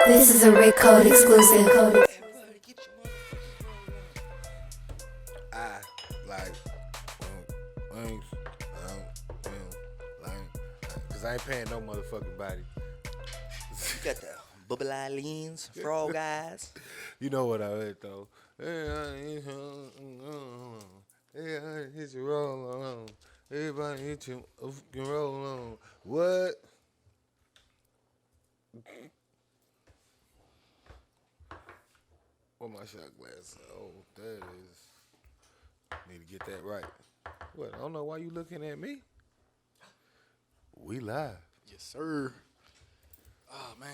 This is a Rick Code exclusive. I like, cause I ain't paying no motherfucking body. You got the bubble eye lens, frog eyes. You know what I heard though. Hit you roll on. Everybody hit you fucking roll on. What? Where my shot glass? Oh, that is. Need to get that right. What? I don't know why you looking at me. We live. Yes, sir. Oh, man.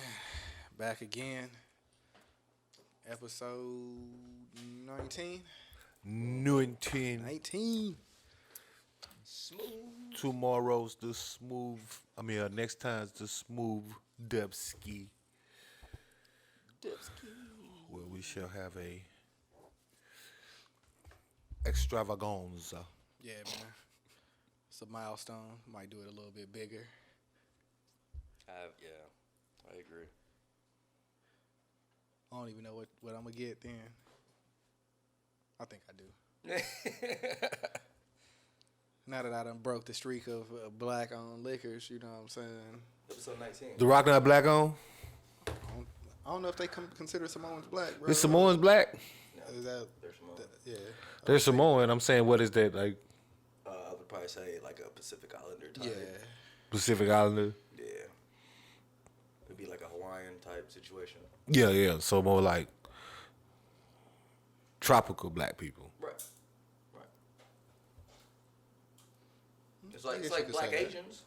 Back again. Episode 19. 19. Smooth. Tomorrow's the smooth. Next time's the smooth Dubski. Where we shall have a extravaganza. Yeah, man. It's a milestone. Might do it a little bit bigger. I agree. I don't even know what I'm going to get then. I think I do. Now that I done broke the streak of black-owned liquors, you know what I'm saying? Episode 19. The Rock not black on? I don't know if they consider Samoans black, bro. Is Samoans black? Is that, They're Samoan. yeah. They're Samoan. I'm saying, what is that, like? I would probably say like a Pacific Islander type. Yeah. Pacific Islander? Yeah. It'd be like a Hawaiian type situation. Yeah. So more like tropical black people. Right. It's I like guess it's you like could black say that. Asians.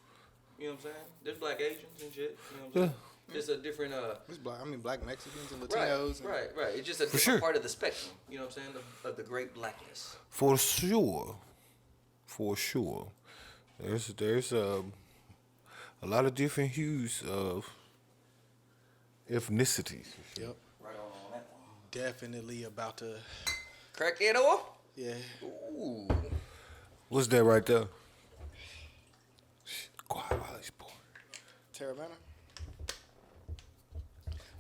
You know what I'm saying? There's black Asians and shit. You know what I'm saying? Just a different It's black. Black Mexicans and right, Latinos. right. It's just a different sure. part of the spectrum. You know what I'm saying? Of the great blackness. For sure. There's a lot of different hues of ethnicities. Yep. Right on that one. Definitely about to. Crack that off? Yeah. Ooh. What's that right there? Quiet while he's pouring. Terravana.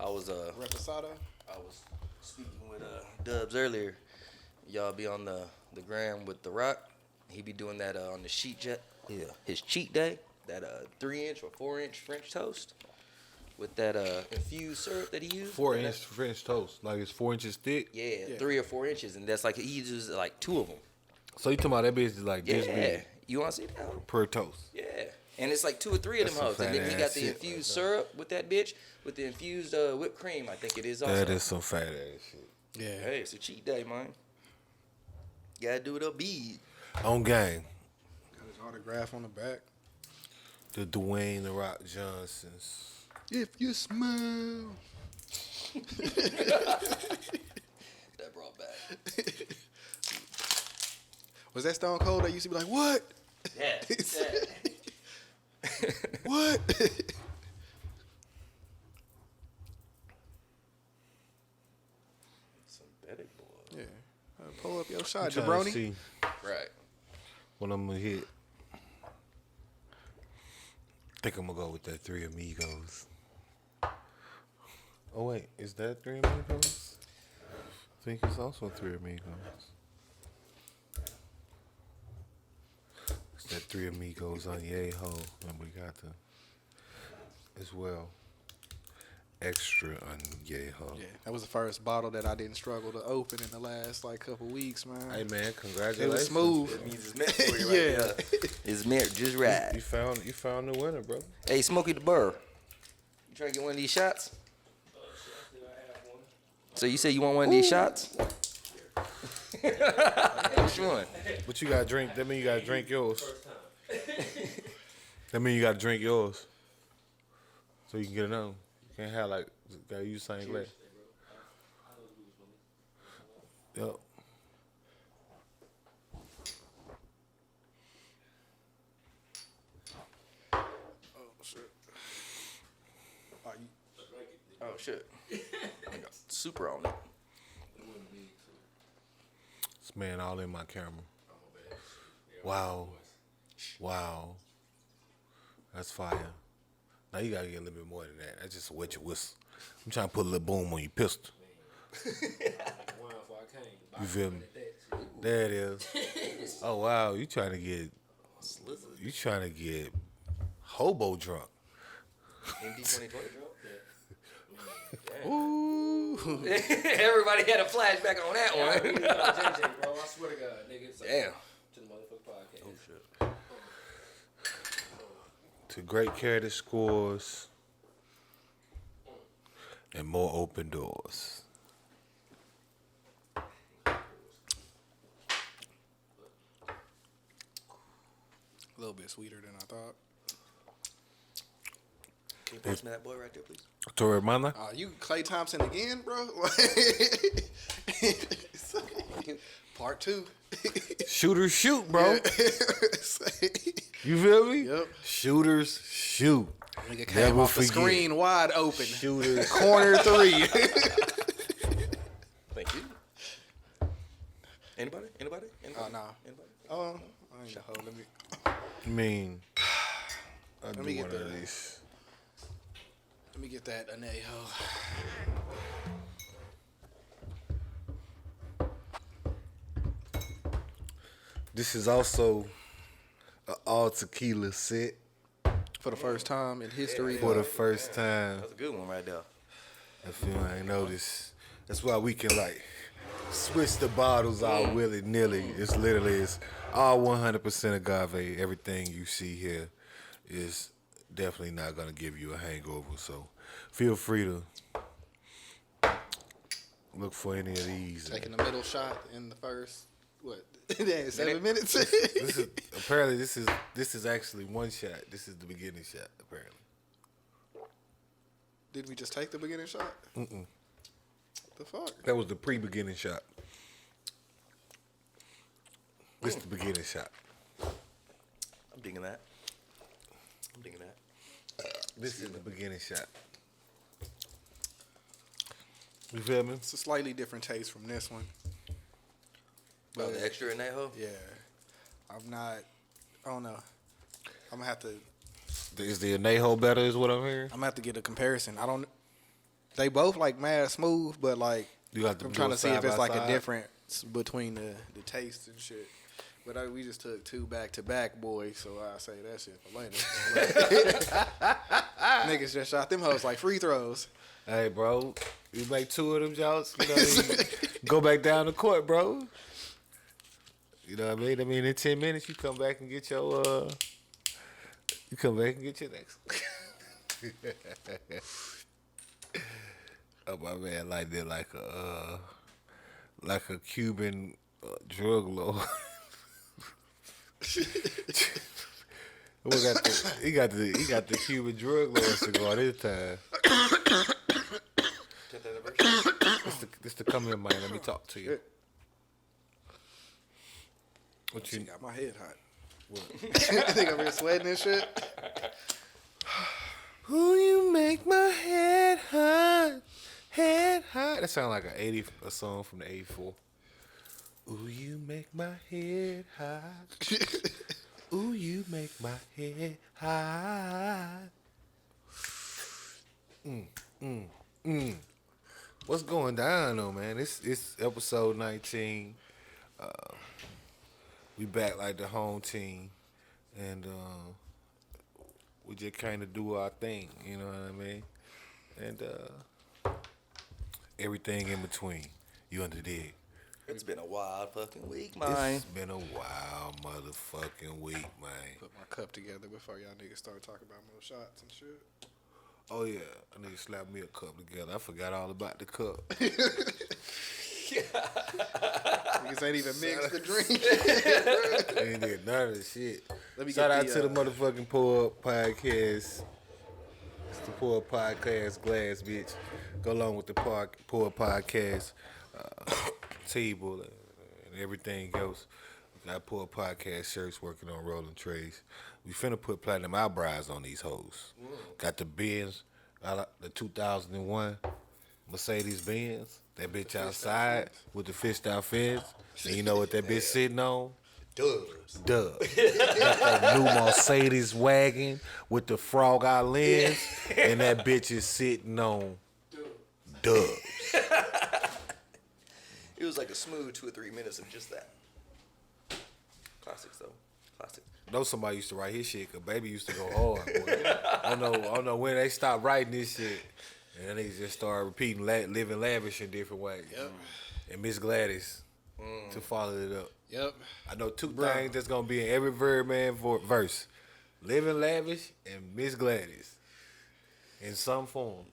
I was Reposado. speaking with Dubz earlier. Y'all be on the gram with The Rock. He be doing that on the sheet jet. Yeah. His cheat day. That 3-inch or 4-inch French toast with that infused syrup that he used. 4-inch French toast, like it's 4 inches thick. Yeah, 3 or 4 inches, and that's like he uses like 2 of them. So you talking about that bitch is like this Yeah, big you want to see that? per toast? Yeah, and it's like 2 or 3 of That's them hoes, some and then he fat got ass the shit infused right syrup with that bitch with the infused whipped cream. I think it is also. That is some fat ass shit. Yeah. Hey, it's a cheat day, man. Gotta do it up big. On game, Got his autograph on the back. the Dwayne The Rock Johnsons. If you smell. That brought back. Was that Stone Cold that used to be like, what? Yeah. What? Synthetic boy. Yeah. Pull up your shot, I'm trying to jabroni. see Right. what I'm gonna hit. I think I'm gonna go with that Three Amigos. Oh wait, is that Three Amigos? I think it's also Three Amigos. It's that Three Amigos on Yeho, and we got the as well extra on Yeho. Yeah, that was the first bottle that I didn't struggle to open in the last couple weeks, man. Hey man, congratulations! It was smooth. It means it's meant for you Yeah. right there. It's meant just right. You found the winner, bro. Hey, Smokey the Burr. You trying to get one of these shots? So you say you want one of these shots? Which one? But you gotta drink. That mean you gotta drink yours. That mean you gotta drink yours, so you can get another. You can't have like gotta use the same glass. Yep. Oh, shit. Oh shit. I got super on it. This man all in my camera. Wow. That's fire. Now you gotta get a little bit more than that. That's just a wet your whistle. I'm trying to put a little boom on your pistol. You feel me? There it is. Oh wow, you trying to get hobo drunk. MD 2020 drunk? Ooh. Everybody had a flashback on that one. JJ, bro. I swear to God, nigga. Damn. To the motherfucking podcast. Oh shit. To great credit scores and more open doors. A little bit sweeter than I thought. Can you pass me that boy right there, please? Torre Mana? You Klay Thompson again, bro? Part 2. Shooters shoot, bro. Yeah. You feel me? Yep. Shooters shoot. Nigga came off the screen wide open. Shooters. Corner 3. Thank you. Anybody? Oh, no. Anybody? I ain't the hoe. Let me. I mean, I'll do me get one that. of these. Let me get that anejo. This is also an all tequila set For the first time in history. for the first time. That's a good one right there. If you ain't noticed, that's why we can like switch the bottles out willy nilly. It's all 100% agave. Everything you see here is definitely not gonna give you a hangover. So feel free to look for any of these. Taking the middle shot in the first, 7 minutes? This is actually one shot. This is the beginning shot, apparently. Did we just take the beginning shot? Mm-mm. What the fuck? That was the pre-beginning shot. This is the beginning shot. I'm digging that. This is the beginning shot. You feel me? It's a slightly different taste from this one. Oh, the extra in that hoe? Yeah. I don't know. I'm gonna have to Is the anejo better? Is what I'm hearing. I'm gonna have to get a comparison. They both like mad smooth, but like You have to I'm do trying it to see side if it's by like a side. difference between the tastes and shit. But we just took 2 back-to-back, boys, so I say that shit for later. Niggas just shot them hoes like free throws. Hey, bro, you make 2 of them jokes, you know what I mean? Go back down the court, bro. You know what I mean? In 10 minutes, you come back and get your next. Oh my man, like that, like a Cuban drug lord. He got the Cuban drug lord cigar this time. This the come here, man. Let me talk to you. What She you got my head hot. what? I think I'm here sweating and shit. Who you make my head hot, head hot. That sounds like a song from the '84. Ooh, you make my head hot. Ooh, you make my head hot. What's going down though, man? It's episode 19. We back like the home team, and we just kind of do our thing. You know what I mean? And everything in between. You under dig? It's been a wild fucking week, man. It's been a wild motherfucking week, man. Put my cup together before y'all niggas start talking about more shots and shit. Oh yeah, I need to slap me a cup together. I forgot all about the cup. Niggas ain't even mixed the drink. Ain't did none of the shit. Let me Shout get out to the motherfucking Pull Up Podcast. It's the Pull Up Podcast glass, bitch. Go along with the Pull Up Podcast table and everything else. We got Pull Up Podcast shirts working on rolling trays. We finna put platinum eyebrows on these hoes. Got the Benz, the 2001 Mercedes Benz. That bitch outside with the fished out fins. And you know what that bitch sitting on? Dubz. Got that new Mercedes wagon with the frog eye lens, and that bitch is sitting on Dubz. It was like a smooth 2 or 3 minutes of just that. Classics though. Classics. Know somebody used to write his shit, cause Baby used to go hard. Boy. I don't know when they stopped writing this shit, and then they just started repeating "Living Lavish" in different ways. Yep. And Miss Gladys to follow it up. Yep. I know two things that's gonna be in every Birdman verse: "Living Lavish" and Miss Gladys, in some form.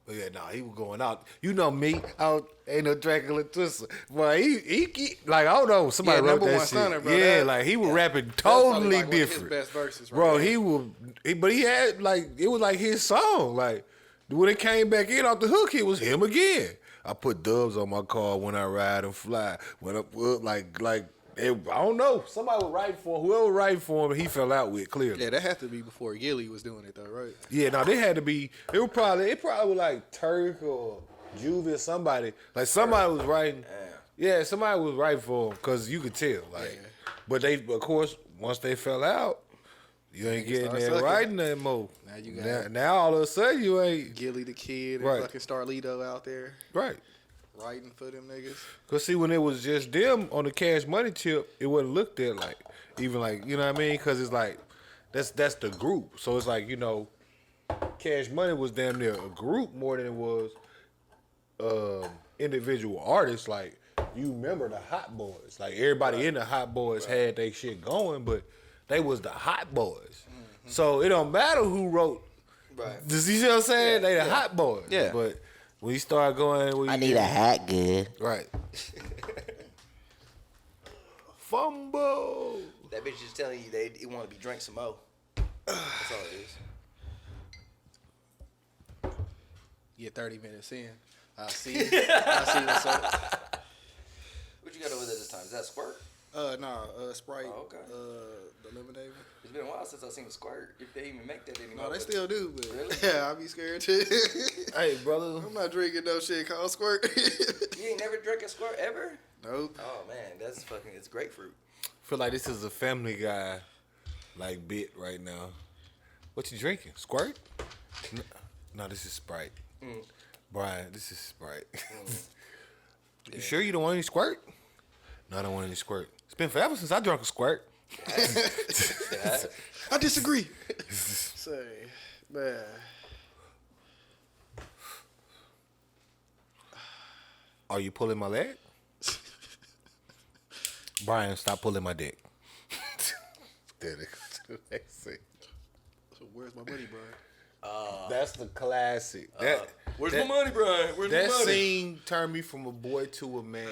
But yeah, he was going out. You know me, ain't no Dracula Twister. Boy, he like I don't know. Somebody wrote that shit. Stunner, bro. Yeah, like he was rapping totally like different. One of his best verses, right bro, there. but he had like it was like his song. Like when it came back in off the hook, it was him again. I put Dubz on my car when I ride and fly. When I I don't know. Somebody was writing for him. Whoever was writing for him, he fell out with clearly. Yeah, that had to be before Gilly was doing it though, right? Yeah, no, they had to be. It probably was like Turk or Juvie or somebody. Like somebody was writing. Yeah, somebody was writing for him because you could tell. Like, but they, of course, once they fell out, you ain't getting there sucking. writing that more. Now you got now all of a sudden you ain't Gilly the Kid and Right. fucking Starlito out there right. writing for them niggas. Cause see, when it was just them on the Cash Money tip, it wasn't looked at like even like you know what I mean. Cause it's like that's the group. So it's like Cash Money was damn near a group more than it was individual artists. Like you remember the Hot Boys. Like everybody in the Hot Boys had their shit going, but they was the Hot Boys. So it don't matter who wrote. Right. Does you see what I'm saying? They the Hot Boys. Yeah. But when you start going, I need a hat good. right. Fumble. That bitch is telling you they want to be drink some more. That's all it is. Get 30 minutes in. I see what's up. What you got over there this time? Is that Squirt? Sprite. Oh, okay. The lemonade. It's been a while since I've seen a Squirt. If they even make that anymore. No, they but- still do, but Really? yeah, I be scared too. Hey, brother. I'm not drinking no shit called Squirt. You ain't never drank a Squirt ever? Nope. Oh man, that's fucking. It's grapefruit. Feel like this is a Family Guy like bit right now. What you drinking? Squirt? No, this is Sprite. Brian, this is Sprite. You sure you don't want any Squirt? No, I don't want any Squirt. It's been forever since I drank a Squirt. I disagree. Say, man. Are you pulling my leg? Brian, stop pulling my dick. There they go. So where's my money, Brian? That's the classic. Where's my money, Brian? Where's That my money? scene turned me from a boy to a man.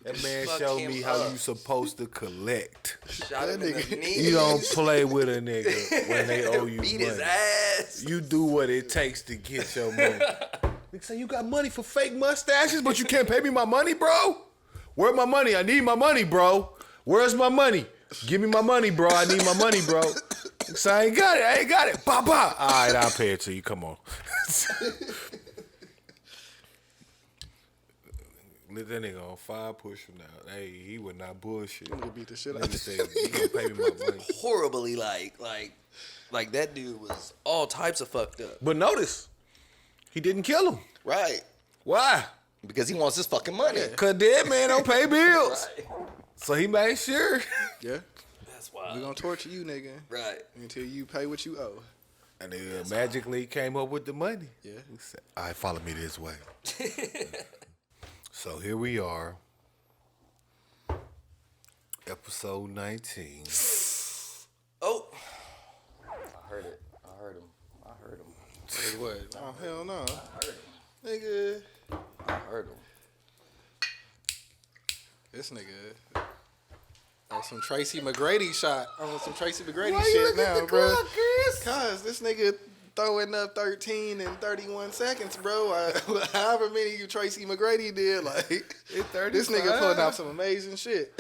That man Fuck showed him me how up. you supposed to collect. Shot him in the knees. You don't play with a nigga when they owe you Beat money. his ass. You do what it takes to get your money. Nigga say you got money for fake mustaches, but you can't pay me my money, bro? Where's my money? I need my money, bro. Where's my money? Give me my money, bro. I need my money, bro. So I ain't got it. I ain't got it. Bah, bah. All right, I'll pay it to you. Come on. Let that nigga on 5 push him now. Hey, he would not bullshit. I'm gonna beat the shit out Nigga of say, you gonna pay me my money. Horribly like that dude was all types of fucked up. But notice, he didn't kill him. Right. Why? Because he wants his fucking money. Cause dead man don't pay bills. Right. So he made sure. Yeah. That's wild. We gonna torture you, nigga, Right. until you pay what you owe. And he magically came up with the money. Yeah. He said, all right, follow me this way. So here we are. Episode 19. Oh. I heard it. I heard him. Hey, what? Oh hell no, I heard him. nigga. I heard him. This nigga on some Tracy McGrady shot. On some Tracy McGrady Why you shit looking at now, the bro. clock, Chris? Cause this nigga throwing up 13 and 31 seconds, bro. However many you Tracy McGrady did, like this nigga pulling out some amazing shit.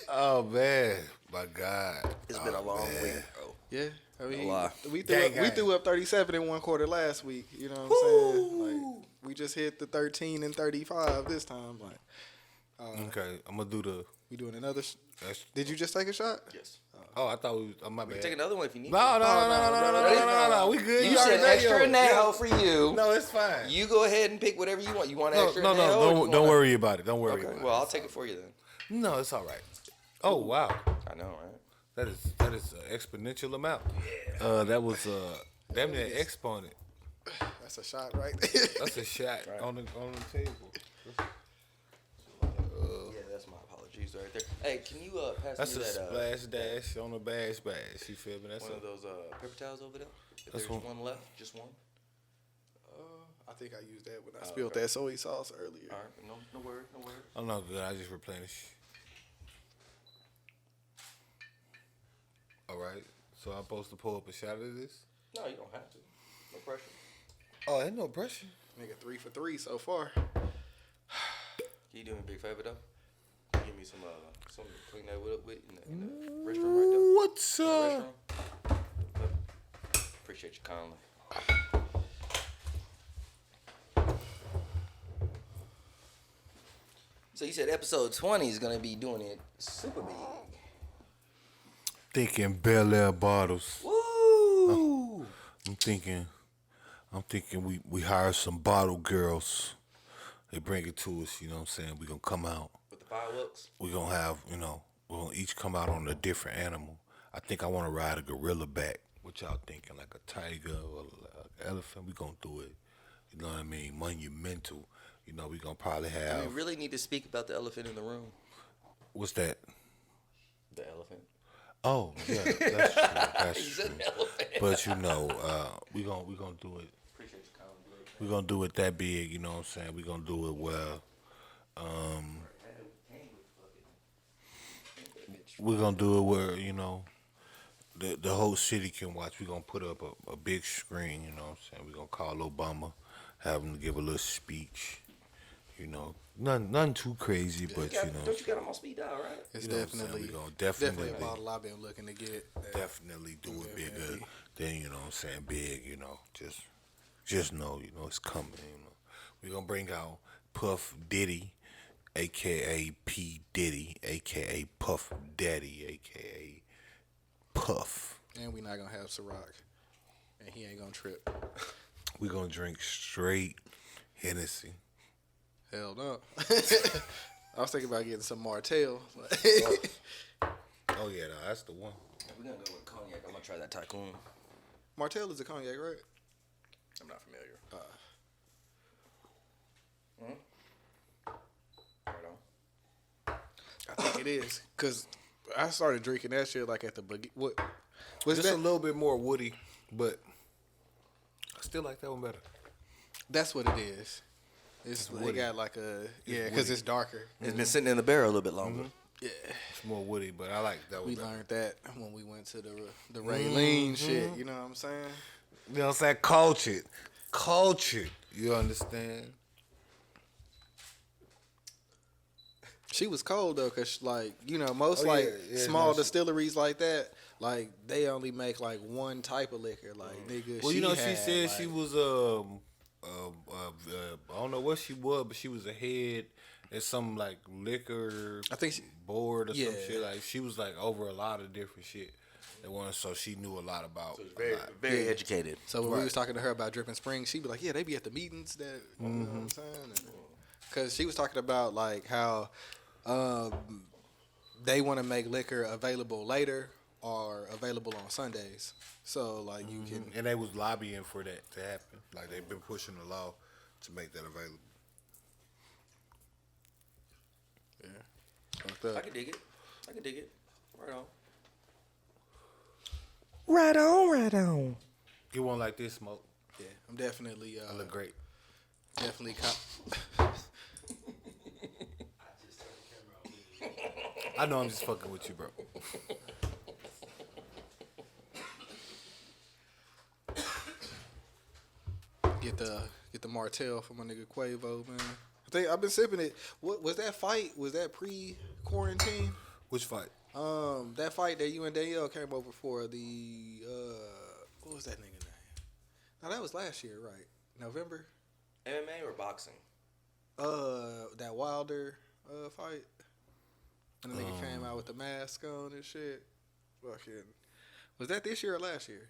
Oh, man. My God. It's been a long week, bro. Yeah. I mean, lie. we Gang. threw up 37 in one quarter last week. You know what I'm saying? Like we just hit the 13 and 35 this time. Like Okay, I'm going to do the You doing another? That's, Did you just take a shot? Yes. oh, I thought we was. Oh, my We bad. can take another one if you need. No, no. We good. You already said know extra yours. now for you. No, it's fine. You go ahead and pick whatever you want. You want extra? No, now, don't worry about it. Don't worry Okay. about it. Well, I'll take it for you then. No, it's all right. Oh wow, I know, right? that is an exponential amount. That was damn near exponent. That's a shot right there. That's a shot on the table. Yeah, that's my apologies right there. Hey, can you pass That's me a that? splash dash on a bash bash. You feel me? That's One of those paper towels over there. If That's there's one. one left, just one. I think I used that when I spilled that soy sauce earlier. All right, no word. I'm not good. I just replenish. All right. So I'm supposed to pull up a shot of this? No, you don't have to. No pressure. Oh, ain't no pressure. Nigga, 3 for 3 so far. Can you do me a big favor though? Give me some clean that up with in the restroom right there. What's In the up? restroom. Appreciate you kindly. So you said episode 20 is gonna be doing it super big. Thinking Bel Air bottles. Woo! I'm thinking we hire some bottle girls. They bring it to us, you know what I'm saying? We're going to come out. With the fireworks. We're going to have, we're going to each come out on a different animal. I think I want to ride a gorilla back. What y'all thinking? Like a tiger or an elephant? We're going to do it. You know what I mean? Monumental. We're going to probably have. We really need to speak about the elephant in the room. What's that? The elephant. Oh, yeah, that's true. That's He's true. an elephant. But we gonna do it. Appreciate you kindly. We're gonna do it that big, you know what I'm saying? We're gonna do it well. We're gonna do it where, the whole city can watch. We're gonna put up a big screen, you know what I'm saying? We're gonna call Obama, have him give a little speech, Nothing too crazy, but Don't you got him on speed dial, right? It's you know what I'm saying? definitely, We gonna definitely a bottle I've been looking to get. definitely do it bigger. Then you know what I'm saying, big, just know, it's coming, We're gonna bring out Puff Diddy, aka P Diddy, aka Puff Daddy, aka Puff. And we not going to have Ciroc. And he ain't going to trip. We're gonna drink straight Hennessy. Hell no. I was thinking about getting some Martell. Oh yeah, no, that's the one. We're gonna go with cognac. I'm gonna try that Tycoon. Martell is a cognac, right? I'm not familiar. Right on. I think it is. Because I started drinking that shit like at the beginning. What was Just that? a little bit more woody, but I still like that one better. That's what it is. It woody. got like because it's darker. It's been sitting in the barrel a little bit longer. Yeah. It's more woody, but I like that one We better. learned that when we went to the Raylene shit. You know what I'm saying? You know what I'm saying? Cultured. Cultured. You understand? She was cold though, cause most Oh, yeah, small no, she- distilleries like that, like they only make like one type of liquor. Like nigga, Well, she had, said like, she was I don't know what she was, but she was a head at some like liquor I think she- board or some Yeah. shit. Like she was like over a lot of different shit. So she knew a lot about. Very, a lot. very educated. So when we Right. was talking to her about Dripping Springs, she'd be like, "Yeah, they be at the meetings that you know what I'm saying." Because she was talking about like how they want to make liquor available later or available on Sundays. So like you can. And they was lobbying for that to happen. Like they've been pushing the law to make that available. Yeah. Fucked up. I can dig it. Right on. Right on. Get one like this, Smoke. Yeah, I'm definitely I look great. definitely. I know I'm just fucking with you, bro. Get the Martell for my nigga Quavo, man. I think I've been sipping it. What was that fight? Was that pre-quarantine? Which fight? That fight that you and Danielle came over for the what was that nigga name? No, that was last year, right? November. MMA or boxing? That Wilder fight. And the nigga came out with the mask on and shit. Fucking. Was that this year or last year?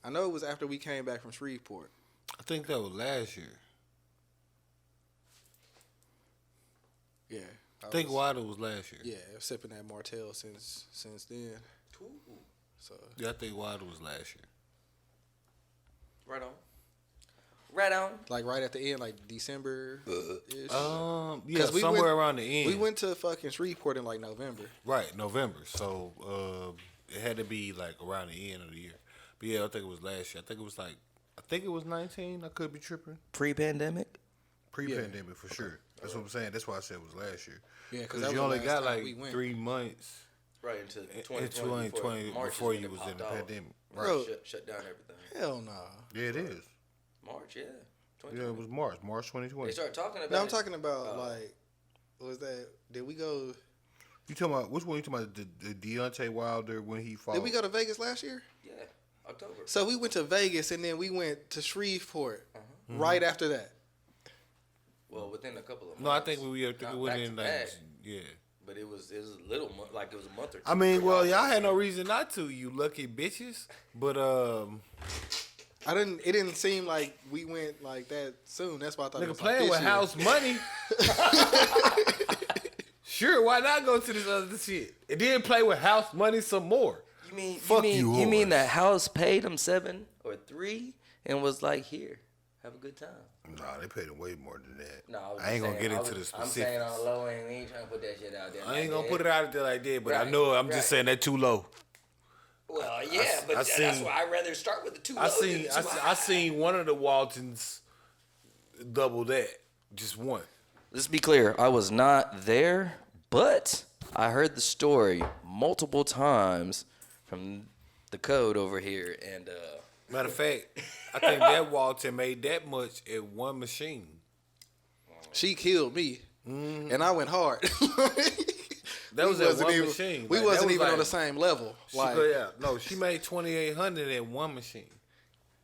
I know it was after we came back from Shreveport. I think that was last year. Yeah. I think Wilder was last year. Yeah, sipping that Martell since then. Ooh. So Yeah, I think Wilder was last year. Right on. Right on. like right at the end, like December. Yeah, somewhere around the end. We went to fucking Shreveport in like November. Right, November. So it had to be like around the end of the year. But yeah, I think it was last year. I think it was 19. I could be tripping. Pre-pandemic? Pre-pandemic for sure. That's what I'm saying. That's why I said it was last year. Yeah, because you only got like 3 months. Right, into 2020 before you was in the pandemic. Right. Bro, shut down everything. Hell nah. Yeah, it is. March, yeah. Yeah, it was March 2020. They started talking about No, I'm it. talking about like, what was that? Did we go? You talking about which one? You talking about the Deontay Wilder when he fought? Did we go to Vegas last year? Yeah, October. So we went to Vegas and then we went to Shreveport right after that. Well, within a couple of months. No, I think we went in like back. yeah. But it was a little like it was a month or two. I mean, well, y'all had no reason not to, you lucky bitches. But It didn't seem like we went like that soon. That's why I thought it nigga was playing like with house money. Sure, why not go to this other shit? And then play with house money some more. You mean the house paid him 7 or 3 and was like, here, have a good time. Nah, they paid him way more than that. No, I ain't gonna get into the specifics. I'm saying on the low end, we ain't trying to put that shit out there. I ain't gonna put it out there like that, but I Right, know I'm right. just saying that too low. Well, yeah, but that's why I'd rather start with the 2 low. I seen one of the Waltons double that, just one. Let's be clear. I was not there, but I heard the story multiple times from the code over here, and Matter of fact, I think that Walton made that much at one machine. She killed me, and I went hard. That was at one machine. We Like, wasn't that even was on the same level. Like, she made 2,800 at one machine.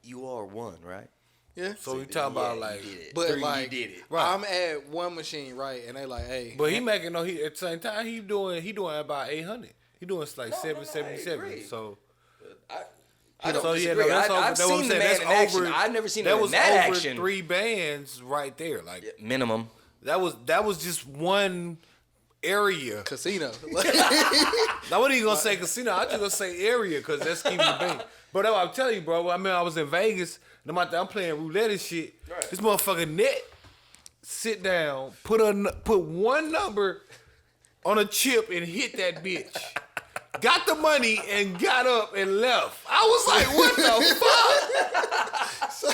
you are one, right? yeah. So we talking about like, you did it. But You like, did it. Right. I'm at one machine, right? And they like, hey. but he making at the same time he doing about 800. He doing like 777. agree. So I don't so yeah, disagree. no, that's over. I've That's what I'm seen the saying. man That's in action. over. I've never seen that him was in that over action. 3 bands right there. Like Minimum. that was just one area. Casino. I wasn't even gonna say casino. I was just gonna say area because that's keeping the bank. But that's what I'm telling you, bro. I mean, I was in Vegas and I'm playing roulette and shit. Right. This motherfucking net. Sit down, put one number on a chip and hit that bitch. Got the money and got up and left. I was like, what the fuck? So,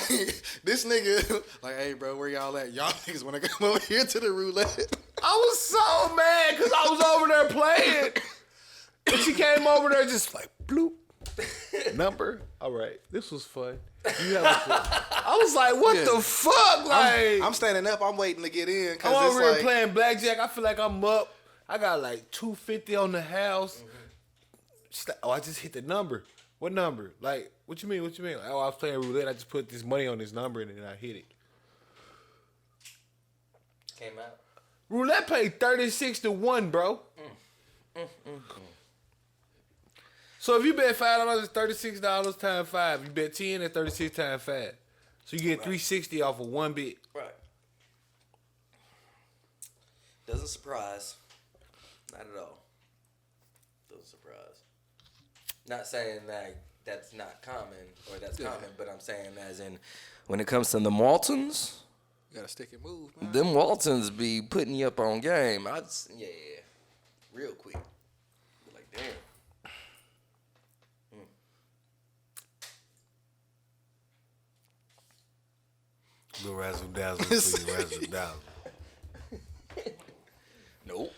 this nigga, like, hey, bro, where y'all at? Y'all niggas want to come over here to the roulette? I was so mad because I was over there playing. And she came over there just like, bloop. Number? All right. This was fun. You have a fun. I was like, what the fuck? Like, I'm standing up. I'm waiting to get in. I'm Cause over it's here like, playing blackjack. I feel like I'm up. I got like 250 on the house. She's like, oh, I just hit the number. What number? Like, what you mean? What you mean? Like, oh, I was playing roulette. I just put this money on this number and then I hit it. Came out. Roulette paid 36-1, bro. So if you bet $5, it's $36 times 5. You bet 10 at 36 times 5. So you get $360 off of one bet. Right. Doesn't surprise. Not at all. Doesn't surprise. Not saying that that's not common or that's common, but I'm saying as in when it comes to the Waltons, you gotta stick and move, man. them Waltons be putting you up on game. Yeah. Real quick. Be like, damn. Go razzle dazzle for you, razzle dazzle. Nope.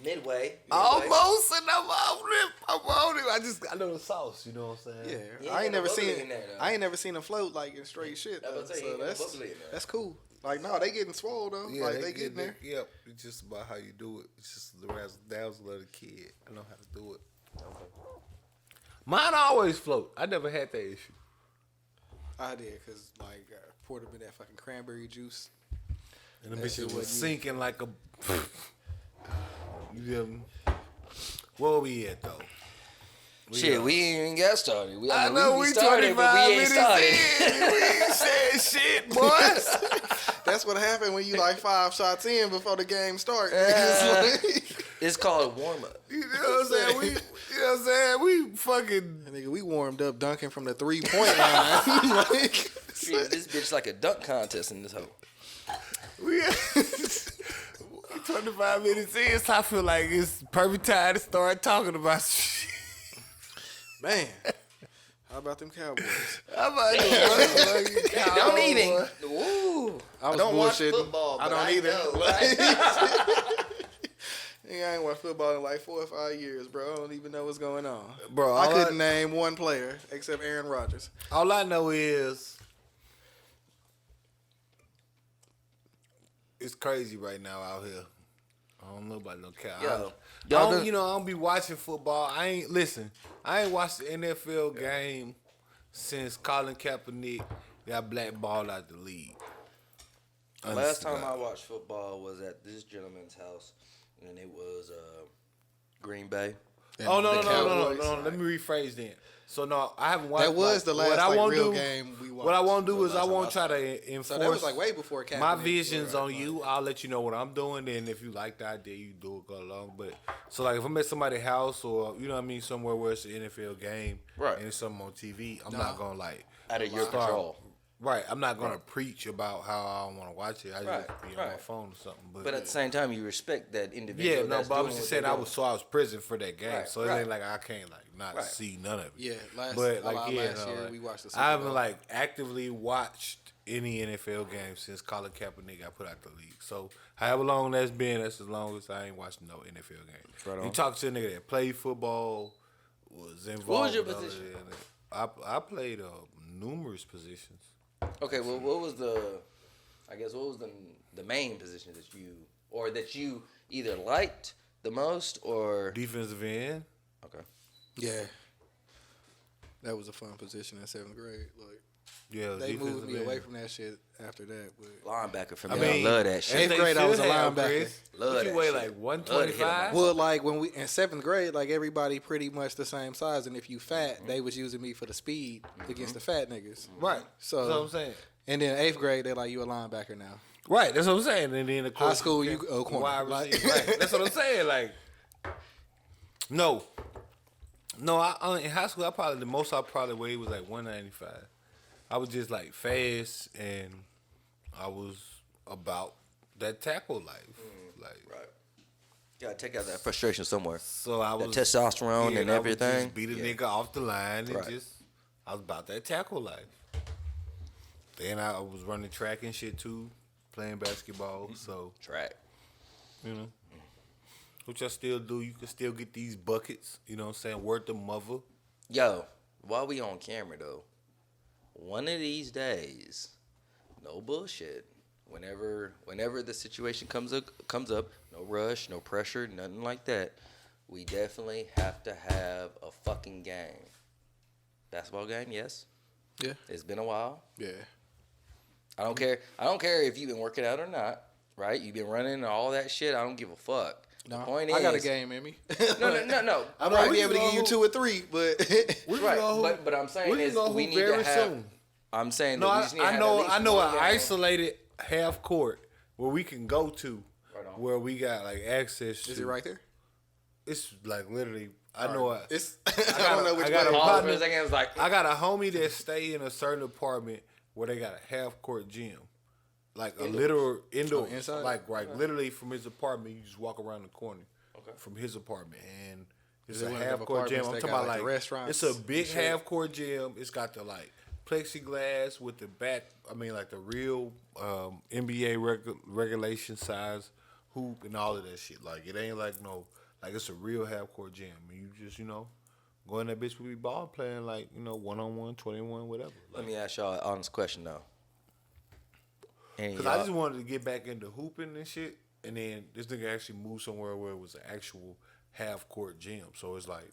Midway. Almost, and I'm on it. I know the sauce. You know what I'm saying? Yeah, Yeah, I ain't no never bubbly seen. in there, though. I ain't never seen them float like in straight shit. I Though, was about to say, so ain't no that's bubbly in there. that's cool. Like, no, they getting swole though. Yeah, like they getting there. Yep, it's just about how you do it. It's just the razzle dazzle of the kid. I know how to do it. Mine always float. I never had that issue. I did because like poured up in that fucking cranberry juice. And the That shit bitches was wasn't sinking like a. You feel me? Where we at though? Shit, we ain't even got started. I know we started, but we ain't started. We ain't said shit, boys. That's what happened when you like 5 shots in before the game starts. It's called warm up. You know what I'm saying? You know what I'm saying? We fucking. Nigga, we warmed up dunking from the 3-point line. Like, Shit, this bitch like a dunk contest in this hole. We 25 minutes in, so I feel like it's perfect time to start talking about shit. man, how about them Cowboys? How about them motherfucking Cowboys? Don't even. Ooh. I don't watch bullshitting. football, I but don't I either. know, I ain't watched football in like 4 or 5 years, bro. I don't even know what's going on. Bro, I couldn't name one player except Aaron Rodgers. All I know is it's crazy right now out here. I don't know about no cow. Yo, I don't be watching football. I ain't watched the NFL game since Colin Kaepernick got blackballed out the league. Last time I watched football was at this gentleman's house, and it was Green Bay. Oh no. Cowboys, Let me rephrase then. So no, I haven't watched. That was the last real game we watched. What I won't do is I last won't time try I to enforce. So that was like way before Kaepernick. My visions on you. I'll let you know what I'm doing. Then if you like the idea, you do it, go along. But so like if I'm at somebody's house or you know what I mean, somewhere where it's an NFL game, Right. and it's something on TV, I'm not gonna like Out of your control. Right, I'm not gonna preach about how I want to watch it. I just be on my right. phone or something. But at the same time, you respect that individual. yeah, no, that's but I doing was just what saying they're I doing. was prison for that game, Right, so it right. ain't like I can't like not Right. see none of it. Yeah, last But year like, we watched the Super I haven't Bowl. like actively watched any NFL games since Colin Kaepernick got put out the league. So however long that's been, that's as long as I ain't watched no NFL game. Right on. You talk to a nigga that played football, was involved. What was your with all of position? that. I played numerous positions. Okay, well, what was the main position that you either liked the most or Defensive end. okay? Yeah, that was a fun position in 7th grade. Like Yeah, they moved defensive me end. away from that shit after that. But Linebacker for me. I I mean, love that shit. 8th grade, I was a linebacker. Chris. Love What you that weigh shit. like 125? well, like when we in 7th grade, like everybody pretty much the same size, and if you fat, they was using me for the speed against the fat niggas. Right. So That's what I'm saying. And then 8th grade, they're like, you a linebacker now. Right, that's what I'm saying. And then of course, High school, you go corner. wide Like- receiver. Right, that's what I'm saying. Like, no, I in high school, the most I probably weighed was like 195. I was just like fast, and I was about that tackle life. Like, Right. You gotta take out that frustration somewhere. so I That was testosterone and I would everything. just beat a nigga off the line and Right. I was about that tackle life. Then I was running track and shit too, playing basketball. So Track. you know, which I still do. You can still get these buckets. You know what I'm saying? Word to mother. Yo, while we on camera though, one of these days, no bullshit. Whenever the situation comes up, no rush, no pressure, nothing like that. We definitely have to have a fucking game. Basketball game, yes. Yeah. It's been a while. Yeah. I don't care if you've been working out or not, right? You've been running and all that shit. I don't give a fuck. No, The point I is, got a game in me. No. I might be able to give you 2 or 3, but We Right, can go but I'm saying we can is go we need very to have. soon. I'm saying No, that we just need to I have know. at least I know one an game. isolated half court where we can go to, Right on. where we got like access to. is it right there? It's like literally. I know. It's I I don't know which I got way. a Pause partner. for a second. It was like I got a homie that stay in a certain apartment where they got a half court gym, like a literal indoor, inside? like literally from his apartment. You just walk around the corner from his apartment, and it's Is it a one of half them court gym. apartments I'm that talking got, about like, like restaurants it's a big and shit? half court gym. It's got the like plexiglass with the back. I mean, like the real NBA regulation size hoop and all of that shit. Like it ain't like no, like it's a real half court gym. You just go in that bitch with be ball playing like 1-on-1, 21, whatever. let me ask y'all an honest question though. Because I just wanted to get back into hooping and shit, and then this nigga actually moved somewhere where it was an actual half court gym. So it's like,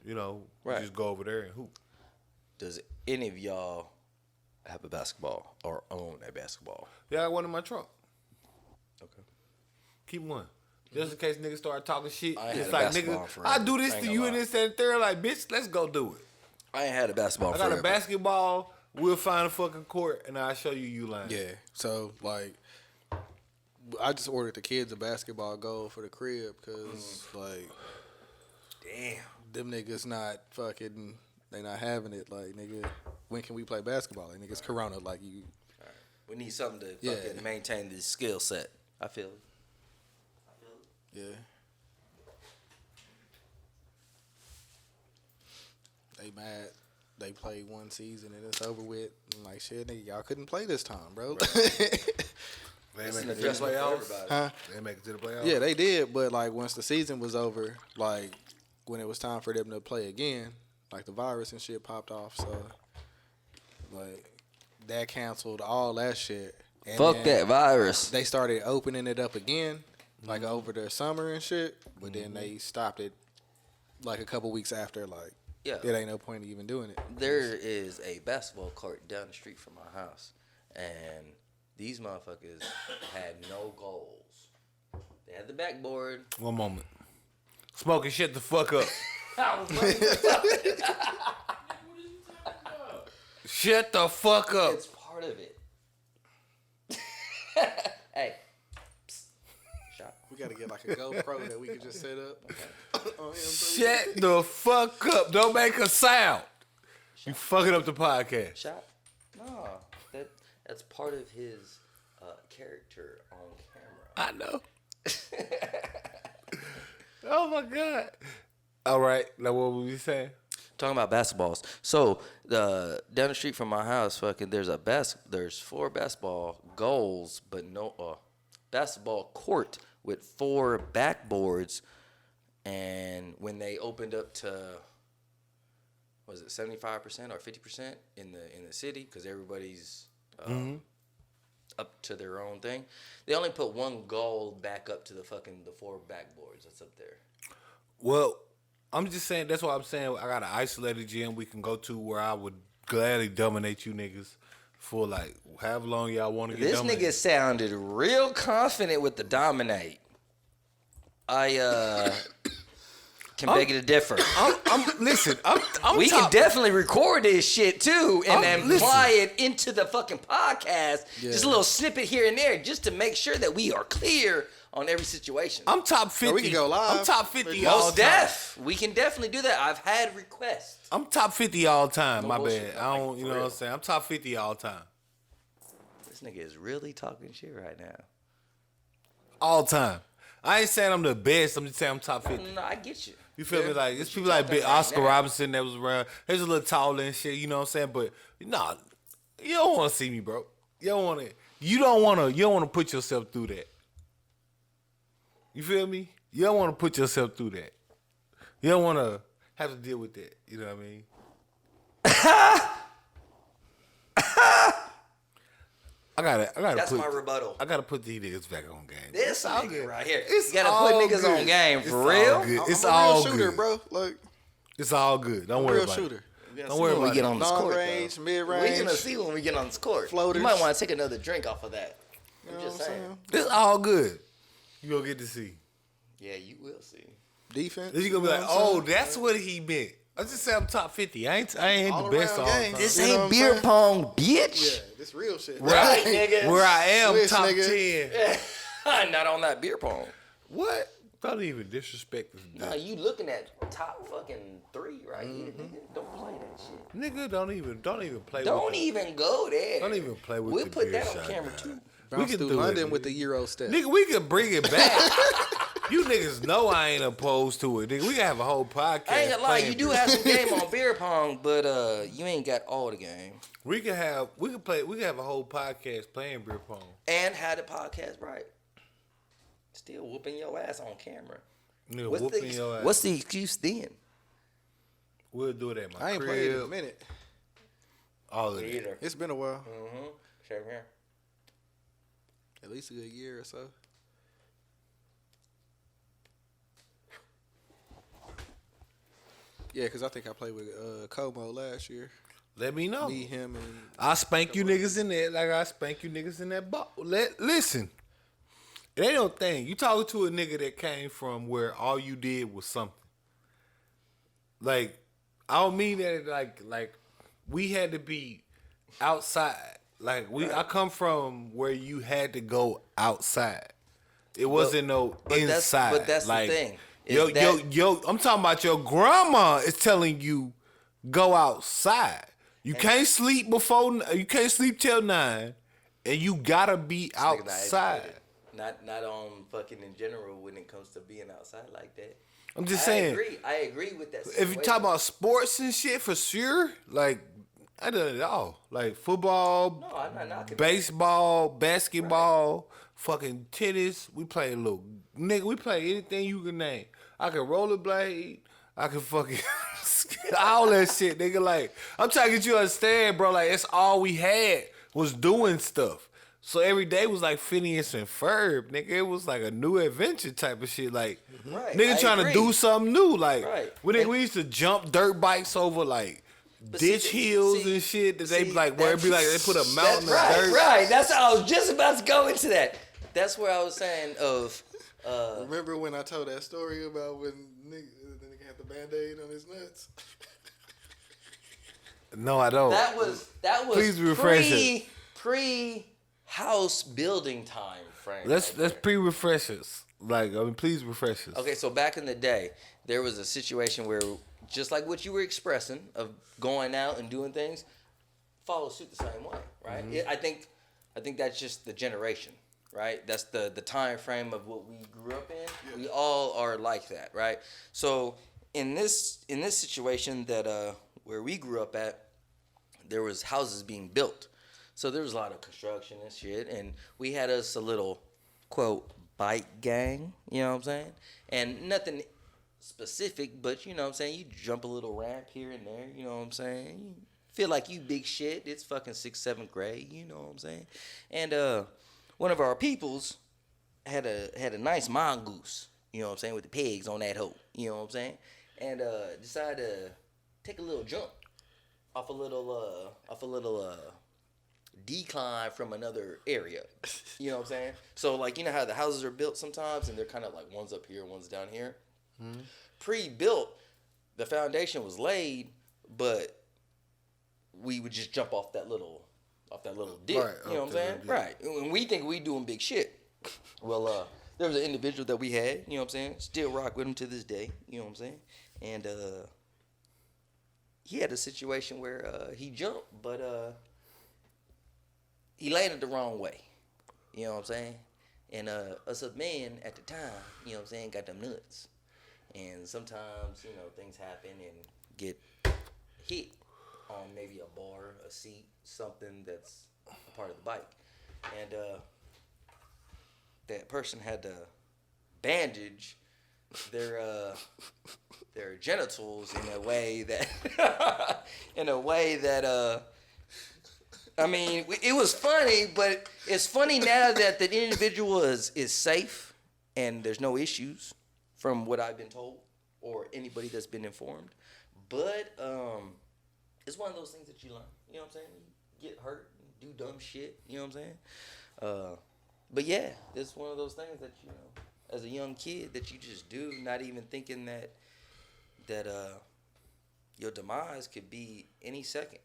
Right. just go over there and hoop. Does any of y'all have a basketball or own a basketball? Yeah, I got one in my trunk. Okay. Keep one. Just in case niggas start talking shit. I ain't It's had a like, basketball nigga, friend. I do this I ain't to gonna you and lie. this and third. Like, bitch, let's go do it. I ain't had a basketball I got a forever. basketball. We'll find a fucking court, and I'll show you lying. Yeah. So like, I just ordered the kids a basketball goal for the crib because like, Damn. them niggas not fucking. They not having it. Like, nigga, when can we play basketball? Like, niggas Corona. Like you. We need something to Yeah. fucking maintain this skill set. I feel it. Yeah. They mad. They played one season and it's over with. I'm like, shit, nigga, y'all couldn't play this time, bro. They It's make an it to the adjustment for playoffs. everybody. Huh? They make it to the playoffs. Yeah, they did, but like once the season was over, like when it was time for them to play again, like the virus and shit popped off, so like that canceled all that shit. And Fuck then that virus. They started opening it up again, like over the summer and shit, but then they stopped it like a couple weeks after. Like, Yeah. it ain't no point in even doing it. There is a basketball court down the street from my house, and these motherfuckers had no goals. They had the backboard. One moment. Smoking, shut the fuck up. Shut the fuck up. It's part of it. Hey. Psst. Shot. We gotta get like a GoPro that we can just set up. on him, Shut the fuck up. Don't make a sound. You fucking up the podcast. Shot? No. That's part of his character on camera. I know. Oh my God. All right. Now what were we saying? Talking about basketballs. So down the street from my house, fucking there's 4 basketball goals, but no basketball court with 4 backboards. And when they opened up to, was it 75% or 50% in the city, because everybody's up to their own thing, they only put 1 goal back up to the 4 backboards that's up there. Well, I'm just saying, that's why I'm saying I got an isolated gym we can go to where I would gladly dominate you niggas for like however long y'all want to get This dominated. nigga sounded real confident with the dominate. I can beg you to differ. Listen, We can definitely record this shit too and then listen. apply it into the fucking podcast. Just a little snippet here and there just to make sure that we are clear on every situation. I'm top 50. we can go live. I'm top 50 all Most time. def. We can definitely do that. I've had requests. I'm top 50 all time. No My bullshit, bad. I don't, like, you for know what real. I'm saying? I'm top 50 all time. This nigga is really talking shit right now. All time. I ain't saying I'm the best. I'm just saying I'm top 50. No, I get you. You feel me? Like, it's But you people like talking Big right Oscar now. Robinson that was around. He's a little taller and shit, you know what I'm saying? But, nah, you don't want to see me, bro. You don't want to put yourself through that. You feel me? You don't want to put yourself through that. You don't want to have to deal with that. You know what I mean? I gotta That's put, my rebuttal. I gotta put these niggas back on game. This all nigga good. right here. It's You gotta all put niggas good. on game It's for all real. good. It's I'm a all real shooter, good. bro. Like, It's all good. Don't worry real about shooter. it. Don't worry when we about get it. on this Long court. range, though. mid We're range. gonna see when we get on this court. Floaters. You might want to take another drink off of that. You I'm know just what I'm saying. saying? It's all good. You gonna get to see. Yeah, you will see. Defense. Then you gonna be know like, what I'm oh, saying? that's what he meant. I just say I'm top 50. I ain't All the best around all game. time. This You know ain't what I'm beer saying? pong, bitch. Yeah, this real shit. Right, nigga. Where I am, Switch, top nigga. 10. Not on that beer pong. What? Don't even disrespect this. Nah, you looking at top fucking 3 right here, nigga. Don't play that shit. Nigga, don't even play Don't with even go there. Don't even play with We'll the put beer that on shot, camera nah. too. Bounce can through do it, London nigga. with the Euro step. Nigga, we can bring it back. You niggas know I ain't opposed to it. Nigga, we can have a whole podcast. I ain't gonna lie, you playing do beer. have some game on beer pong, but you ain't got all the game. We can have a whole podcast playing beer pong. And had the podcast right. Still whooping your ass on camera. Nigga, What's whooping your ass. what's the excuse then? We'll do it at my I ain't crib. played in a minute. All of it. It's been a while. Mm-hmm. Same here. At least a good year or so. Yeah, because I think I played with Como last year. Let me know. Me, him, and I spank you niggas in there like I spank you niggas in that ball. Listen. It ain't no thing. You talking to a nigga that came from where all you did was something. Like, I don't mean that like we had to be outside. Like I come from where you had to go outside. It wasn't no inside. But that's like, the thing. I'm talking about your grandma is telling you go outside. You can't sleep till 9, and you gotta be outside. Not on fucking in general when it comes to being outside like that. I'm just saying. I agree with that. If you talk about sports and shit, for sure, like I done it all. Like football, No, I'm not knocking baseball, basketball, fucking tennis. We play we play anything you can name. I can rollerblade. I can fucking all that shit, nigga. Like, I'm trying to get you to understand, bro. Like, that's all we had was doing stuff. So every day was like Phineas and Ferb, nigga. It was like a new adventure type of shit. Like, nigga trying to do something new. Like, we used to jump dirt bikes over like ditch hills and shit. That they like where it be like they put a mountain of dirt. Right. That's how I was just about to go into that. That's where I was saying of. Remember when I told that story about when the nigga had the Band-Aid on his nuts? No, I don't. That was Please refresh it. pre house building time frame. Let's pre-refresh us. Like, I mean, please refresh us. Okay, so back in the day, there was a situation where, just like what you were expressing of going out and doing things, follow suit the same way, right? Mm-hmm. I think that's just the generation, right? That's the time frame of what we grew up in. Yeah. We all are like that, right? So in this situation that where we grew up at, there was houses being built. So there was a lot of construction and shit, and we had us a little, quote, bike gang, you know what I'm saying? And nothing specific, but you know what I'm saying? You jump a little ramp here and there, you know what I'm saying? You feel like you big shit. It's fucking 6th, 7th grade, you know what I'm saying? And one of our peoples had a nice mongoose, you know what I'm saying, with the pigs on that hoe, you know what I'm saying? And decided to take a little jump off a little decline from another area. You know what I'm saying? So, like, you know how the houses are built sometimes and they're kind of like one's up here, one's down here? Mm-hmm. Pre-built, the foundation was laid, but we would just jump off that little dip. Right, you know what I'm saying? Yeah. Right. And we think we doing big shit. Well, there was an individual that we had, you know what I'm saying? Still rock with him to this day, you know what I'm saying? And he had a situation where he jumped, but he landed the wrong way. You know what I'm saying? And us a men at the time, you know what I'm saying, got them nuts. And sometimes, you know, things happen and get hit on maybe a bar, a seat, something that's a part of the bike. And that person had to bandage their genitals in a way that I mean, it was funny, but it's funny now that the individual is safe and there's no issues from what I've been told or anybody that's been informed. But it's one of those things that you learn. You know what I'm saying? You get hurt, do dumb shit. You know what I'm saying? But yeah, it's one of those things that, you know, as a young kid that you just do, not even thinking that your demise could be any second.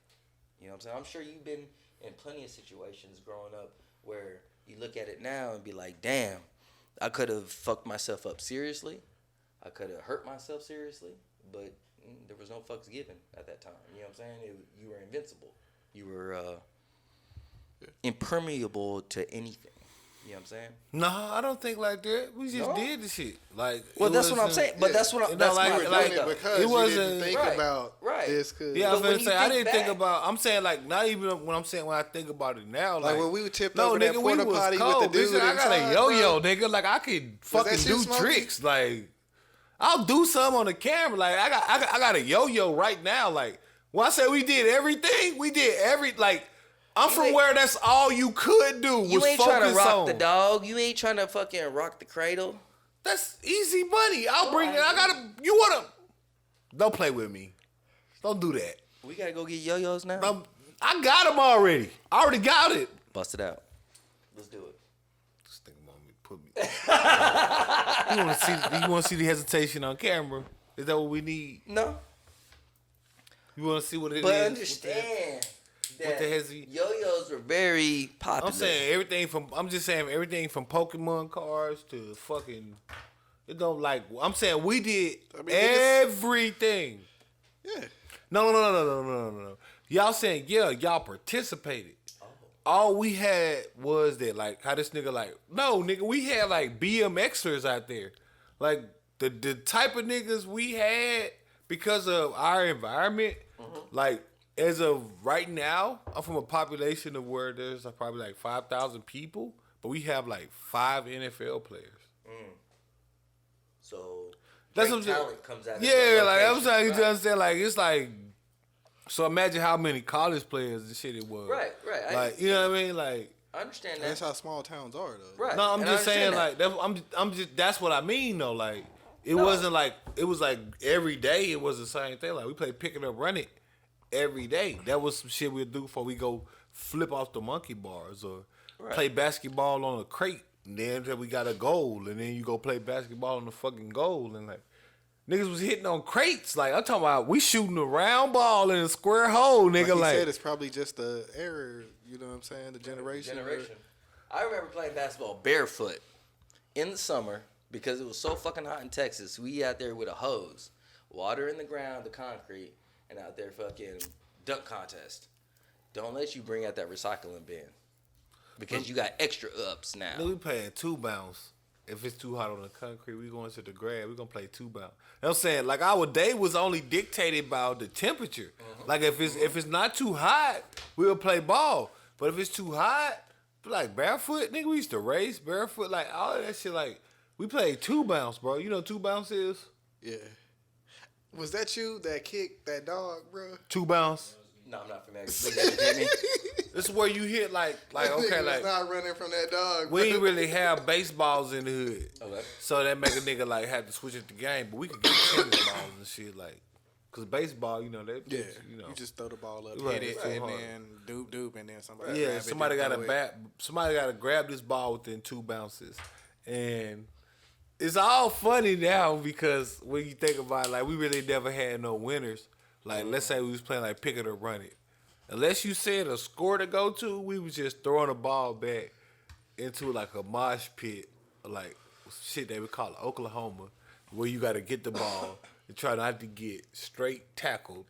You know what I'm saying? I'm sure you've been in plenty of situations growing up where you look at it now and be like, damn, I could have fucked myself up seriously. I could have hurt myself seriously, but there was no fucks given at that time. You know what I'm saying? You were invincible. You were impermeable to anything. You know what I'm saying? No, I don't think like that. We just did the shit. Like, well, that's what I'm saying. But that's what I'm saying. Because it wasn't, you didn't think about this. Yeah, I was gonna say I didn't think about. I'm saying like not even when I'm saying when I think about it now. Like when we were tipped over that porta potty with the dude I got inside, a yo-yo, nigga. Like I could fucking do tricks. Like I'll do something on the camera. Like I got a yo-yo right now. Like when I say we did everything, we did I'm from where that's all you could do was focus on. You ain't trying to rock the dog. You ain't trying to fucking rock the cradle. That's easy money. I'll bring it. You wanna? Don't play with me. Don't do that. We gotta go get yo-yos now. I got them already. I already got it. Bust it out. Let's do it. Just think about me put me. You want to see the hesitation on camera? Is that what we need? No. You want to see what it is? But understand that yo-yos were very popular. I'm just saying everything from Pokemon cards to fucking. It don't like. I'm saying we did everything. Yeah. No. Y'all saying y'all participated. All we had was that, like, how this nigga, like, no, nigga, we had, like, BMXers out there. Like, the type of niggas we had because of our environment, like, as of right now, I'm from a population of where there's probably, like, 5,000 people, but we have, like, 5 NFL players. So, that's great talent comes out of yeah, like, I'm saying, trying to understand, like, it's like, so imagine how many college players and shit it was. Right. Like, you know what I mean? Like, I understand that. That's how small towns are, though. Right. no, I'm And just saying, that. like, I'm just, that's what I mean, though. Like, it wasn't like, it was like every day it was the same thing. Like, we played pick it up, run it every day. That was some shit we'd do before we go flip off the monkey bars or play basketball on a crate. And then we got a goal, and then you go play basketball on the fucking goal, and like, niggas was hitting on crates. Like, I'm talking about we shooting a round ball in a square hole, nigga. Like he said, it's probably just the error, you know what I'm saying? The generation. I remember playing basketball barefoot in the summer because it was so fucking hot in Texas. We out there with a hose, water in the ground, the concrete, and out there fucking dunk contest. Don't let you bring out that recycling bin because you got extra ups now. We playing 2-bounce. If it's too hot on the concrete, we going to the grab. We gonna play 2-bounce. You know what I'm saying? Like, our day was only dictated by the temperature. Like, if it's not too hot, we'll play ball. But if it's too hot, like barefoot, nigga, we used to race barefoot, like all of that shit. Like, we played 2-bounce, bro. You know what 2-bounce is? Yeah. Was that you that kicked that dog, bro? 2-bounce. No, I'm not familiar. Please educate me. This is where you hit like okay, like not running from that dog. we ain't really have baseballs in the hood. Okay. So that make a nigga like have to switch up the game, but we could get tennis balls and shit, like, cause baseball, you know, that Yeah, you know, you just throw the ball up, Right, hit it, it's so and hard. then doop, and then somebody. yeah, grab it, somebody then got throw to it. somebody got to grab this ball within 2 bounces, and it's all funny now because when you think about it, like, we really never had no winners. Like, let's say we was playing like pick it or run it. Unless you said a score to go to, we was just throwing a ball back into like a mosh pit, like shit they would call it Oklahoma, where you got to get the ball and try not to get straight tackled.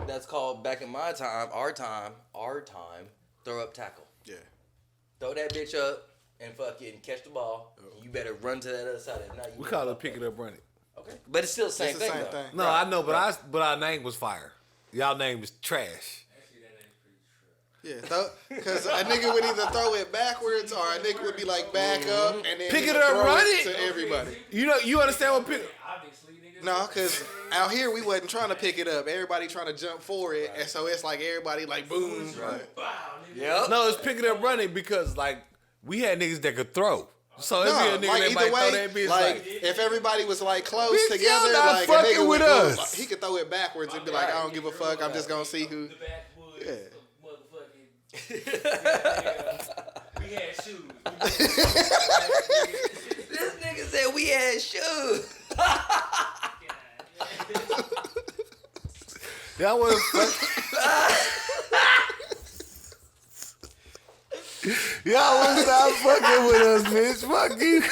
That's called, back in my time, our time, throw up tackle. Yeah. Throw that bitch up and fucking catch the ball. You better run to that other side. If not, We call it pick it up, run it. Okay. But it's still the same It's the thing, same though. thing. No, I know, but our name was fire. Y'all name was trash. Yeah, because a nigga would either throw it backwards or a nigga would be like back up and then Pick he it would up, throw run it it. to everybody. You know, you understand what pick? No, because out here we wasn't trying to pick it up. Everybody trying to jump for it, and so it's like everybody like boom. Right. Yep. No, it's pick it up, run it because like we had niggas that could throw. So if No, you a nigga like that either might throw way, that bitch like if everybody was like close Bitch, together, y'all not like a fucking nigga would with go, us. he could throw it backwards and be like, I don't give a fuck. I'm just gonna see who. Yeah. We had shoes. This nigga said we had shoes. That was y'all was not fucking with us, bitch. Fuck you.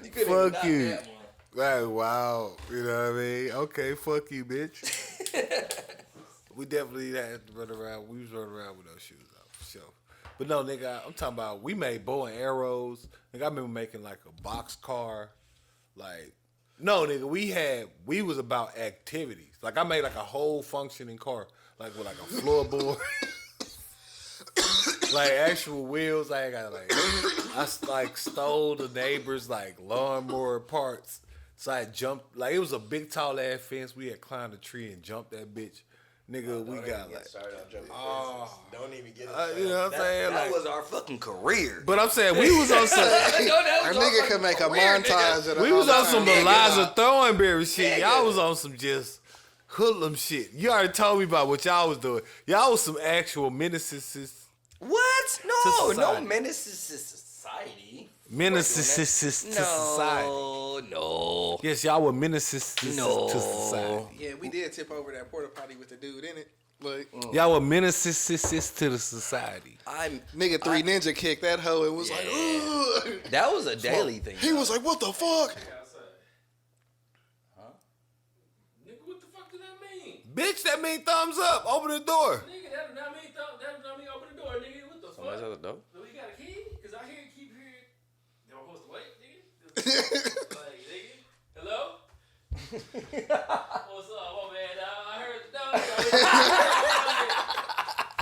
You couldn't Fuck even knock you. that one. Right, wow. You know what I mean? Okay, fuck you, bitch. We definitely had to run around. We was running around with those shoes on, for sure. But no, nigga, I'm talking about we made bow and arrows. Nigga, I remember making like a box car. Like, no, nigga, we was about activities. Like, I made like a whole functioning car. Like, with like a floorboard. Like, actual wheels. I got like, I like stole the neighbor's like lawnmower parts. So I jumped, like, it was a big tall ass fence. We had climbed a tree and jumped that bitch. Nigga, we got like, Started on jumping fences. Don't even get it. you know what I'm saying? That Like, was our fucking career. but I'm saying we was on some, A nigga could make a montage of the we was whole on some time. Eliza Thornberry shit. Nigga. Y'all was on some just hoodlum shit. You already told me about what y'all was doing. Y'all was some actual menaces. What? No, society. no menace to society. Menaces to society. No. Yes, y'all were menaces to No. society. Yeah, we did tip over that porta potty with the dude in it. Like, Y'all were menaces to the society. nigga 3 Ninja kicked that hoe and was like, ugh. That was a daily thing. He was like, what the fuck? Nigga, what the fuck does that mean? Bitch, that mean thumbs up. Open the door. Nigga, that does not mean open the door, nigga. What the Somebody's fuck? at the door. So we got a key? Cause I keep hearing. Am I supposed to wait, nigga? Like, nigga, hello? What's up? Oh man, I heard the dog.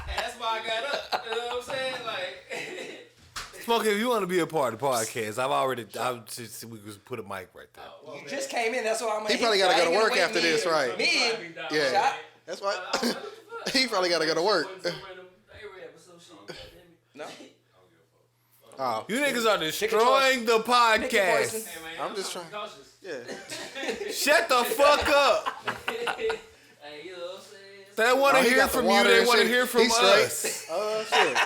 That's why I got up. You know what I'm saying? Like. Smokey, if you want to be a part of the podcast, we could put a mic right there. You just came in. That's why I'm. He probably gotta go to work after this, right? Me. Yeah. Shot. That's why. He probably gotta go to work. No. Oh, You niggas are destroying the podcast. poison. I'm just trying. Yeah. Shut the fuck up. Hey, you know what I'm saying? They want to he hear got the from you. water They and want to shit. hear from He's straight. us. Shit.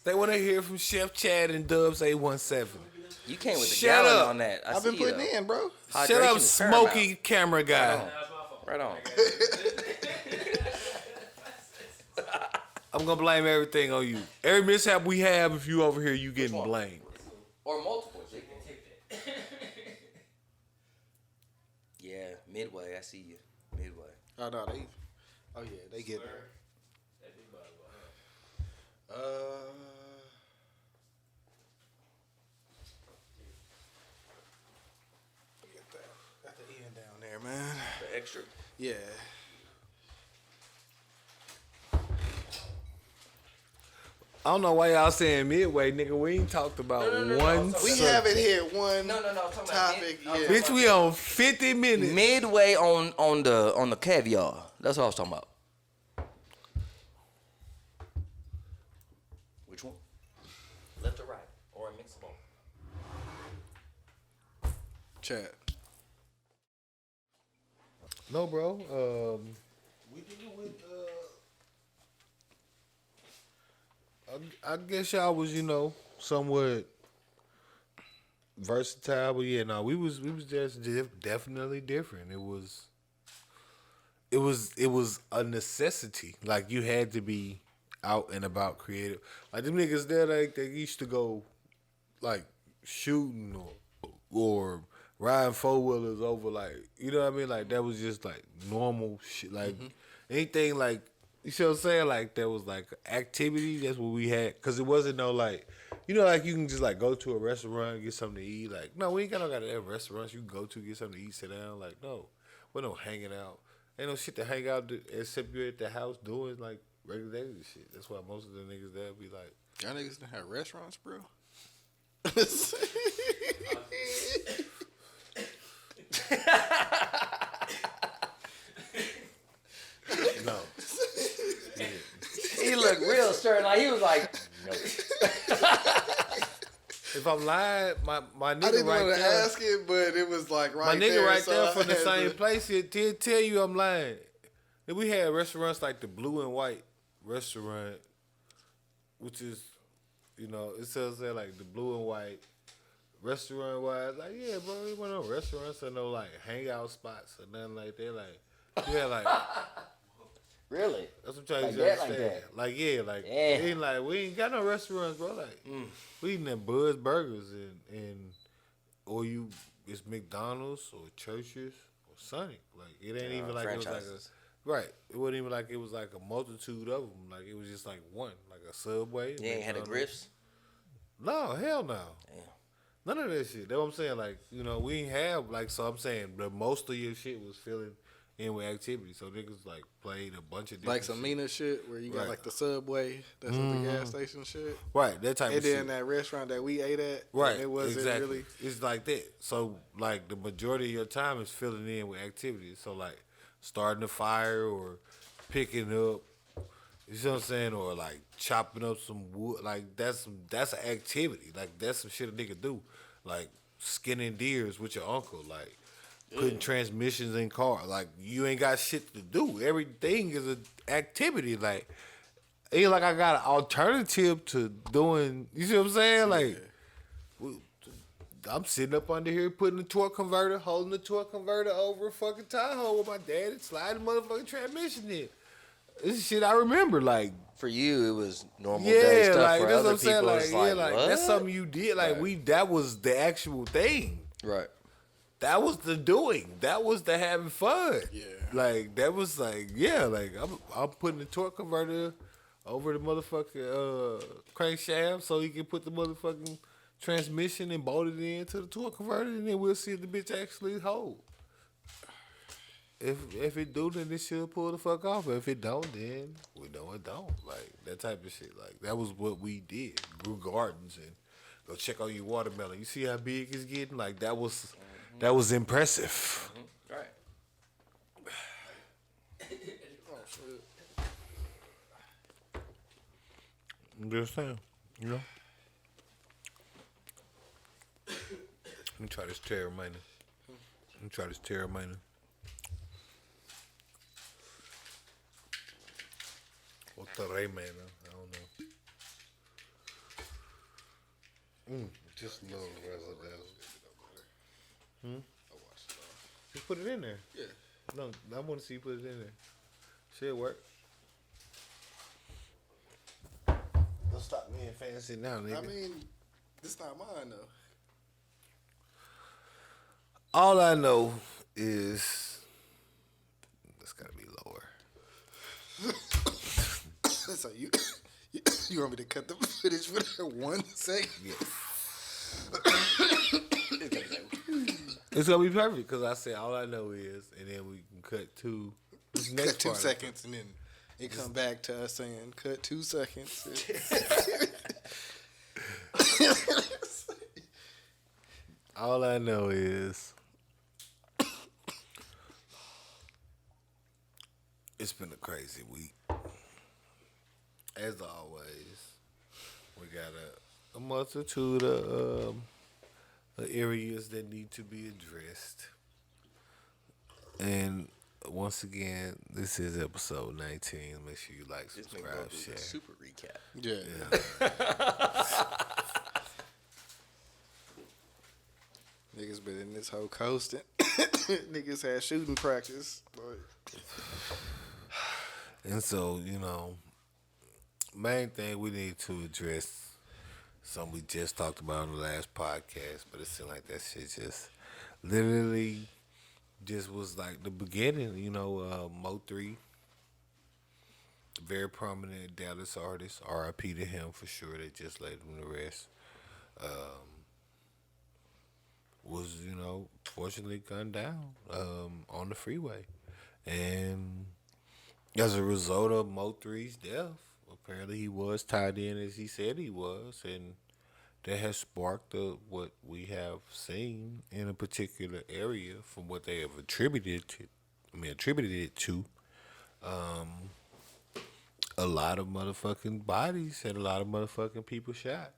They want to hear from Chef Chad and Dubz 817. You came with the Shut gallon up. on that. I've been putting in, bro. Shut Hydration up, is smoky camera guy. That's my fault. Right on. I'm gonna blame everything on you. Every mishap we have, if you over here, you getting one? blamed. Or multiple. Yeah, Midway. I see you. Midway. Oh no, oh yeah, they get there. Get that at the end down there, man. The extra. Yeah. I don't know why y'all saying midway, nigga. We ain't talked about one. We subject. haven't hit one No. I'm talking topic about yet. Bitch, we on 50 minutes. Midway on the caviar. That's what I was talking about. Which one? Left or right, or a mix of both. Chat. No, bro. We did it with. I guess y'all was, somewhat versatile, but yeah, no, we was just definitely different. It was a necessity. Like you had to be out and about creative. Like them niggas there, like they used to go like shooting or riding 4-wheelers over, like, you know what I mean? Like that was just like normal shit. Like anything like, you see what I'm saying? Like there was like activity. That's what we had, cause it wasn't no like, like you can just like go to a restaurant and get something to eat. Like no, we ain't got to have restaurants you can go to get something to eat, sit down. Like no, we're no hanging out. Ain't no shit to hang out except you at the house doing like regular daily shit. That's why most of the niggas there be like, Y'all niggas don't have restaurants, bro. no. He looked real stern. Like he was like, no. If I'm lying, my nigga I didn't right want to there, ask it, but it was like my right nigga there. right so there I from the had same to- place, he'll tell you I'm lying. And we had restaurants like the Blue and White restaurant, which is, it says there like the Blue and White restaurant wise. Like, yeah, bro, we went on restaurants and no like hangout spots or nothing like that. Like, yeah, like, Really? that's what I'm trying Like to that, like understand. that? Like, yeah, like, Yeah. it ain't like, we ain't got no restaurants, bro. Like, we eating at Buzz Burgers or it's McDonald's or Church's or Sonic. Like, it ain't even like it was like franchises. right. It wasn't even like it was like a multitude of them. Like, it was just like one, like a Subway. You ain't had a McDonald's. Griff's? No, hell no. Damn. None of that shit. That's what I'm saying. Like, we ain't have, like, so I'm saying, but most of your shit was filling in with activity. So niggas, like, played a bunch of different like some shit. Mina shit where you got Right. like the Subway that's at the gas station shit. Right, that type And of then shit. that restaurant that we ate at, Right, and it wasn't exactly. really. It's like that. So, like, the majority of your time is filling in with activities. So, like, starting a fire or picking up, you see what I'm saying? Or, like, chopping up some wood. Like, that's an activity. Like, that's some shit a nigga do. Like, skinning deers with your uncle. Like, putting transmissions in cars. Like, you ain't got shit to do. Everything is an activity. Like, it's like I got an alternative to doing. You see what I'm saying? Like, I'm sitting up under here putting the torque converter, holding the torque converter over a fucking Tahoe with my dad and sliding the motherfucking transmission in. This is shit I remember. Like, For you, it was normal day stuff. like For that's other what I'm saying. people, Like, it's yeah, like what? that's something you did. Like that was the actual thing. Right. That was the doing. That was the having fun. Yeah. Like that was like like I'm putting the torque converter over the motherfucking crankshaft so he can put the motherfucking transmission and bolt it into the torque converter, and then we'll see if the bitch actually hold. If it do, then it should pull the fuck off. But if it don't, then we know it don't. Like that type of shit. Like that was what we did. Grew gardens and go check on your watermelon. You see how big it's getting? Like that was impressive. Right. I'm just saying, you know. Let me try this Terramina. Or Terramina, I don't know. Just a little residue. Just put it in there. Yeah. No, I want to see you put it in there. Should work. Don't stop being fancy now, nigga. I mean, this not mine though. All I know is it's gotta be lower. So you want me to cut the footage for that 1 second? Yeah. It's gonna be perfect because I said all I know is, and then we can cut to this next Cut 2 part. seconds and then it come back to us saying cut 2 seconds. All I know is it's been a crazy week. As always, we got a multitude of areas that need to be addressed. And once again, this is episode 19. Make sure you like, This nigga subscribe, gonna do share. a super recap. Yeah. Niggas been in this whole coasting. Niggas had shooting practice. And so, you know, main thing we need to address, something we just talked about on the last podcast, but it seemed like that shit just literally just was like the beginning, you know. Mo3, very prominent Dallas artist, R.I.P. to him for sure. They just laid him to rest. Was, you know, fortunately gunned down on the freeway. And as a result of Mo3's death, apparently he was tied in as he said he was, and that has sparked what we have seen in a particular area from what they have attributed it to. A lot of motherfucking bodies and a lot of motherfucking people shot.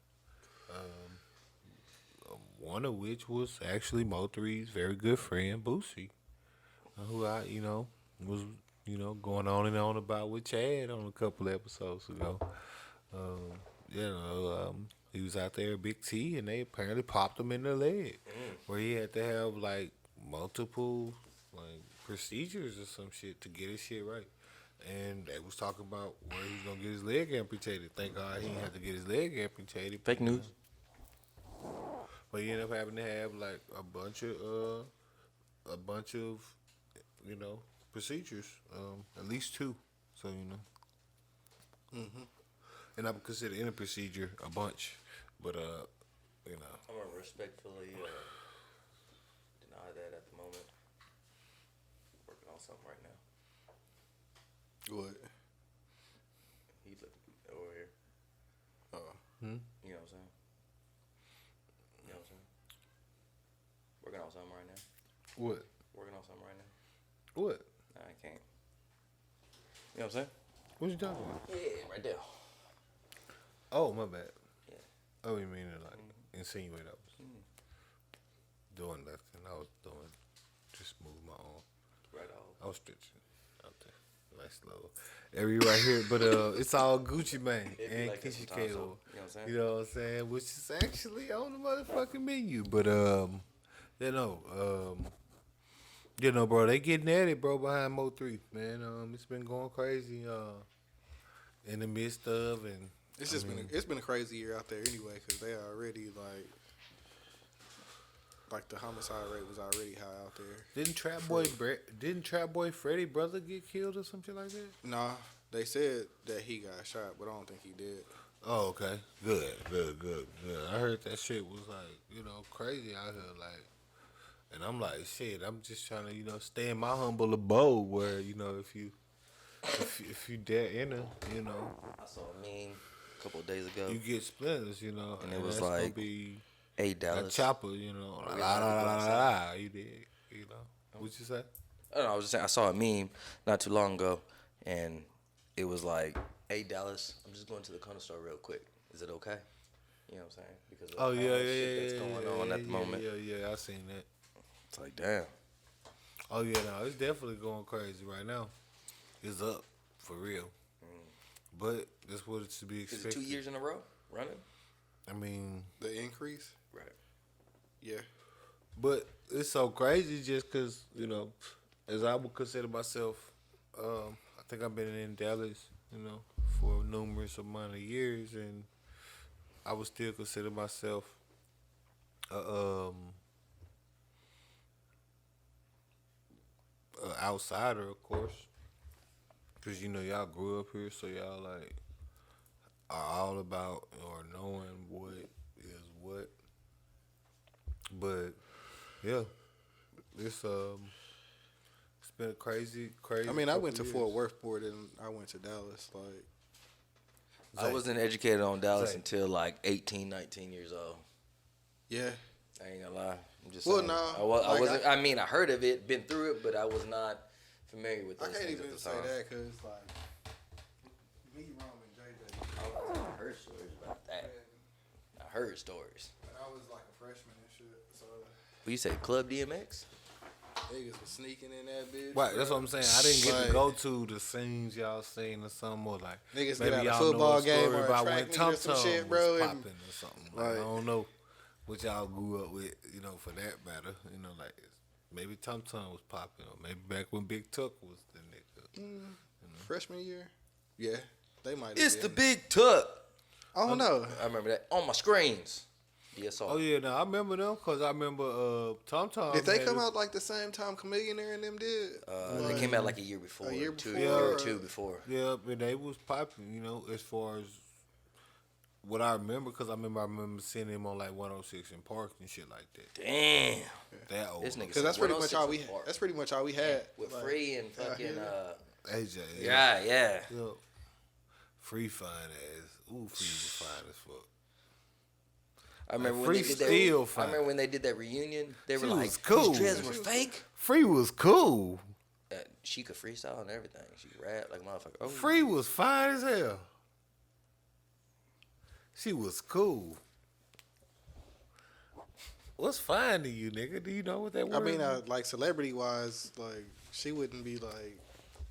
One of which was actually Mo3's very good friend, Boosie, who I, you know, was, you know, going on and on about with Chad on a couple episodes ago. He was out there at Big T, and they apparently popped him in the leg, where he had to have like multiple like procedures or some shit to get his shit right. And they was talking about where he was gonna get his leg amputated. Thank God he didn't have to get his leg amputated. Fake news. But he ended up having to have like a bunch of, you know, procedures, at least 2. So, you know. And I would consider any procedure a bunch, but you know. I'm gonna respectfully deny that at the moment. Working on something right now. What? He look over here. You know what I'm saying? You know what I'm saying? Working on something right now. What? Working on something right now. What? Nah, I can't. You know what I'm saying? What you talking about? Yeah, right there. Oh, my bad. Yeah. Oh, you mean to like insinuate I was doing nothing? I was doing just move my arm. Right off. I was stretching out there. Like slow. Every right here, but it's all Gucci Mane It be and like that Keisha sometimes, Cole. so, you know what I'm saying? You know what I'm saying? Which is actually on the motherfucking menu. But bro, they getting at it, bro, behind Mo3, man. It's been going crazy in the midst of, and It's been a crazy year out there anyway, because they already like the homicide rate was already high out there. Didn't Trap Boy Freddy brother get killed or something like that? Nah, they said that he got shot, but I don't think he did. Oh, okay. Good. I heard that shit was crazy out here, and I'm like, shit, I'm just trying to, stay in my humble abode where, if you dare enter, I saw a meme a couple of days ago. you get splinters, and it was that's like, gonna be Hey a Dallas. chopper, you did, What you say? I don't know. I was just saying. I saw a meme not too long ago, and it was like, "Hey Dallas, I'm just going to the corner store real quick. Is it okay?" You know what I'm saying? Because of all the shit that's going on at the moment. Yeah, I seen that. It's like, damn. Oh yeah, no, it's definitely going crazy right now. It's up for real, but that's what it's to be Is expected. it 2 years in a row running? I mean, The increase? Right. Yeah. but it's so crazy just because as I would consider myself, I think I've been in Dallas, for numerous amount of years, and I would still consider myself a outsider, of course, because y'all grew up here, so y'all are all about or knowing what is what. But yeah, it's been a crazy. I mean, I went to couple Fort years. Worth for it, and I went to Dallas. I wasn't educated on Dallas until like 18, 19 years old. Yeah. I ain't gonna lie. I'm just Well, saying. no, I wasn't. I mean, I heard of it, been through it, but I was not familiar with I those can't things even at the say time. that because, me, Rom, and JJ, I heard stories about that. I heard stories. and I was like a freshman and shit, so What you say, Club DMX? niggas was sneaking in that bitch. Right, that's what I'm saying. I didn't get Like, to go to the scenes y'all seen or something, or like Niggas maybe get out a y'all football know a story game or a about track when meet Tom or some Tom shit, was bro, and- popping or something. Like, Like- I don't know what y'all grew up with, for that matter. Like maybe Tom Tom was popping, or maybe back when Big Tuck was the nigga. Freshman year? Yeah. They might have It's been. the Big Tuck. I don't know. I remember that on my screens. Yes, Oh yeah, no, I remember them because I remember Tom Tom. Did they come out like the same time Chameleonaire and them did? They came out like a year before. A year two, before? year or two before. Yeah, but they was popping, as far as what I remember, because I remember seeing them on like 106 in Park and shit like that. Damn. That old. This nigga Because that's pretty much all we. 106 apart. That's pretty much all we had. With Like, Free and fucking AJ. yeah. Yeah. Free fine ass. Ooh, Free was fine as fuck. I remember when Free they did still that. fine. I remember when they did that reunion. They were She like, was cool. "These dreads were fake." Free was cool. She could freestyle and everything. She could rap like a motherfucker. Oh, Free was fine as hell. She was cool. What's fine to you, nigga? Do you know what that word I mean, is? like celebrity wise, like she wouldn't be like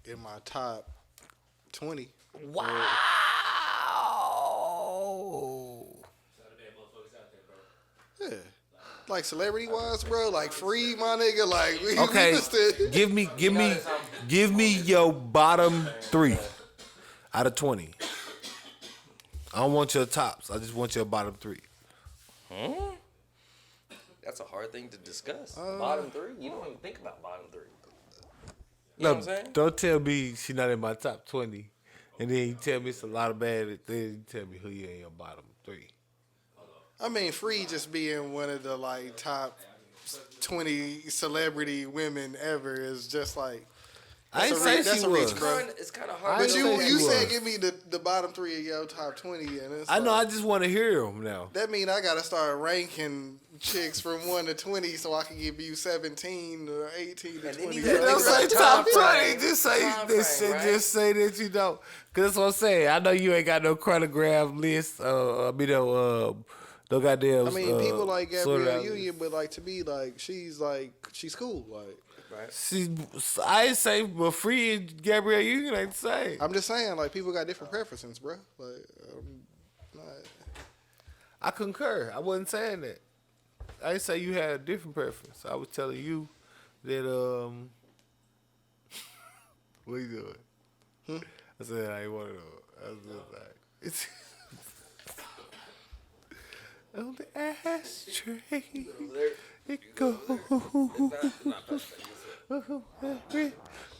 in my top 20. Wow. Saturday motherfuckers out there, bro. Yeah. Like celebrity wise, bro. Like Free, my nigga. Like we Okay, used to- give me your bottom 3 out of 20. I don't want your tops. I just want your bottom 3. that's a hard thing to discuss. Bottom three? You don't even think about bottom three. You No, know what I'm saying? don't tell me she not in my top 20, and then you tell me it's a lot of bad things. You tell me who you in your bottom 3. I mean, Free just being one of the like top 20 celebrity women ever is just like. I ain't a say reach- that's she a reach, was. bro. It's kind of hard. I But ain't you say she you said was. give me the bottom 3 of your top 20, and it's I know. I like, just want to hear them now. that mean I gotta start ranking chicks from 1 to 20 so I can give you 17 or 18 to And then 20. you You gotta don't think say about top time 20. frame. Just say Time this frame, shit. right? Just say that you don't. Cause that's what I'm saying. I know you ain't got no chronograph list. The No goddamn. I mean, people like sort Gabrielle of- Union, but like to me, like she's cool. Like She's, I ain't say, but Free and Gabrielle Union ain't the same. I'm just saying, like people got different preferences, bro. Like, not, I concur. I wasn't saying that. I didn't say you had a different preference. I was telling you that what you doing? I said I ain't want to know. I was just like, it's on the ashtray. It goes.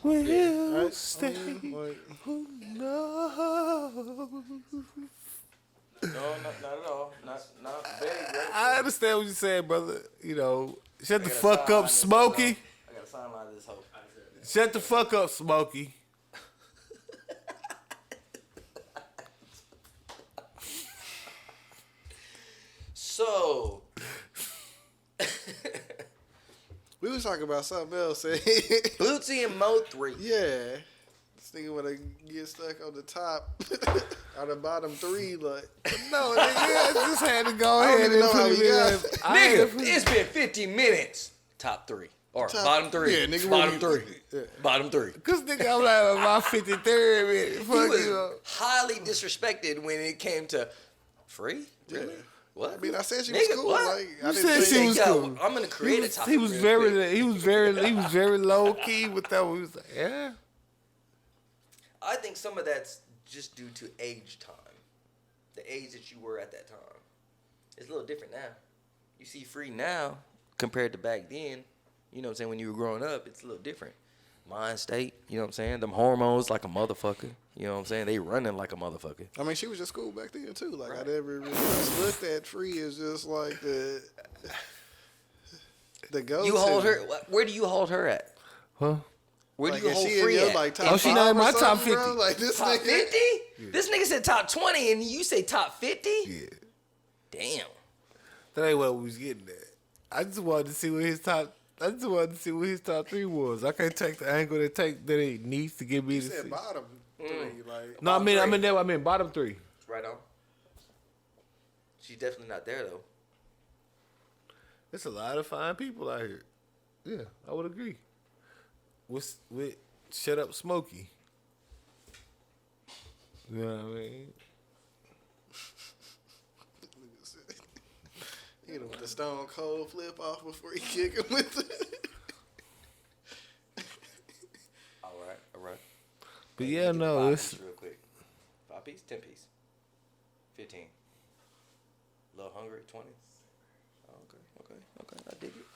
Will stay. Who knows? No, not at all. Not very great. I understand what you're saying, brother. You know, shut the gotta fuck sign up, this Smokey. I got a sign line to this hoe. Shut the fuck up, Smokey. So, we was talking about something else. Bootsy and Mo 3. Yeah, this nigga wanna get stuck on the top, on the bottom 3, like. No, nigga, I just had to go I don't ahead even and know how put we it got- in. Nigga, it's been 50 minutes. Top 3. Or bottom 3. Yeah, nigga, Bottom really- 3. yeah. Bottom 3. Cause nigga, I'm like about 53rd minute. He Fuck was you. highly disrespected when it came to Free? Really? Yeah. What? I mean, I said she was Nigga, cool. what? Like, I You didn't said say she was Yo, cool. I'm gonna create a topic. He was real very, quick. he was very low key with that. He was like, yeah. I think some of that's just due to age time. The age that you were at that time. It's a little different now. You see Free now compared to back then. You know what I'm saying? When you were growing up, it's a little different. Mind state, you know what I'm saying? Them hormones like a motherfucker. You know what I'm saying? They running like a motherfucker. I mean, she was just cool back then too. Like, I Right. never really just looked at Free as just like the go. You hold her. Where do you hold her at? Huh? Where Like, do you is hold she in Free your, at? like, top Oh, she 5 not in or my top something, bro? 50. Like this Top nigga. 50? This nigga said top 20 and you say top 50? Yeah. Damn. That ain't what we was getting at. I just wanted to see what his top. I just wanted to see what his top 3 was. I can't take the angle that it needs to get me You to said see. bottom 3, like. No, I mean bottom 3. Right on. She's definitely not there though. There's a lot of fine people out here. Yeah, I would agree. With Shut Up Smokey. You know what I mean? Hit him with the stone cold flip off before he kick him with the. All right. But yeah, no, Five it's piece real quick. 5 piece, 10 piece, 15. A little hungry, 20. Okay. I dig it.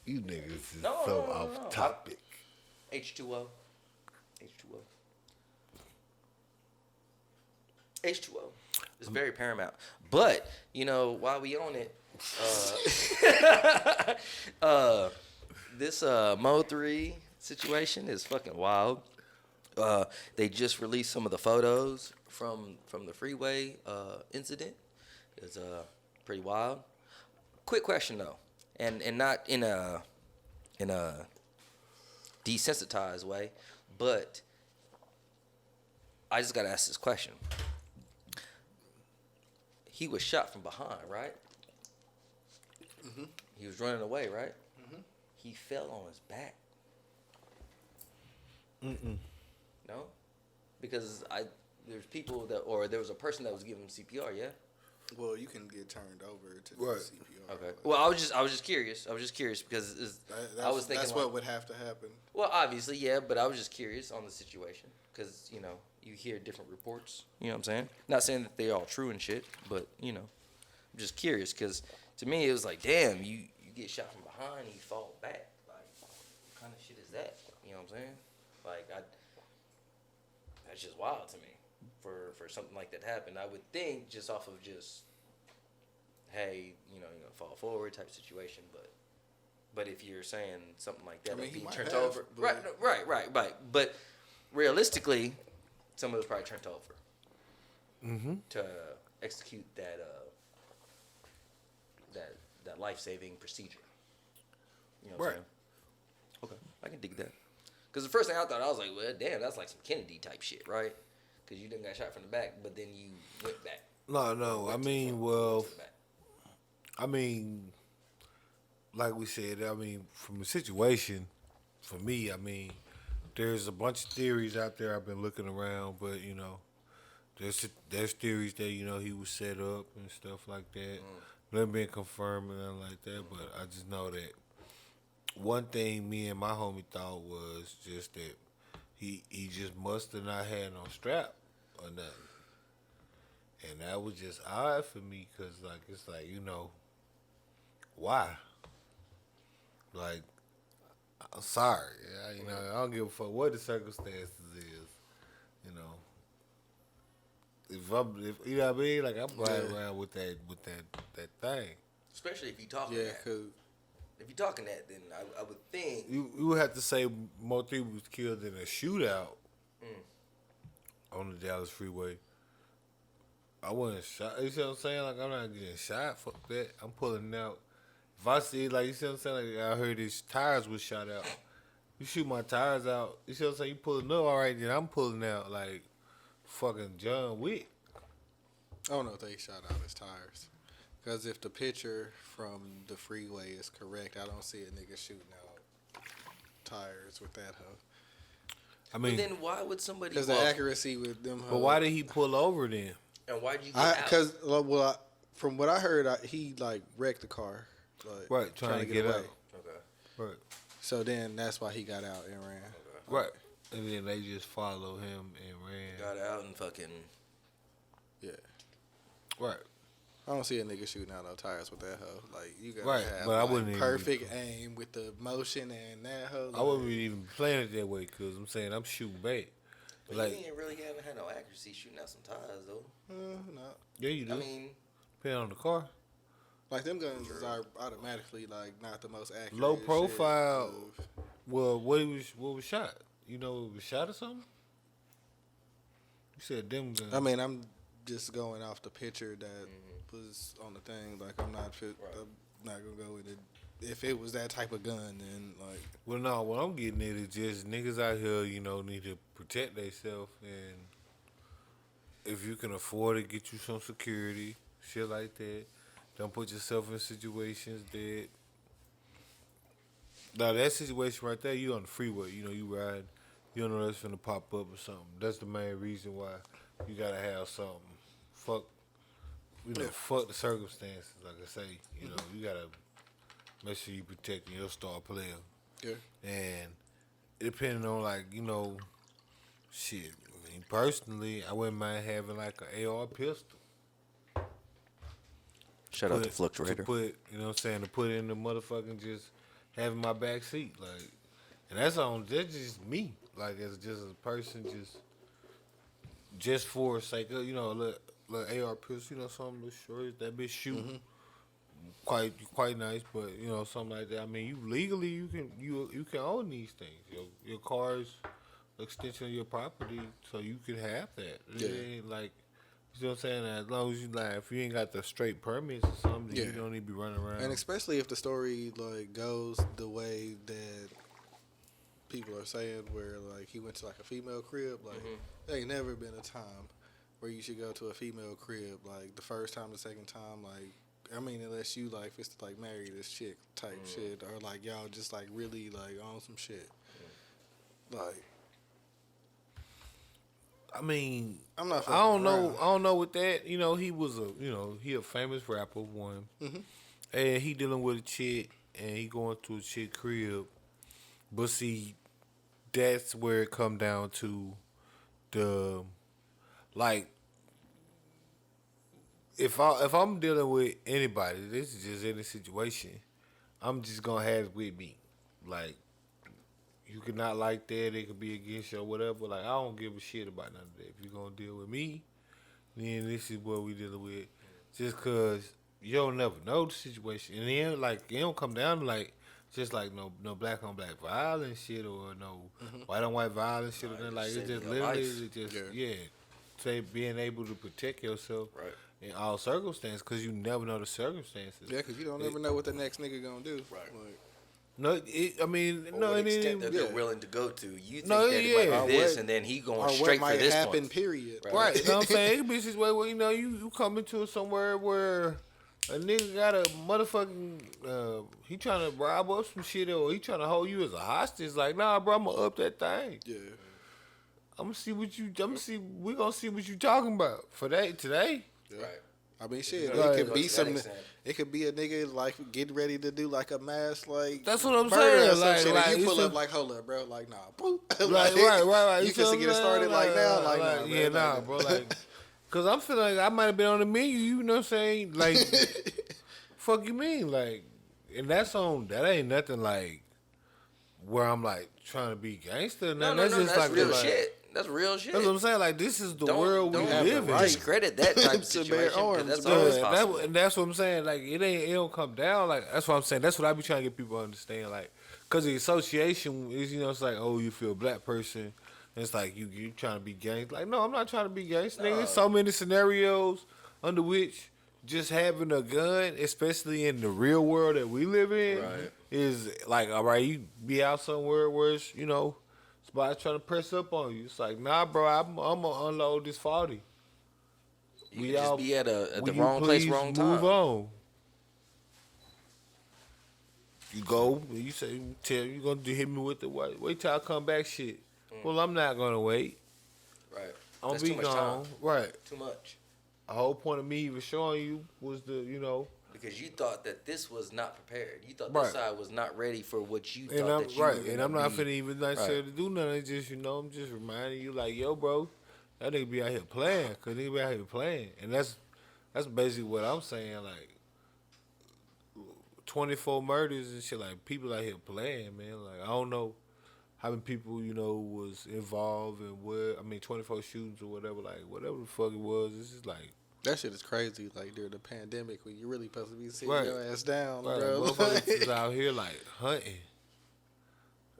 you niggas is No, so no. off topic. H2O. H2O is very paramount. But, you know, while we on it, this Mo 3 situation is fucking wild. They just released some of the photos from the freeway incident. It's pretty wild. Quick question though, and not in a desensitized way, but I just gotta ask this question. He was shot from behind, right? Mm-hmm. He was running away, right? Mm-hmm. He fell on his back. No, because there's people there was a person that was giving him CPR. Yeah. Well, you can get turned over to Right. the CPR. Okay. Well, I was just curious. I was just curious because I was thinking that's like, what would have to happen. well, obviously, yeah, but I was just curious on the situation because you know you hear different reports. You know what I'm saying? Not saying that they're all true and shit, but you know, I'm just curious because to me it was like, damn, you get shot from behind, and you fall back. Like, what kind of shit is that? You know what I'm saying? Like, that's just wild to me for something like that to happen. I would think just off of just, hey, you're gonna fall forward type situation, but if you're saying something like that, I mean, like he being might turned have, over, but- right. But realistically, someone was probably turned over to execute that life-saving procedure. You know what I'm saying? Okay, I can dig that. Because the first thing I thought, I was like, well, damn, that's like some Kennedy type shit, right? Because you done got shot from the back, but then you went back. No. I mean, well, I mean, like we said, I mean, from the situation, for me, I mean, there's a bunch of theories out there. I've been looking around, but there's theories that he was set up and stuff like that. Nothing been confirmed and nothing like that, but I just know that one thing me and my homie thought was just that he just must have not had no strap or nothing, and that was just odd for me because it's like why? Like, I'm sorry, I don't give a fuck what the circumstances is, If you know what I mean, like I'm riding around with that thing. Especially if you talking Yeah, that. because If you talking that, then I would think. You would have to say more people was killed in a shootout on the Dallas freeway. I wasn't shot. You see what I'm saying? Like, I'm not getting shot. Fuck that. I'm pulling out. If I see, like, you see what I'm saying? Like, I heard his tires was shot out. You shoot my tires out. You see what I'm saying? You pulling up, all right, then I'm pulling out like fucking John Wick. I don't know if they shot out his tires. Because if the picture from the freeway is correct, I don't see a nigga shooting out tires with that hoe. I mean, But then why would somebody? Because the accuracy with them hoes. but why did he pull over then? And why'd you get out? Because from what I heard, he like wrecked the car. Like, Right, trying to get out. Okay. Right. So then that's why he got out and ran. Right. And then they just followed him and ran. Got out and fucking. Yeah. Right. I don't see a nigga shooting out no tires with that hoe. Like, you gotta Right, have but I like, wouldn't even perfect aim with the motion and that hoe. I wouldn't even playing it that way because I'm saying I'm shooting back. But Like, you ain't really haven't had no accuracy shooting out some tires though. No. yeah, you do. I mean, Depending on the car. Like, them guns are automatically, like, not the most accurate. Low shit profile. of- Well, what was shot? You know, it was shot or something? You said them guns. I mean, I'm just going off the picture that was on the thing. Like, I'm not gonna go with it. If it was that type of gun, then like. Well, no, what I'm getting at is just niggas out here, need to protect themselves, and if you can afford it, get you some security, shit like that. Don't put yourself in situations that. Now that situation right there, you on the freeway, you ride, you don't know that's gonna pop up or something. That's the main reason why you gotta have something. Fuck the circumstances. Like I say, you gotta make sure you protecting your star player. Yeah. And depending on shit. I mean, personally, I wouldn't mind having like an AR pistol. shout out to Fluctuator. To put, to put in the motherfucking just having my back seat, like, and that's just me, like, as just a person, just for sake of, a little AR pistol, something short, that bitch shoot. Quite nice, but something like that. I mean, you legally you can own these things. Your car is an extension of your property, so you can have that. Yeah. It ain't like, you know what I'm saying? As long as if you ain't got the straight permits or something, you don't need to be running around. And especially if the story like goes the way that people are saying, where like he went to like a female crib, like there ain't never been a time where you should go to a female crib, like the first time, the second time, like. I mean, unless you like it's like marry this chick type shit, or like y'all just like really like on some shit. Like, I mean, I'm not. I don't fucking know. around. I don't know with that. He was he a famous rapper, one, and he dealing with a chick, and he going to a chick crib. But see, that's where it come down to the like. If I'm dealing with anybody, this is just any situation, I'm just gonna have it with me. Like, you could not like that, it could be against you or whatever. Like, I don't give a shit about none of that. If you're gonna deal with me, then this is what we dealing with. Just cause you don't never know the situation. And then like it don't come down to like just like no black on black violence shit or no white on white violence shit or nothing. Like, it's just literally say being able to protect yourself. Right. In all circumstances, because you never know the circumstances. Yeah, because you don't ever know what the next nigga gonna do. Right. Like, No, I mean, Or no, what it extent ain't. that they're willing to go to. You think No, that it yeah. might be Or this, what- and then he or going what straight might for this happen? point. Period. Right. Right, you know what I'm saying? It could be a situation where, you come into somewhere where A nigga got a motherfucking, he trying to rob up some shit or he trying to hold you as a hostage. Like, nah, bro, I'm gonna up that thing. Yeah. I'm gonna see what we gonna see what you talking about for that today. Yeah. Right. I mean, shit. Right. It could be To that some. extent. It could be a nigga like getting ready to do like a mass like. That's what I'm murder or saying. some Like, shit, and like, you pull it's up a- like, hold up, bro. Like, nah, boop. Right. You feel can get it me? started like now, like nah, bro. yeah, nah, bro. Like, cause I'm feeling like I might have been on the menu. You know what I'm saying? Like, fuck you mean? Like, and that ain't nothing like where I'm like trying to be gangster. No, That's just that's like real like, shit. That's real shit. That's what I'm saying. Like, this is the world we don't live in. discredit that type of To situation. bear 'Cause arms, that's bro. always Yeah, possible. and that's what I'm saying. Like, it don't come down. Like, that's what I'm saying. That's what I be trying to get people to understand. Like, cause the association is, it's like, oh, you feel a black person. And it's like you trying to be gangster. Like, no, I'm not trying to be gangster. Nigga, there's so many scenarios under which just having a gun, especially in the real world that we live in, Right. is like, all right, you be out somewhere where it's, somebody trying to press up on you. It's like, nah, bro, I'm gonna unload this 40. You could just be at the Will wrong you place, please wrong time. Move on. You go, you say, you gonna hit me with the wait till I come back shit. Well, I'm not gonna wait. Right. I'm gonna That's be too much gone. time. Right. Too much. The whole point of me even showing you was Because you thought that this was not prepared. You thought Right. this side was not ready for what you and thought I'm that you right, were and gonna I'm not be. finna even necessarily do nothing. It's just I'm just reminding you like, yo, bro, that nigga be out here playing, cause nigga be out here playing, and that's basically what I'm saying. Like 24 murders and shit, like people out here playing, man. Like I don't know how many people was involved in 24 shootings or whatever, like whatever the fuck it was. It's just like. That shit is crazy. Like during the pandemic, when you really supposed to be sitting Right. your ass down, Right, bro. motherfuckers is out here like hunting,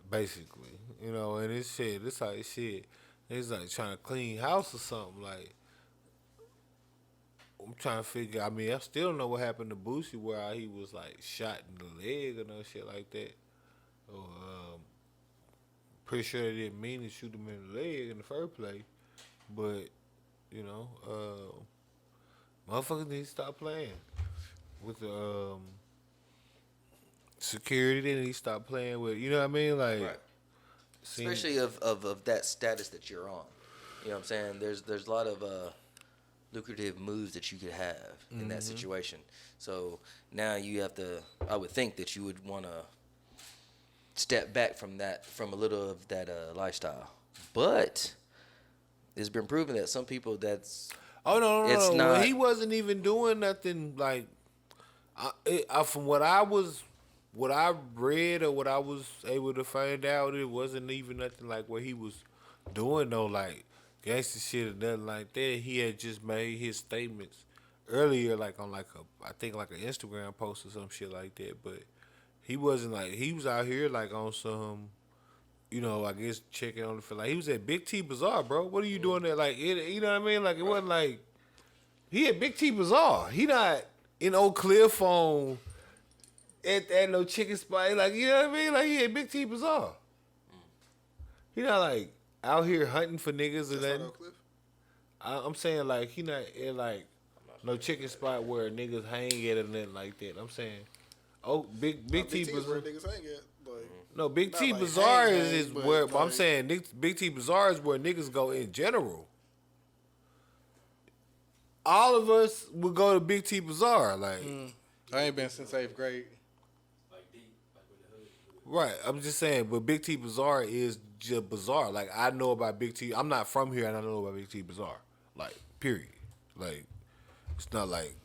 basically, and it's shit. This like shit. It's like trying to clean house or something. Like I'm trying to figure. I mean, I still don't know what happened to Boosie, where he was like shot in the leg or no shit like that. Or pretty sure they didn't mean to shoot him in the leg in the first place, but motherfuckers need to stop playing with the security. They need to stop playing with, you know what I mean? Like, Right. Especially of that status that you're on. You know what I'm saying? There's a lot of lucrative moves that you could have in that situation. So now you have to. I would think that you would want to step back from a little of that lifestyle. But it's been proven that some people that's. oh no, It's no. not- He wasn't even doing nothing like. From what I read or what I was able to find out, it wasn't even nothing like what he was doing though, like gangster shit or nothing like that. He had just made his statements earlier, like on like I think like an Instagram post or some shit like that. But he wasn't like he was out here like on some, I guess checking on the feel like he was at Big T Bazaar, bro. What are you doing there? Like you know what I mean? Like it wasn't like he at Big T Bazaar. He not in Oak Cliff on at no chicken spot. Like you know what I mean? Like he at Big T Bazaar. He not like out here hunting for niggas or nothing. I'm saying like he not in like no chicken spot where niggas hang at or nothing like that. I'm saying, Big T is where Bazaar. niggas hang at. Like, No, Big not T like Bazaar hang, is but where I'm like- saying Big T Bazaar is where niggas go in general. All of us would go to Big T Bazaar, like I ain't been since 8th grade. Like deep, like with the hood. right. I'm just saying, but Big T Bazaar is just bizarre. Like I know about Big T. I'm not from here, and I know about Big T Bazaar. Like period. Like it's not like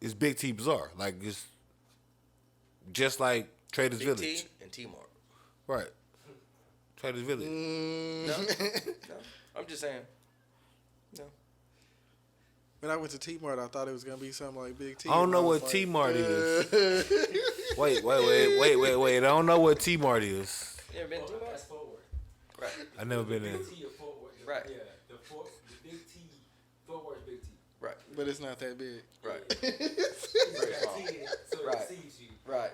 it's Big T Bazaar. Like it's just like Traders Big Village, T and T-Mart. right? Traders Village. No, I'm just saying. No. When I went to T-Mart, I thought it was gonna be something like Big T. I don't and know was what like, T-Mart is. Wait. I don't know what T-Mart is. You ever been to T-Mart? That's Fort Worth. Right. I never been there. Big T of Fort Worth. Right. Yeah, the Big T, Fort Worth Big T. Right. But it's not that big. Right. Very small. So Right. it sees you. Right.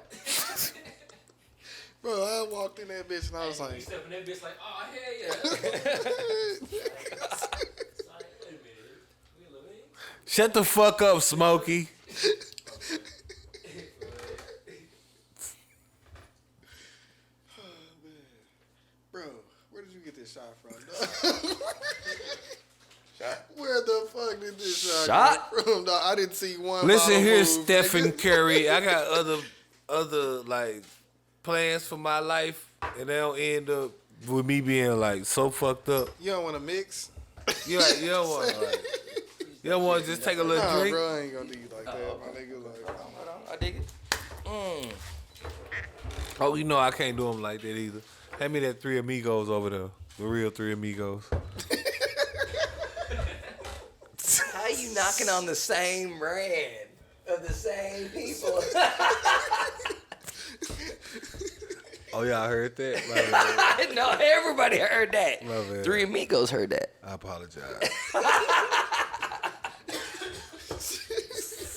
Bro, I walked in that bitch and I was You like, step in that bitch like, oh hell yeah. It's like, wait a minute. We a little bit. Shut the fuck up, Smokey. this shot from, dog? Shot. Where the fuck did this shot Shot? come from, dog? I didn't see one. Listen bottle here, move, Stephen nigga. Curry. I got other like plans for my life, and they don't end up with me being like so fucked up. You don't want to mix? You like you don't want you don't want to just take a little Nah, drink. bro, I ain't gonna do you like that, my nigga. Like, Hold on, I dig it. Oh, you know I can't do them like that either. Hand me that Three Amigos over there, the real Three Amigos. How you knocking on the same brand of the same people? Oh yeah, I heard that. My bad. No, everybody heard that. My bad. Three Amigos heard that. I apologize.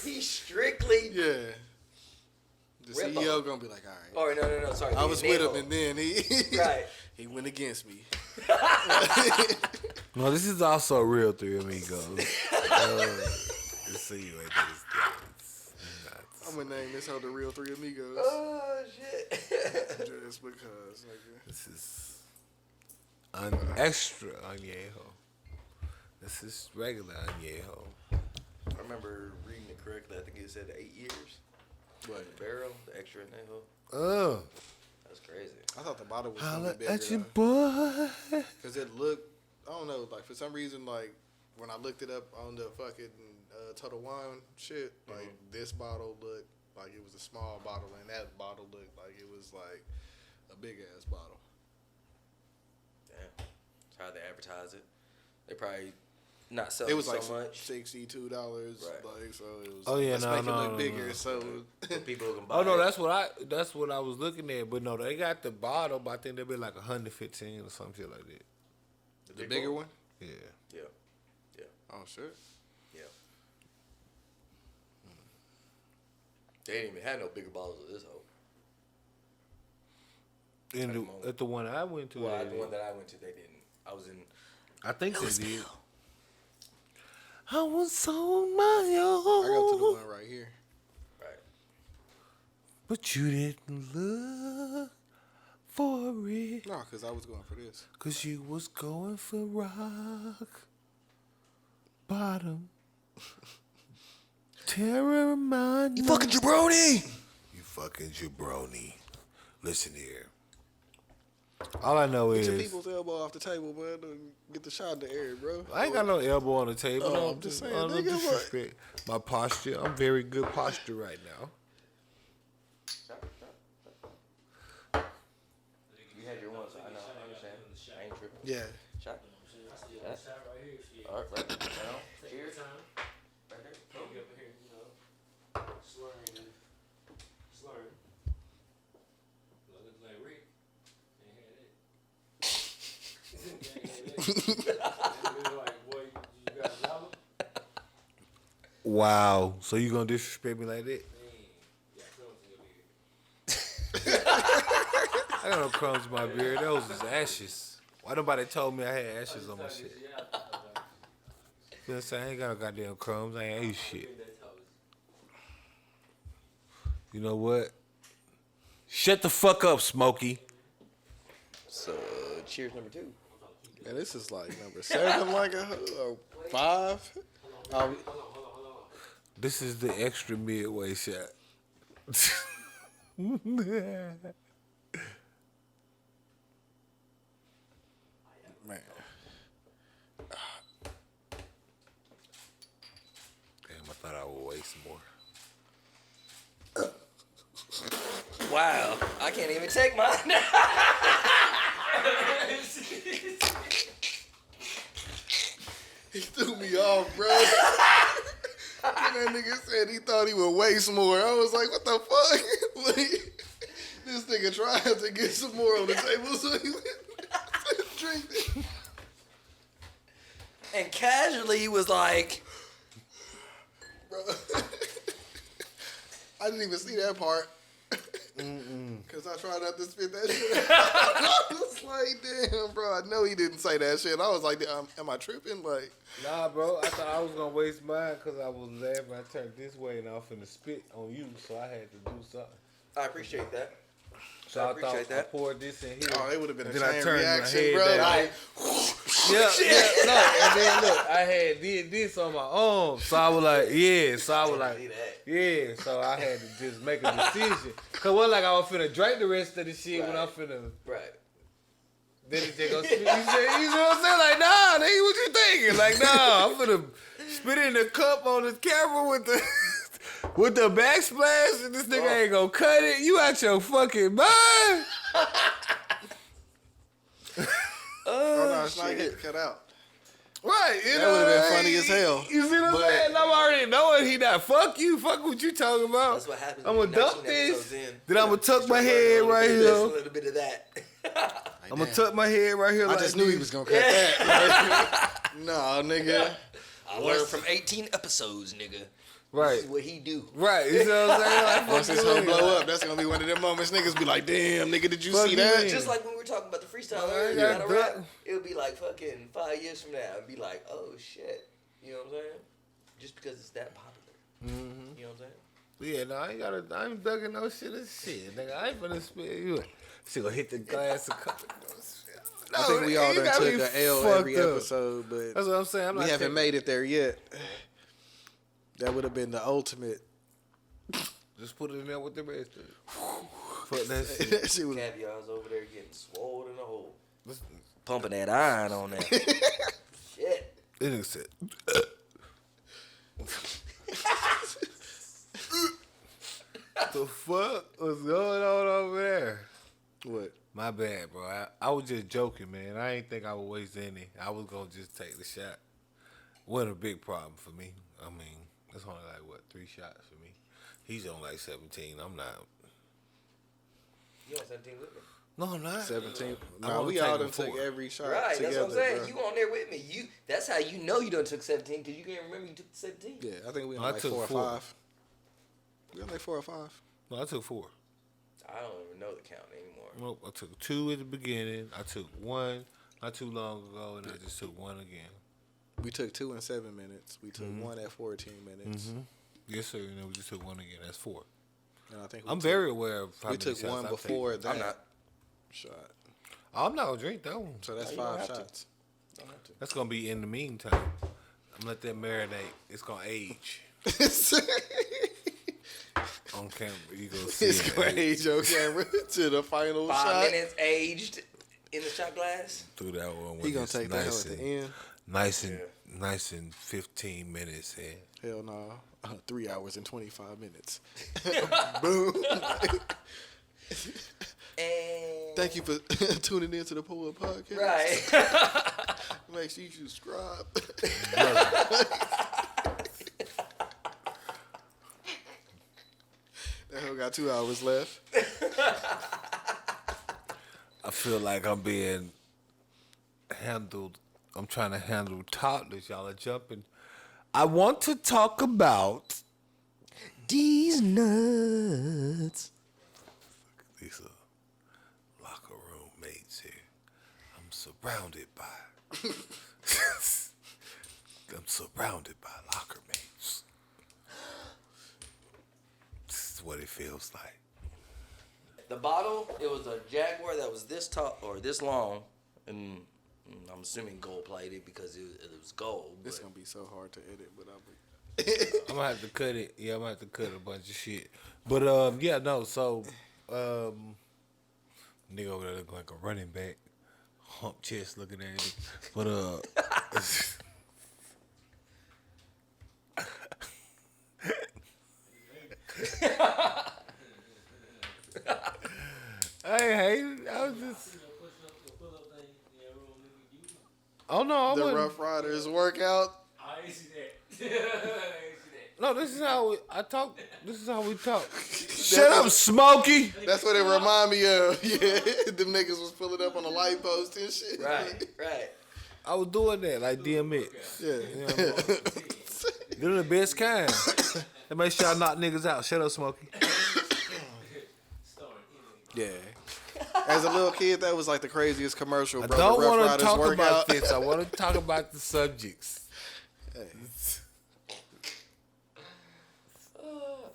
He strictly. yeah. The Rip CEO gonna be like, all right. Oh no, sorry. I was with him, Nemo. and then he Right. he went against me. No, this is also a real Three Amigos. Just so you ain't think it's I'm gonna name this hoe the real Three Amigos. Oh shit. Just because, nigga. This is extra añejo. This is regular añejo. I remember reading it correctly. I think it said 8 years. What? The barrel, the extra añejo. Oh, That's crazy. I thought the bottle was holla gonna be at your bigger. boy. Cause it looked, I don't know, like for some reason, like when I looked it up on the fucking Total Wine shit, like this bottle looked like it was a small bottle, and that bottle looked like it was like a big ass bottle. Damn. That's how they advertise it. They probably not selling It was like so much. $62, Right. like so. It was. Oh, yeah, let's no, make no, it look no, bigger. no. So So people can buy Oh no, it. that's what I was looking at. But no, they got the bottle, but I think they'll be like 115 or some shit like that. the bigger one. Yeah. Yeah. Oh shit. Yeah. They didn't even have no bigger bottles of this hoe. At the one I went to, Well, they the did. one that I went to, they didn't. I was in. I think they did. I was on my I go to the own, one right here. Right. but you didn't look for it, No, cause I was going for this. 'cause you was going for rock bottom. Terror mind. You fucking jabroni! You fucking jabroni. Listen here. All I know Get your is people's elbow off the table, man. And get the shot in the air, bro. I ain't got no elbow on the table. Oh, No, I'm just saying, no nigga, disrespect. My posture, I'm very good posture right now. You had your one, so I know. I understand. I ain't tripping. Yeah. Shot. That shot right here, shit. All right, right down. Take Cheers. your time. Right there. Can't get up here, you know, slurring and slurring. Look like Rick. Ain't had that. Ain't had that. And we were like, boy, you got a dollar? Wow. So you gonna disrespect me like that? Man, you got crumbs in your beard. I got no crumbs in my beard. Those was ashes. Why nobody told me I had ashes on my shit? You know what I'm saying? I ain't got no goddamn crumbs. I ain't ate shit. You know what? Shut the fuck up, Smokey. So, cheers number 2. Man, this is like number 7, like a 5. This is the extra midway shot. Man. Damn, I thought I would waste more. Wow. I can't even take mine. He threw me off, bro. And that nigga said he thought he would waste more. I was like, what the fuck? Like, this nigga tried to get some more on the table, so he went drink it. And casually, he was like, Bro. I didn't even see that part. Because I tried not to spit that shit out. I was like, damn, bro, I know he didn't say that shit. I was like, am I tripping? Like, Nah, bro. I thought I was gonna waste mine because I was laughing. I turned this way and I was finna spit on you, so I had to do something. I appreciate that. So I appreciate thought I that. poured this in here. Oh, it would have been a And then I chain turned my reaction, head bro. back. Like, No, and then look, I had did this on my own, so I was like, yeah, so I had to just make a decision. Cause what like I was finna drink the rest of the shit when I'm finna. Right. Then it's just gonna spit. You know what I'm saying? Like, nah, nigga, what you thinking? Like, nah, I'm finna spit in the cup on the camera with the with the backsplash, and this nigga ain't gonna cut it. You out your fucking mind? oh no, it's not getting cut out. Right, you That know, would've been funny as hell. You see what I'm But- saying? I'm already knowing he not. Fuck you. Fuck what you talking about. That's what happens. I'm when gonna you're dump 19 episodes this. in. Then I'm gonna tuck my Start head learning a little right bit of this, here. a little bit of that. I'm gonna tuck my head right here. I like just knew he this. was gonna cut that. no, nigga. I learned from 18 episodes, nigga. Right, This is what he do. right. You know what I'm saying? Like, Once fuck this you hoe in. blow up, that's gonna be one of them moments niggas be like, damn, nigga, did you Fuck see you that? in. Just like when we were talking about the freestyle Well, earlier, yeah, you gotta rap. duh. It'll be like fucking 5 years from now. I'd be like, oh shit. You know what I'm saying? Just because it's that popular. Mm-hmm. You know what I'm saying? Yeah, no, I ain't gotta. I ain't ducking no shit and shit, nigga. I ain't finna spit you. She gonna hit the glass a couple. I think we all you done got took me an L fucked every up. episode, but That's what I'm saying. I'm we not haven't taking- made it there yet. That would have been the ultimate. Just put it in there with the rest of it. Fuck that shit. That shit was Caviar's over there getting swole in the hole. Pumping that iron on that. Shit. It nigga said. The fuck was going on over there? what? My bad, bro. I was just joking, man. I ain't think I would waste any. I was gonna just take the shot. Wasn't a big problem for me. I mean, it's only like what 3 shots for me. He's on like 17. I'm not. You on 17 with me? No, I'm not. 17. I Nah, wanna we take all him done took forward. every shot Right, together, that's what I'm saying. bro. You on there with me. That's how you know you done took 17, because you can't remember you took the 17. Yeah, I think we on I like took 4 or 4. 5. We on like 4 or 5. No, I took 4. I don't even know the count anymore. Nope, I took 2 at the beginning. I took 1 not too long ago, and I just took 1 again. We took 2 in 7 minutes. We took 1 at 14 minutes. Yes, sir. And then we just took 1 again. That's 4. And I think we I'm took, very aware of how we many took shots 1 I before take. that I'm not. shot. I'm not gonna drink that one. So that's No, you don't 5 have to. shots. Don't have to. That's gonna be in the meantime. I'm gonna let that marinate. It's gonna age on camera. You gonna see It's it going to age on camera to the final 5 shot. minutes aged in the shot glass. through that one. He when gonna it's take that hell nice at the and- end. nice and 15 minutes in. Hell no. 3 hours and 25 minutes. Boom. And Thank you for tuning in to the Pull Up Podcast. right. Make sure you subscribe. That hell got 2 hours left. I feel like I'm being handled. I'm trying to handle toddlers. Y'all are jumping. I want to talk about These nuts. these locker room mates here. I'm surrounded by. I'm surrounded by locker mates. This is what it feels like. The bottle, it was a Jaguar that was this tall or this long, and I'm assuming gold plated because it was gold. It's But gonna be so hard to edit, but I'll be. I'm gonna have to cut it. Yeah, I'm gonna have to cut a bunch of shit. But yeah, no. So, nigga over there looking like a running back, hump chest looking at it. But hey, I was just. Oh no, I The wasn't. Rough Riders workout. I ain't see that. I ain't see that. No, this is how I talk. This is how we talk. Shut up, Smokey. That's what it remind me of. Yeah, them niggas was pulling up on the light post and shit. right, right. I was doing that like DMX. Yeah. They're the best kind. They make sure I knock niggas out. Shut up, Smokey. Yeah. As a little kid, that was like the craziest commercial, I bro. don't The Rough want to Riders talk workout. about this. I want to talk about the subjects.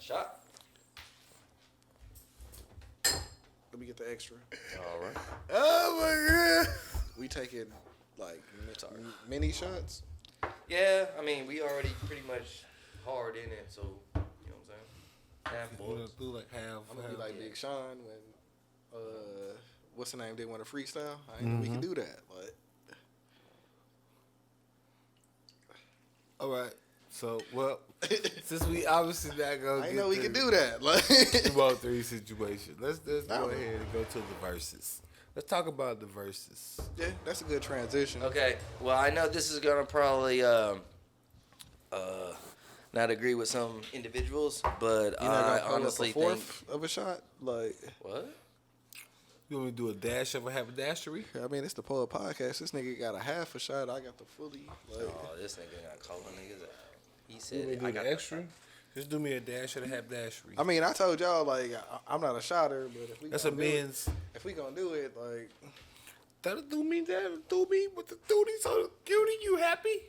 Shot. Let me get the extra. All right. Oh my god. We taking like mini shots. Yeah, I mean, we already pretty much hard in it, so you know what I'm saying. Half We're gonna bullets. do like half. I'm gonna be like Yeah. Big Sean when what's the name? They want to freestyle. I ain't know we can do that, but All right. So, well, since we obviously not gonna I get ain't know we through can do that. Like, the Ball 3 situation, let's go Nah, ahead and go to the verses. Let's talk about the verses. yeah, that's a good transition. Okay, well, I know this is gonna probably not agree with some individuals, but You not I gonna call honestly up a think fourth of a shot? Like, what? You want me to do a dash of a haberdashery? I mean, it's the Poet Podcast. This nigga got a half a shot. I got the fully. Like, Oh, this nigga got calling niggas out. He You said want me it. to I do got the extra? Just do me a dash of the haberdashery. I mean, I told y'all like I'm not a shotter, but if we That's a gonna do it- men's. if we gonna do it, like That'll do me with the duty. So, cutie, you happy?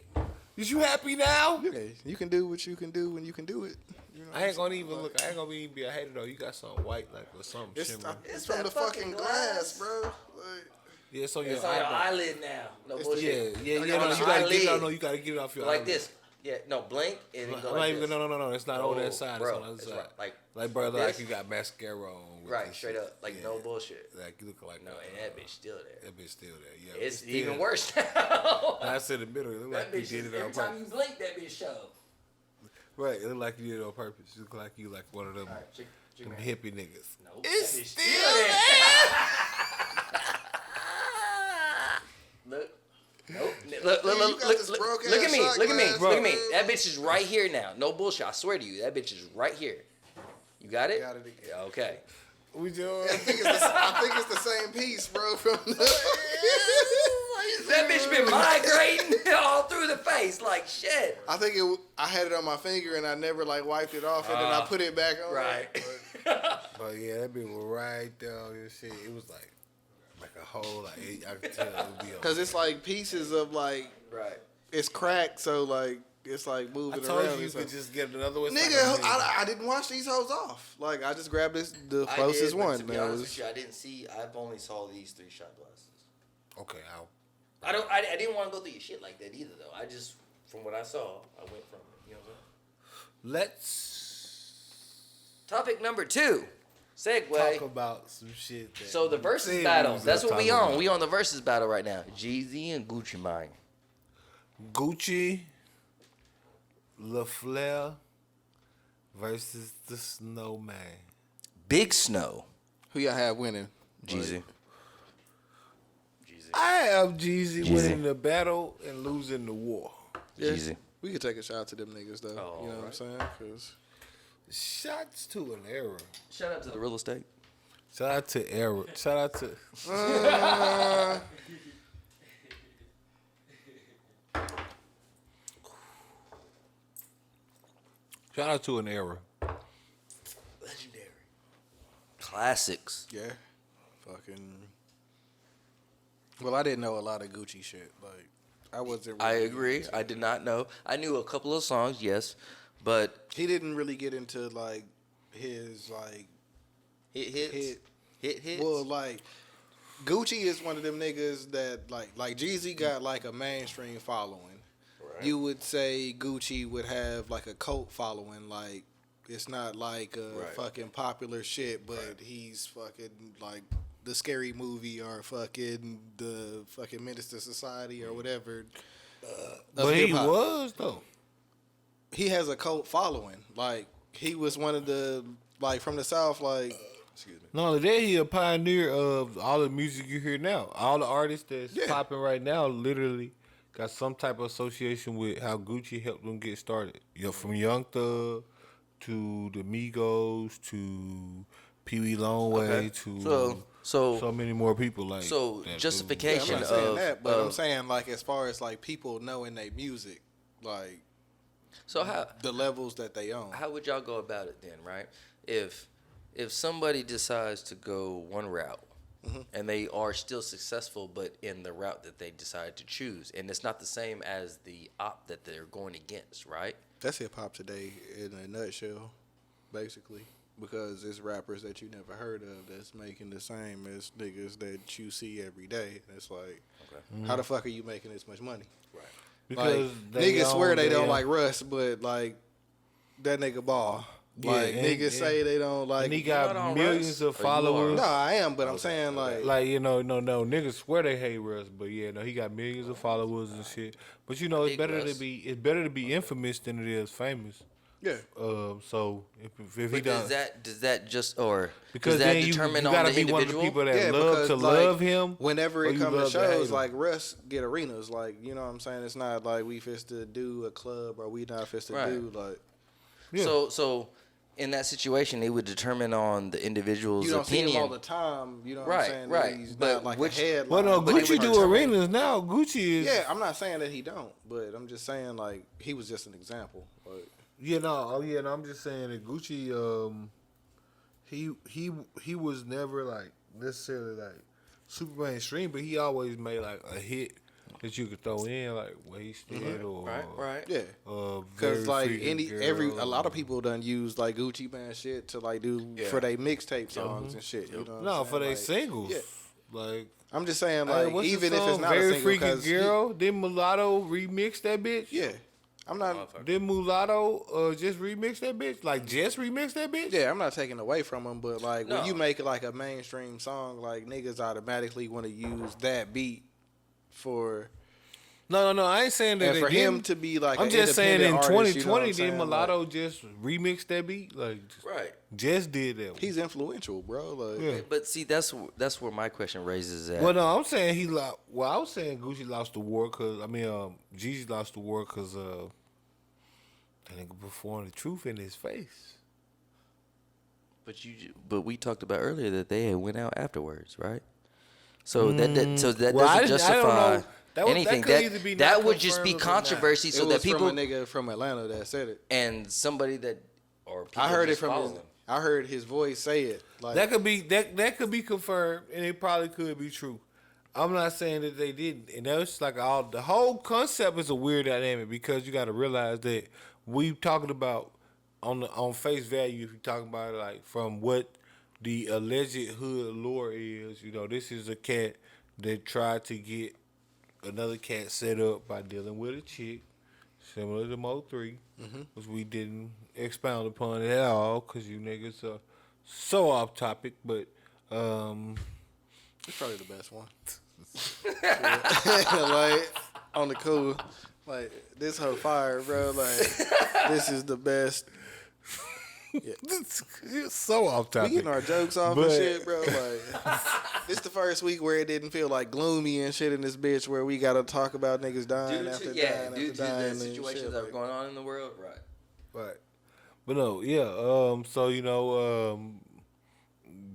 Is you happy now? hey, you can do what you can do when you can do it. You know what I I'm ain't gonna saying? even look. I ain't gonna even be a hater though. You got something white like or something It's, shimmering. it's from that the fucking fucking glass, glass. bro. Like, Yeah, it's on your It's on your eyebrow. eyelid now. No It's Yeah, bullshit. yeah. On No, your you gotta get it. eyelid. No, you gotta get it off your Like eyelid. this. Yeah, no, blink and I'm go not like even. this. No. It's not on No, that side. bro, It's on the other it's side. right, Like brother, like like this. you got mascara on. With Right, this straight shit. up. Like no bullshit. Like you look like No, and that bitch still there. That bitch still there. Yeah, It's still even there. worse now. I said in the middle. It look like That you bitch did is, it on every time you purpose. blink, that bitch show. Right, it look like you did it on purpose. You look like you like one of them, Alright, check them your hippie niggas. Nope, It's that bitch still there. Look. Nope. Look, Nigga, you got this broke look ass at me, shot look at me, glass, look at me. bro. That bitch is right here now. No bullshit. I swear to you, that bitch is right here. You got it? Got it again. Yeah, okay. We just. I think it's the same piece, bro. From the That bitch been migrating all through the face like shit. I think I had it on my finger and I never like wiped it off and then I put it back on. Right. But yeah, that bitch was right there on your shit. It was like a whole like I could tell it would be. Because it's like pieces of like Right. it's cracked, so like it's like I moving told around. you It's could like- just get another one. Nigga, I didn't wash these hoes off. Like I just grabbed the I closest did, but one. To be That honest was- with you, I didn't see. I've only saw these 3 shot glasses. Okay, I didn't want to go through your shit like that either though. I just from what I saw, I went from it. You know what I'm saying? let's Topic number 2. Segue. talk about some shit. That So the we versus said battle. was That's gonna what we talk on. about. We on the versus battle right now. Jeezy and Gucci Mane. Gucci, LaFleur versus the Snowman. Big Snow. Who y'all have winning? Jeezy. I have Jeezy winning the battle and losing the war. Yeah. Jeezy. We could take a shot to them niggas though. Oh, you know what I'm alright. saying? Cause Shots to an era. Shout out to the real estate. Shout out to era. Shout out to. Shout out to an era. Legendary. Classics. yeah, fucking. Well, I didn't know a lot of Gucci shit. Like I wasn't. I really agree. into- I did not know. I knew a couple of songs, yes, but He didn't really get into like his like hits. hit. Well, like Gucci is one of them niggas that like Jeezy got like a mainstream following. Right. You would say Gucci would have like a cult following. Like it's not like Right. fucking popular shit, but he's fucking like the Scary Movie or fucking the fucking Minister Society or whatever. of But he hip-hop. was though. He has a cult following. Like he was one of the like from the South. Like excuse me. Not only that, he a pioneer of all the music you hear now. All the artists that's Yeah. popping right now literally got some type of association with how Gucci helped them get started. You know, from Young Thug to the Migos to Pee Wee Longway to so many more people like So, that. Yeah, justification- I'm not saying of- that, but I'm of- saying like as far as like people knowing their music, like So how the levels that they own. how would y'all go about it then, right? If somebody decides to go one route and they are still successful, but in the route that they decide to choose, and it's not the same as the op that they're going against, right? That's hip hop today in a nutshell, basically. because it's rappers that you never heard of that's making the same as niggas that you see every day. And it's like, how the fuck are you making this much money? Because like, niggas swear they don't like Russ, but like that nigga ball. Yeah, Like niggas say they don't like. And he got millions of followers. No, I am, but I'm saying like you know, no, niggas swear they hate Russ, but yeah, no, he got millions of followers and shit. But you know, it's better to be infamous than it is famous. Yeah. So if he does that just or because does that then you determine gotta on the be one of the individual? people that Yeah, love because, to like, love him. Whenever or it you comes to love to hate shows, him. like Russ get arenas, like you know what I'm saying. It's not like we fist to do a club or we not fist to do like. Yeah. So in that situation, it would determine on the individual's You don't opinion. see him all the time. You know what Right, I'm saying? right. He's But not like which- a headline. Well, no, but it Gucci would do determine- arenas now. Gucci is. Yeah, I'm not saying that he don't, but I'm just saying like he was just an example. Like, No, I'm just saying that Gucci, he was never like necessarily like super mainstream, but he always made like a hit that you could throw in like Wasted or right. yeah. Because like a lot of people done use like Gucci Man shit to like do for their mixtape songs and shit. You know what I'm for their saying? singles. Yeah. Like I'm just saying like what's the even if song? it's not Very a single, Freaky because Girl, then Mulatto remix that bitch. yeah, I'm not. Then Mulatto just remix that bitch. Like just remix that bitch. Yeah, I'm not taking away from him, but like No. when you make like a mainstream song, like niggas automatically want to use that beat for. No, I ain't saying that. And for they him didn't. to be like, I'm an just saying in independent artist, 2020, you know then what I'm saying? Mulatto Like, just remixed that beat. Like Right. just did that one. he's influential, bro. Like, Yeah. But see, that's where my question raises at. Well, no, I'm saying he lost. Well, I was saying Gucci lost the war because Jeezy lost the war because that nigga performed the truth in his face. But we talked about earlier that they had went out afterwards, right? So that Well, doesn't I don't justify know. That anything. could either be That not would just be confirmed or not. controversy, so it that was people from a nigga from Atlanta that said it. and somebody that or people I heard it just from follow his. him. I heard his voice say it. Like That could be that could be confirmed, and it probably could be true. I'm not saying that they didn't, and that's like the whole concept is a weird dynamic because you got to realize that we talking about on face value. If you talking about it like from what the alleged hood lore is, you know, this is a cat that tried to get another cat set up by dealing with a chick, similar to Mo3, which we didn't expound upon it at all because you niggas are so off topic, but it's probably the best one. Like on the cool, like this whole fire, bro. Like this is the best. you're so off We topic. getting our jokes off But- and shit, bro. Like this the first week where it didn't feel like gloomy and shit in this bitch where we gotta talk about niggas dying Due after to, dying after due to dying the and situations shit. that are Like, going on in the world, right? Right. But no, yeah. So you know,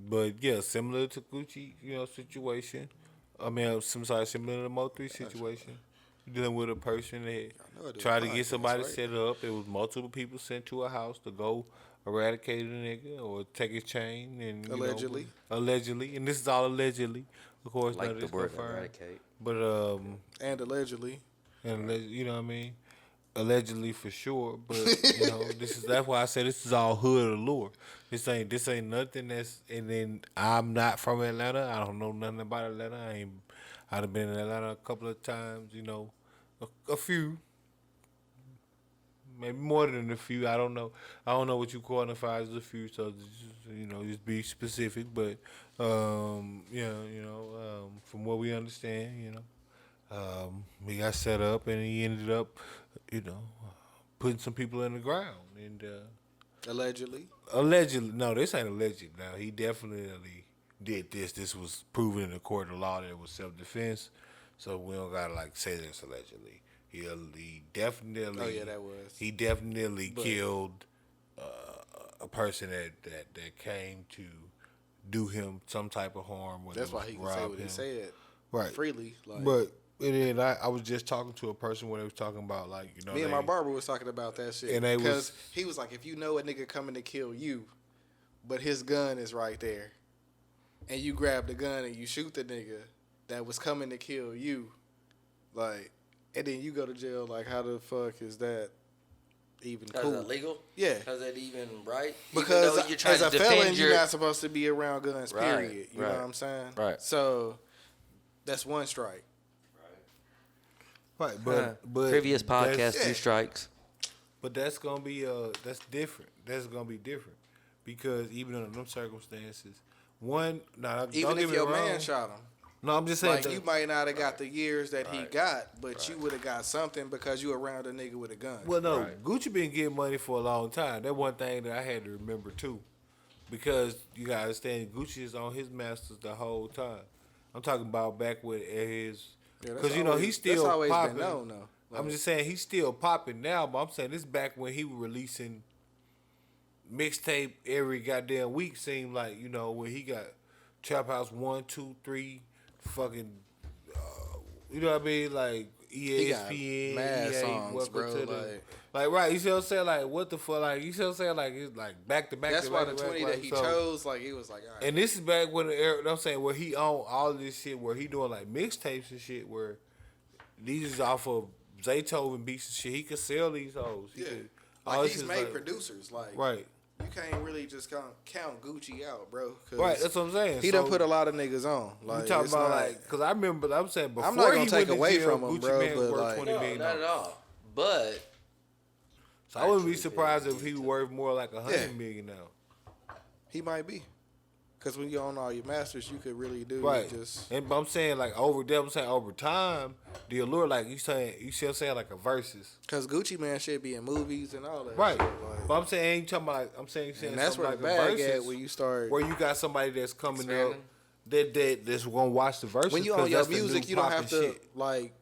but yeah, similar to Gucci, you know, situation. I mean, similar to the Mo3 situation. Dealing with a person that tried to get somebody set up. It was multiple people sent to a house to go eradicate a nigga or take his chain and you Allegedly. know, allegedly, and this is all allegedly. Of course, none Like of the this word confirmed. eradicate. But and allegedly. and you know what I mean, allegedly for sure. But you know, that's why I say this is all hood allure. This ain't nothing that's. And then I'm not from Atlanta. I don't know nothing about Atlanta. I'd have been in Atlanta a couple of times. You know, a few, maybe more than a few. I don't know. I don't know what you quantify as a few. So just, you know, just be specific. But from what we understand, you know. He got set up and he ended up, you know, putting some people in the ground. And Allegedly. allegedly, no, this ain't alleged. Now, he definitely did this. This was proven in the court of law that it was self-defense. So we don't got to, like, say this allegedly. He definitely. Oh yeah, that was. He definitely killed a person that came to do him some type of harm. whether That's it why was he can say rob what he him. said. Right. Freely. Like, But and then I was just talking to a person where they was talking about like, you know, me and my barber was talking about that shit. And they because was- he was like, if you know a nigga coming to kill you, but his gun is right there, and you grab the gun and you shoot the nigga that was coming to kill you, like, and then you go to jail, like, how the fuck is that even That's cool. illegal? Yeah. Is that even right? Because Even though you're trying as to a defend felon, your... you're not supposed to be around guns, Right, period. You know right, what I'm saying? right. So that's one strike. Right, but Previous that's- podcast, 2 strikes. But that's gonna be that's different. That's gonna be different because even under them circumstances, one, don't Even get if me your wrong. man shot him. No, I'm just saying. Like, you might not have got the years that he Right. got, but you would have got something because you around a nigga with a gun. Well, no, Right. Gucci been getting money for a long time. That's one thing that I had to remember too, because you gotta understand Gucci is on his masters the whole time. I'm talking about back with his, Yeah, that's because you know always- he's still that's always popping. been known, though. I'm Like- just saying he's still popping now, but I'm saying this back when he was releasing mixtape every goddamn week. Seemed like, you know, when he got Trap House 1, 2, 3, fucking, you know what I mean, like ESPN, mad EA, songs, welcome bro, to the, like- right. You see what I'm saying? Like, what the fuck? Like, you see what I'm saying? Like, it's like back to back. That's to why back the to back, 20 like, that he so- chose, like, he was like, all right. And this is back when the era, you know what I'm saying, where he owned all this shit, where he doing like mixtapes and shit, where these is off of Zaytoven beats and shit. He could sell these hoes. He Yeah. could, all Like, this he's is made like- producers. Like, Right. you can't really just count Gucci out, bro. 'Cause Right, that's what I'm saying. He So, done put a lot of niggas on. Like, you talking it's about not- like, because I remember, I'm saying before I'm not gonna he take went to away jail, from him, Gucci bro, Mane but, worth like- $20 No, million. not at all. But So I wouldn't be Actually, surprised yeah, if he worth more like $100 million now. he might be. Because when you own all your masters, you could really do Right. just... And but I'm saying like over time, the allure, like you see what I'm saying, like a versus. Because Gucci Man should be in movies and all that Right. shit. Like, But I'm saying ain't talking about like, I'm saying and that's something where the like a bag at versus when you start... where you got somebody that's coming up Expanding. that's gonna watch the verses. When you 'cause own your that's the new music, you don't have poppin' to, shit. like...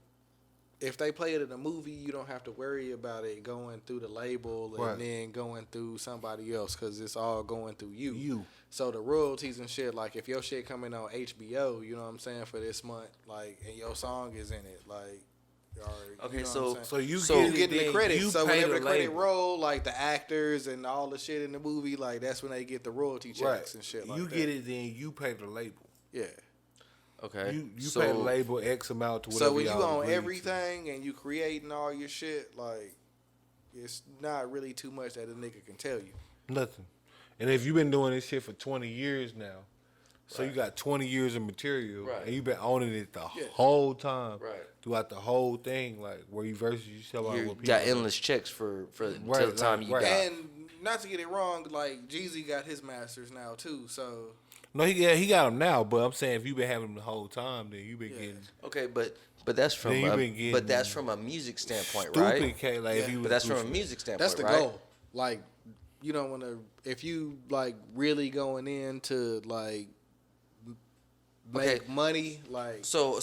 If they play it in a movie, you don't have to worry about it going through the label and Right. then going through somebody else because it's all going through you. You. So the royalties and shit, like if your shit coming on HBO, you know what I'm saying, for this month, like, and your song is in it, like, or, Okay, you know so- what I'm saying? So you So- get you getting the then credit. you So pay whenever the credit label. roll, like the actors and all the shit in the movie, like that's when they get the royalty checks Right. and shit like You that. get it, then you pay the label. Yeah. okay. You so, pay the label X amount to whatever. So when you y'all own agreed to. everything and you creating all your shit, like it's not really too much that a nigga can tell you. Nothing. And if you've been doing this shit for 20 years now, so you got 20 years of material, Right. and you've been owning it the Yeah. whole time, Right. throughout the whole thing, like where you versus you sell out You with people. got endless checks for Right, till the time like, you right. die. And not to get it wrong, like Jeezy got his masters now too. So No, he got them now, but I'm saying if you've been having them the whole time, then you've been getting Okay, but that's from Then you been getting but that's from a music standpoint, stupid. right? K, like if Yeah. you was But that's from a Gucci. music standpoint, that's the right? goal. Like you don't want to, if you like really going into like make Okay. money, like So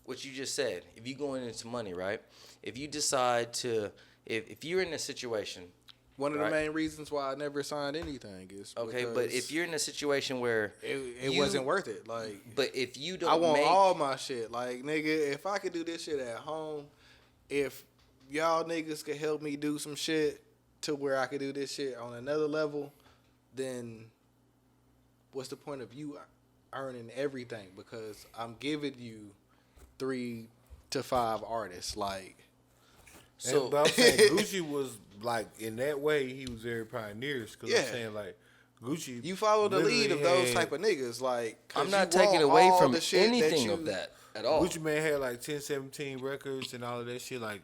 what you just said, if you going into money, right? If you decide to if you're in a situation, one of the right. main reasons why I never signed anything is okay, but because if you're in a situation where it you- wasn't worth it. Like but if you don't I want make all my shit. Like, nigga, if I could do this shit at home, if y'all niggas could help me do some shit to where I could do this shit on another level, then what's the point of you earning everything? Because I'm giving you 3 to 5 artists. Like, so But I'm saying Gucci was like in that way he was very pioneers because Yeah. I'm saying like Gucci. you follow the lead of literally those had- type of niggas. Like, 'cause I'm not you taking want away all from the shit anything you, of that at all. Gucci Man had like 10, 17 records and all of that shit. Like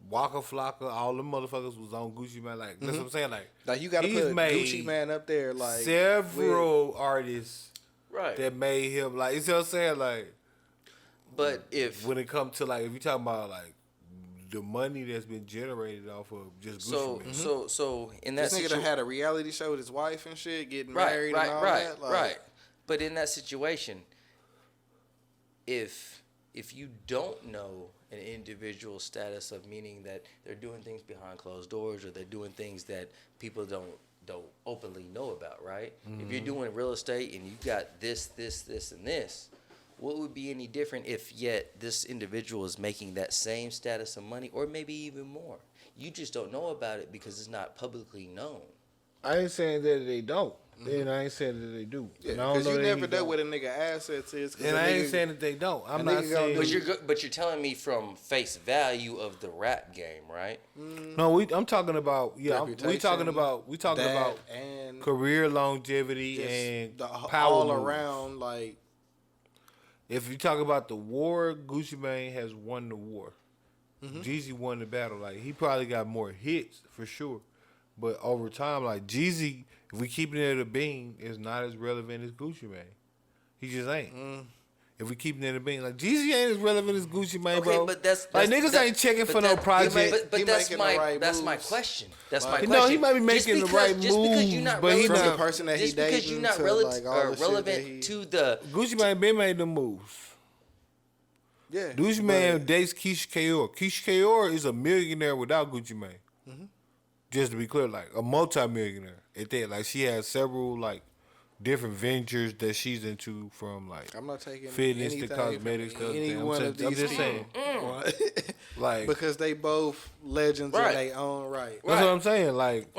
Waka Flocka, all them motherfuckers was on Gucci Man. Like that's what I'm saying. Like, you got to he's put made Gucci Man up there. Like, several artists right. that made him like. You see what I'm saying? Like But if when it comes to like if you talking about like the money that's been generated off of just Gucci Man. so in that This nigga done situation, had a reality show with his wife and shit, getting right, married right, and all right, that. Like, right. But in that situation, if you don't know an individual's status of meaning that they're doing things behind closed doors or they're doing things that people don't openly know about, right? If you're doing real estate and you've got this, and this, what would be any different if yet this individual is making that same status of money or maybe even more? You just don't know about it because it's not publicly known. I ain't saying that they don't. And I ain't saying that they do. Yeah, And I don't because know you that never he know don't. what a nigga assets is. 'Cause And a I ain't nigga- saying that they don't. I'm a not nigga gonna saying. do- But you're telling me from face value of the rap game, right? No, I'm talking about. Yeah, we talking Reputation, about. We talking that, about and career longevity just and the power all moves. around like If you talk about the war, Gucci Mane has won the war. Jeezy won the battle. Like he probably got more hits for sure, but over time, like Jeezy, if we keep it at a bean, is not as relevant as Gucci Mane. He just ain't. If we keep it at a bean, like Jeezy ain't as relevant as Gucci Mane, Okay, bro. but that's like that's- niggas that- ain't checking but for no that- project. But He that's making the my right that's my moves. question. That's my Like- question. No, he might be Just making the because- right just because you're moves, not but he relevant, from not- the person that he just because dating you're not to, like, all the shit that relevant he- to the Gucci Mane been made the moves. yeah. Gucci Mane dates Keisha Kaur. Keisha Kaur is a millionaire without Gucci Mane. Just to be clear, like a multi-millionaire at that. Like she has several like different ventures that she's into, from like I'm not taking fitness to anything cosmetics from to other any things. one of I'm these just saying, like because they both legends Right. in their own right. that's what I'm saying. Like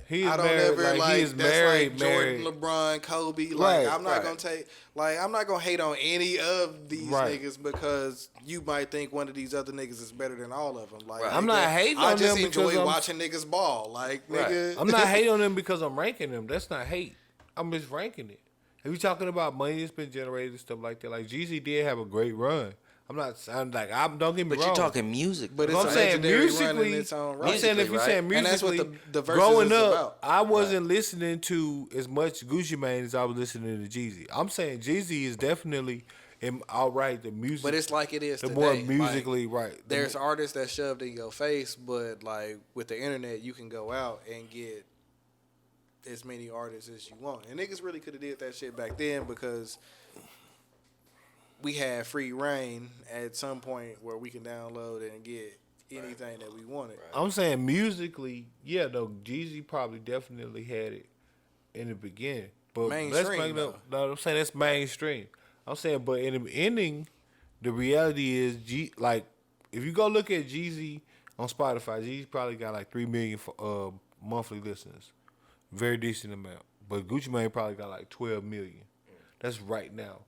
he is I don't married. ever Like, like he is that's married. like married. Jordan, LeBron, Kobe. Like Right, I'm not right. gonna take I'm not gonna hate on any of these Right. niggas because you might think one of these other niggas is better than all of them. Like Right. I'm nigga, not hating I on just them enjoy because I'm- watching niggas ball. Like Right. nigga, I'm not hating on them because I'm ranking them. That's not hate. I'm just ranking it. If you talking about money that's been generated and stuff like that, like Jeezy did have a great run. I'm not. I'm like. don't get me but wrong. you're talking music. But bro. it's I'm a saying legendary run in musically. its own I'm right. saying if you're Musically, saying right? And that's what musically, the verses growing is up, about. I wasn't listening to as much Gucci Mane as I was listening to Jeezy. I'm saying Jeezy is definitely outright the music. But it's like it is the today. more Like, musically right. The there's artists that shoved in your face, but like with the internet, you can go out and get as many artists as you want. And niggas really could have did that shit back then because we had free reign at some point where we can download and get anything that we wanted. I'm saying musically, yeah, though Jeezy probably definitely had it in the beginning, but Mainstream, let's make no. I'm saying that's mainstream. I'm saying, but in the ending, the reality is, like if you go look at Jeezy on Spotify, Jeezy probably got like 3 million monthly listeners, very decent amount. But Gucci Mane probably got like 12 million. That's right now.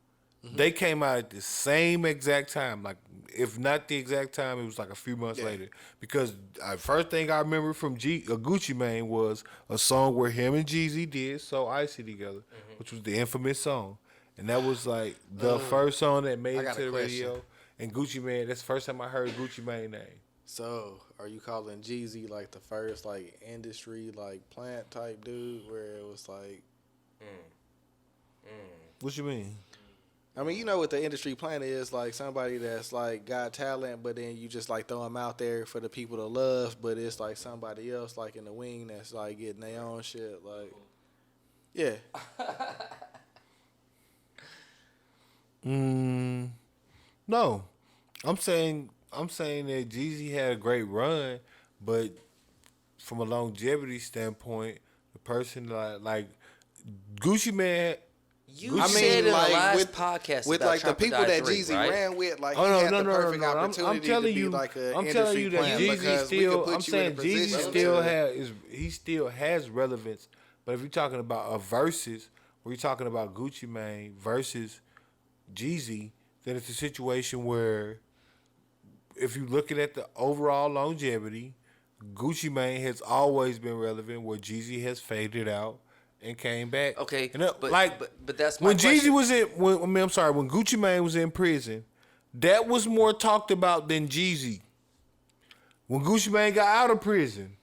They came out at the same exact time. Like, if not the exact time, it was like a few months later. Because first thing I remember from Gucci Mane was a song where him and Jeezy did So Icy together, which was the infamous song. And that was like the first song that made I it got to a the question. radio. And Gucci Mane, that's the first time I heard Gucci Mane name. So, are you calling Jeezy like the first like industry like plant type dude where it was like What you mean? I mean, you know what the industry plan is, like somebody that's like got talent, but then you just like throw them out there for the people to love, but it's like somebody else like in the wing that's like getting their own shit, like yeah. No, I'm saying that Jeezy had a great run, but from a longevity standpoint, the person like Gucci Mane. You I said mean, in the like last with podcast with about like the people that Trapper Die 3, Jeezy right? ran with, like Oh he no, had no, the no, perfect no, no. opportunity I'm telling to be you, like an I'm industry telling you that plant Jeezy because we could still. put I'm you saying in a Jeezy position still to- he still has relevance. But if you're talking about a versus, where you're talking about Gucci Mane versus Jeezy, then it's a situation where, if you're looking at the overall longevity, Gucci Mane has always been relevant, where Jeezy has faded out and came back. Okay, And but that's my when question. Jeezy was when Gucci Mane was in prison, that was more talked about than Jeezy. When Gucci Mane got out of prison,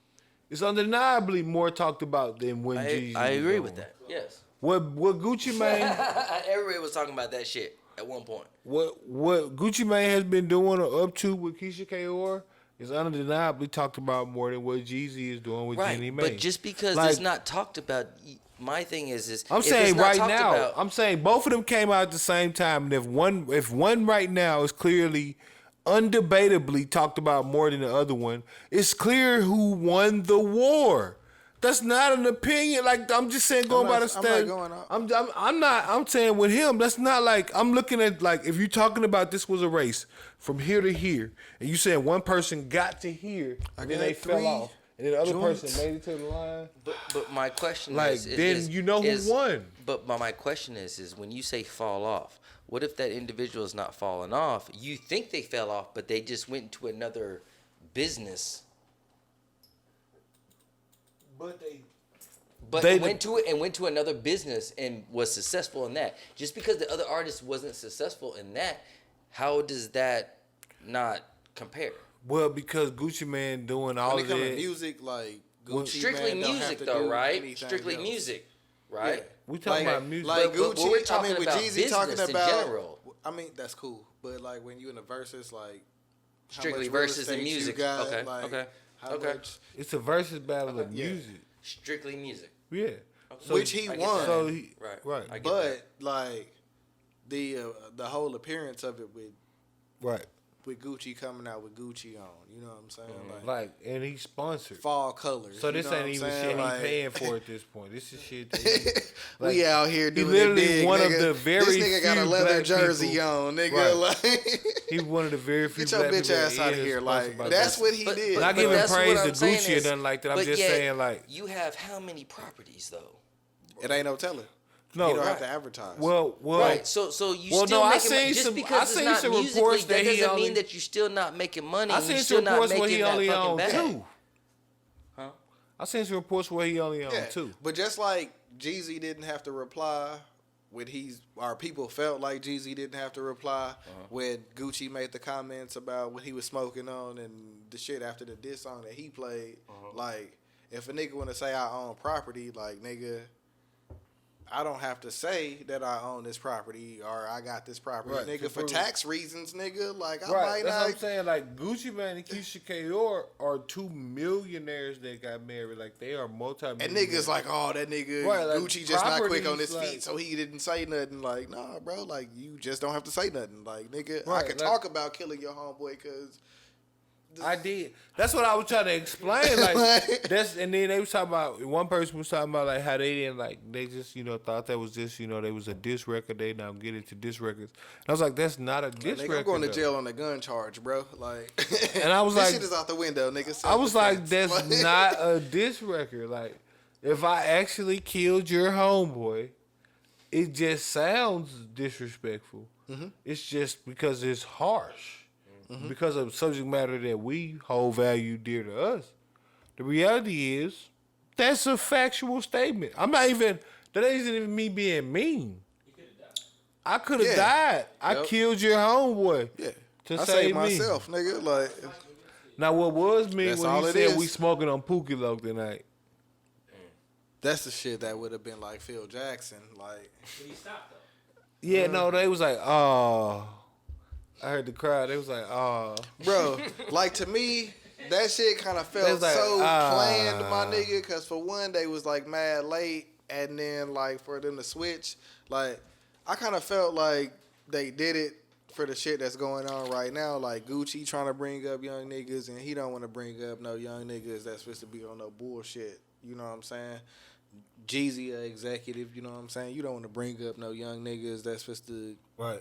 it's undeniably more talked about than when Jeezy. I was agree gone. with that. Yes. What Gucci Mane Everybody was talking about that shit at one point. what Gucci Mane has been doing or up to with Keisha Kaur is undeniably talked about more than what Jeezy is doing with Jenny Right, Mane. but just because Like, it's not talked about, my thing is I'm if saying it's not right talked now. about- I'm saying both of them came out at the same time, and if one right now is clearly, undebatably talked about more than the other one, it's clear who won the war. That's not an opinion. Like, I'm just saying, going by the I'm not stat. going off. I'm not. I'm saying with him, that's not like I'm looking at like if you're talking about this was a race from here to here, and you saying one person got to here, and then they fell off. and then the other Joints. person made it to the line, But my question like is, then you know who won. But my question is when you say fall off, what if that individual is not falling off? You think they fell off, but they just went into another business. But They went to another business and was successful in that. Just because the other artist wasn't successful in that, how does that not compare? Well, because Gucci Man doing all When of it comes to that, music, like Gucci Strictly Man don't have music to though, do right? anything Strictly else. music, right? Yeah. we talking Like- about music. Like But Gucci, we're I talking mean, with about Jeezy talking business in about. general. I mean, that's cool, but like when you in the verses, like how Strictly much real verses and estate you music. got, Okay, like, okay, how okay. much- It's a versus battle of Yeah. music. Strictly music. Yeah. So, which he I get won. that. So he, Right. right. I get but that. like the whole appearance of it Right. with Gucci coming out with Gucci on, you know what I'm saying? Like, and he's sponsored. Fall colors. So you this know what ain't I'm even saying? shit Like, he paying for at this point. This is shit. That he, we out here he doing literally it big, one nigga. of the very This nigga got a few leather black jersey people- on, nigga. Right. Like, He's one of the very few get your black bitch people ass that out of is here. sponsored Like, by that's Gucci. what he did. Not giving that's praise what to I'm saying Gucci or is- nothing like that. I'm but just yet, saying, like, you have how many properties though? It ain't no telling. no, You don't have right. to advertise. Well, Right. So you Well, still no, I making money seen just some- I because it's seen not some musically. reports That that he doesn't only- mean that you're still not making money. I and seen you're some still not reports where making he that only fucking owned bag. two. Huh? I seen some reports where he only owned yeah, two. but just like Jeezy didn't have to reply when our people felt like Jeezy didn't have to reply when Gucci made the comments about what he was smoking on and the shit after the diss song that he played. Like, if a nigga want to say I own property, like, nigga, I don't have to say that I own this property or I got this property, Right, nigga, to for prove- tax reasons, nigga. Like, I Right, might that's not. what I'm saying. Like Gucci Man and Keisha Kaur are two millionaires that got married. Like they are And multi-millionaires. niggas like, oh, that nigga Right, like, Gucci just not quick on his properties, feet, like- so he didn't say nothing. Like, nah, bro, like you just don't have to say nothing. Like, nigga, I Right, could like- talk about killing your homeboy because I did. That's what I was trying to explain. Like that's, and then they was talking about, one person was talking about like how they didn't, like they just thought that was just they was a diss record. They now get into diss records. And I was like, that's not a diss nigga, record. I'm going to though. jail on a gun charge, bro. Like, And I was this like- shit is out the window, nigga. I was like, Self-defense. that's not a diss record. Like, if I actually killed your homeboy, it just sounds disrespectful. It's just because it's harsh. Because of subject matter that we hold value dear to us. The reality is, that's a factual statement. I'm not even, that ain't even me being mean. I could have Yeah. died. I Yep. killed your homeboy. Yeah, To I save saved me. myself, nigga. Like, Now, what was me That's when all he it said is. we smoking on Pookie Loke tonight? that's the shit that would have been like Phil Jackson. Like, But he stopped though. Yeah, no, they was like, oh. I heard the crowd. They was like, oh. bro, like to me, that shit kind of They felt was like, so planned, my ah. nigga. Cause for one, they was like mad late, and then like for them to switch, like I kind of felt like they did it for the shit that's going on right now. Like Gucci trying to bring up young niggas, and he don't want to bring up no young niggas that's supposed to be on no bullshit. You know what I'm saying? Jeezy, a executive. You know what I'm saying? You don't want to bring up no young niggas that's supposed to Right.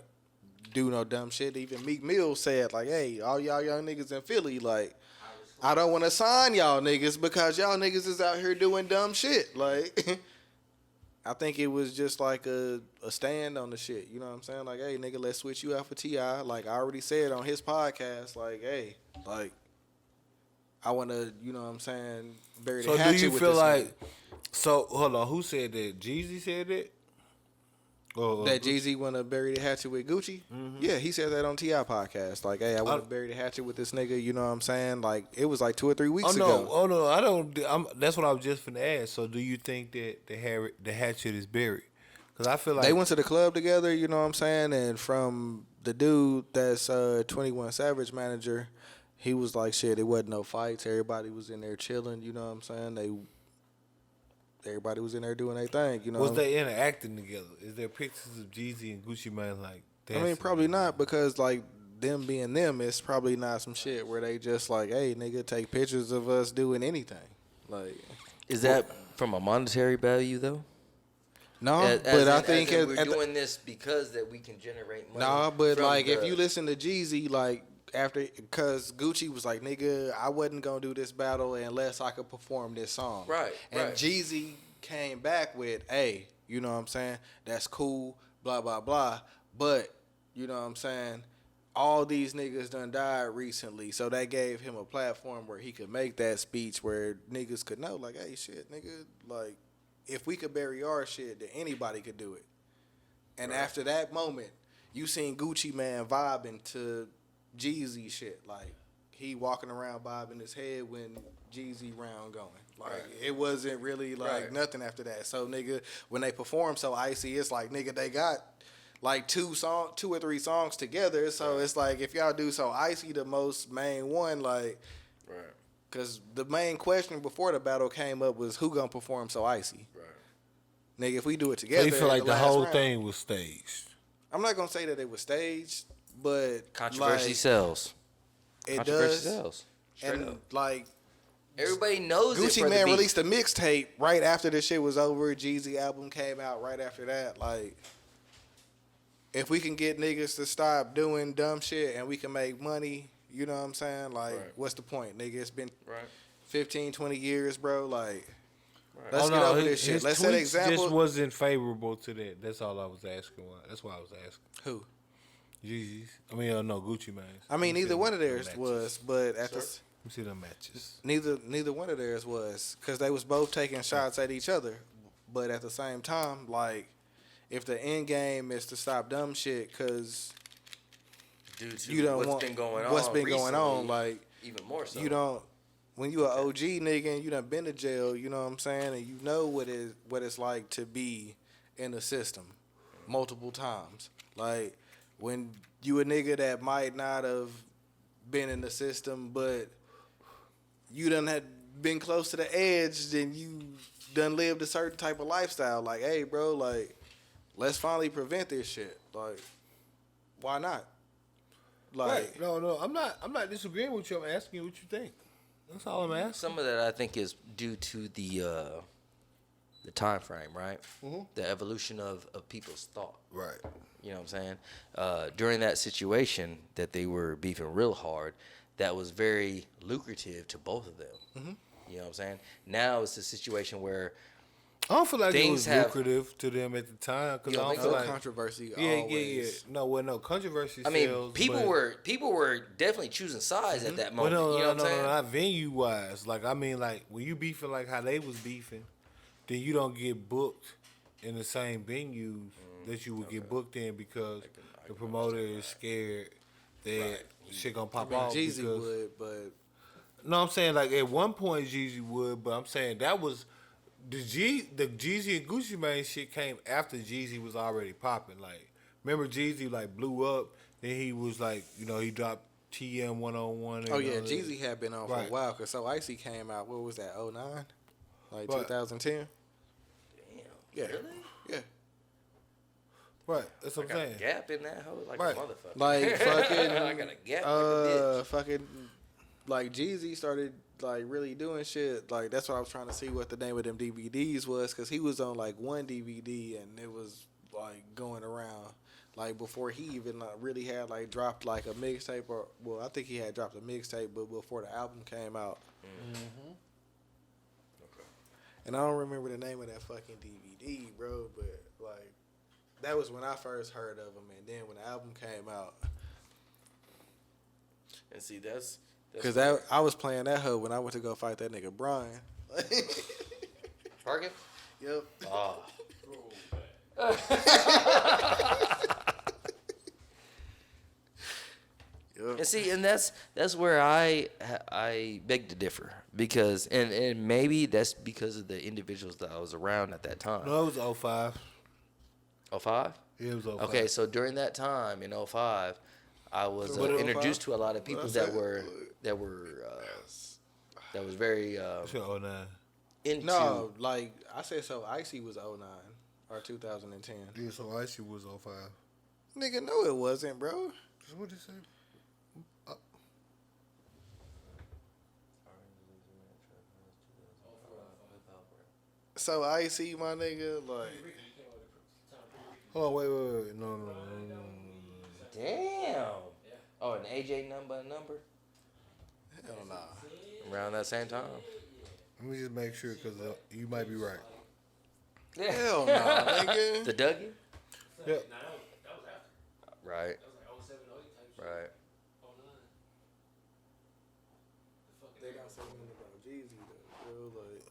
do no dumb shit. Even Meek Mill said, like, hey, all y'all young niggas in Philly, like, I don't want to sign y'all niggas because y'all niggas is out here doing dumb shit. Like, I think it was just like a stand on the shit. You know what I'm saying? Like, hey, nigga, let's switch you out for T.I. Like, I already said on his podcast, like, hey, like, I want to, you know what I'm saying, bury the So do hatchet you with feel this like, nigga. so hold on, who said that? Jeezy said that? Or That Jeezy want to bury the hatchet with Gucci? Yeah, he said that on T.I. podcast. Like, hey, I want to I- bury the hatchet with this nigga. You know what I'm saying? Like, it was like 2 or 3 weeks Oh no, ago. oh no, I don't. That's what I was just finna ask. So do you think that the hatchet is buried? Because I feel like They went to the club together, you know what I'm saying? And from the dude that's 21 Savage manager, he was like, shit, it wasn't no fights. Everybody was in there chilling, you know what I'm saying? Everybody was in there doing their thing, you know. was they interacting together? Is there pictures of Jeezy and Gucci Mane like? I mean, dancing? probably not, because like them being them, it's probably not some shit where they just like, hey, nigga, take pictures of us doing anything. Like, Is that from a monetary value though? no, As but in- I think as in at we're the, doing this because that we can generate money. nah, but from like if the- you listen to Jeezy, like because Gucci was like, nigga, I wasn't gonna do this battle unless I could perform this song. Right, And right. Jeezy came back with, hey, you know what I'm saying? That's cool, blah, blah, blah. But, you know what I'm saying? All these niggas done died recently. So that gave him a platform where he could make that speech where niggas could know, like, hey, shit, nigga, like, if we could bury our shit, then anybody could do it. And after that moment, you seen Gucci Man vibing to Jeezy shit. Like, he walking around bobbing his head when Jeezy round going. Like, it wasn't really, like, nothing after that. So, nigga, when they perform So Icy, it's like, nigga, they got, like, two or three songs together. So, it's like, if y'all do So Icy, the most main one, like, because the main question before the battle came up was, who gonna perform So Icy? Nigga, if we do it together. So you feel like the last whole round, thing was staged? I'm not gonna say that it was staged, but Controversy like, sells. It Controversy does. sells. Straight And up. like Everybody knows it Gucci for the Man beat. released a mixtape right after the shit was over. Jeezy album came out right after that. Like, if we can get niggas to stop doing dumb shit and we can make money, you know what I'm saying? Like, what's the point, nigga? It's been 15, 20 years, bro. Like, let's get over this shit. His Let's set an tweets example. just wasn't favorable to that. That's all I was asking. That's why I was asking. Who? Jeezy's. I mean, no, Gucci Mane. I mean, neither one of theirs was, but at the Let me see them matches. neither one of theirs was, because they was both taking shots at each other. But at the same time, like, if the end game is to stop dumb shit, because Due to you don't what's want been going on what's been going on, recently, like, even more so. you don't. When you an OG nigga and you done been to jail, you know what I'm saying, and you know what it's like to be in the system multiple times. Like, when you a nigga that might not have been in the system, but you done had been close to the edge, then you done lived a certain type of lifestyle. Like, hey, bro, like, let's finally prevent this shit. Like, why not? Like, Right. No, I'm not disagreeing with you. I'm asking you what you think. That's all I'm asking. Some of that I think is due to the time frame, right? The evolution of people's thought. Right. You know what I'm saying? During that situation that they were beefing real hard, that was very lucrative to both of them. You know what I'm saying? Now it's a situation where I don't feel like it was Things have- lucrative to them at the time because You I don't don't think feel so? like controversy Yeah. always. No, controversy. I mean, sells, people but- were definitely choosing sides at that But moment. no, you know what I'm saying? not venue wise. Like I mean, like when you beefing like how they was beefing, then you don't get booked in the same venues that you would get booked in because the promoter is scared that shit gonna pop off. Jeezy because- would, but No, I'm saying like at one point Jeezy would, but I'm saying that was the Jeezy and Gucci Mane shit came after Jeezy was already popping. Like, remember Jeezy like blew up, then he was like, you know, he dropped TM 101. oh yeah, Jeezy had been on for a Right. while because So Icy came out. What was that? 09? Like Right. 2010? Damn. Yeah, Really? yeah. Right, that's what I'm Got a saying. gap in that hoe like Right. a motherfucker. Like fucking, I got a gap like a bitch. fucking, like Jeezy started like really doing shit. Like that's what I was trying to see what the name of them DVDs was, because he was on like one DVD and it was like going around. Like before he even like, really had like dropped like a mixtape, or well, I think he had dropped a mixtape, but before the album came out. And I don't remember the name of that fucking DVD, bro, but like that was when I first heard of him, and then when the album came out, And see, that's because that I was playing that hoe when I went to go fight that nigga Brian. Parkin? Yep. Oh. Yep. And see, and that's where I beg to differ, because and maybe that's because of the individuals that I was around at that time. No, it was 05. 05? Yeah, it was 05. Okay, so during that time in 05, I was So what, introduced 05? to a lot of people What I that said? were that was very Shit, 09. into. No, like I said, So Icy was 09 or 2010. Yeah, so Icy was 05. Nigga, no, it wasn't, bro. That's what it said. So Icy, my nigga, like Hold on, wait. No. Damn. Oh, Oh, and AJ number. Hell nah. Around that same time. Let me just make sure, because you might be right. Yeah. Hell nah, nigga. The Dougie? Yep. Nah, that was after. Right. That was like 07, 08 type shit. Right. 09. They got something about Jeezy though, bro. Like,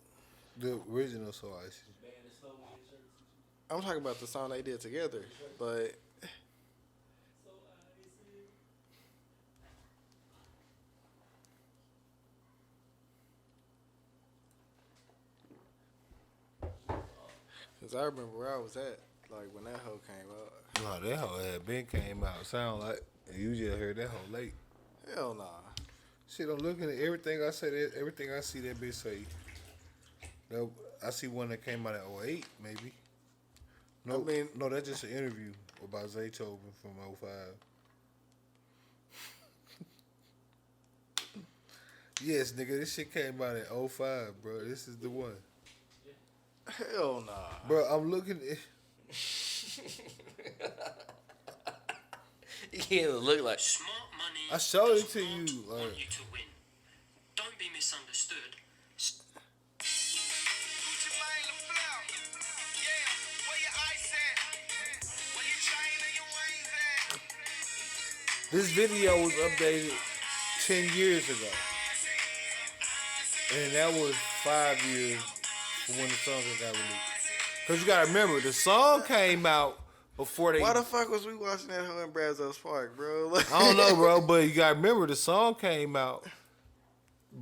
The original So Icy. Man, it's slow with his shirts. I'm talking about the song they did together, but So icy. cause I remember where I was at, like when that hoe came out. No, that hoe had been came out. Sound like you just heard that hoe late. Hell nah. Shit, I'm looking at everything I say. Everything I see that bitch say. No, I see one that came out at 08, maybe. No, I mean- no, that's just an interview about Zaytoven from 05. Yes, nigga, this shit came out at 05, bro. This is the one. Hell nah. Bro, I'm looking at... You can't look like. Smart money I showed it does to not you, want like- you to win. Don't be misunderstood. This video was updated 10 years ago. And that was 5 years from when the song got released. Because you got to remember, the song came out before they... Why the fuck was we watching that hoe in Brazos Park, bro? Like, I don't know, bro, but you got to remember, the song came out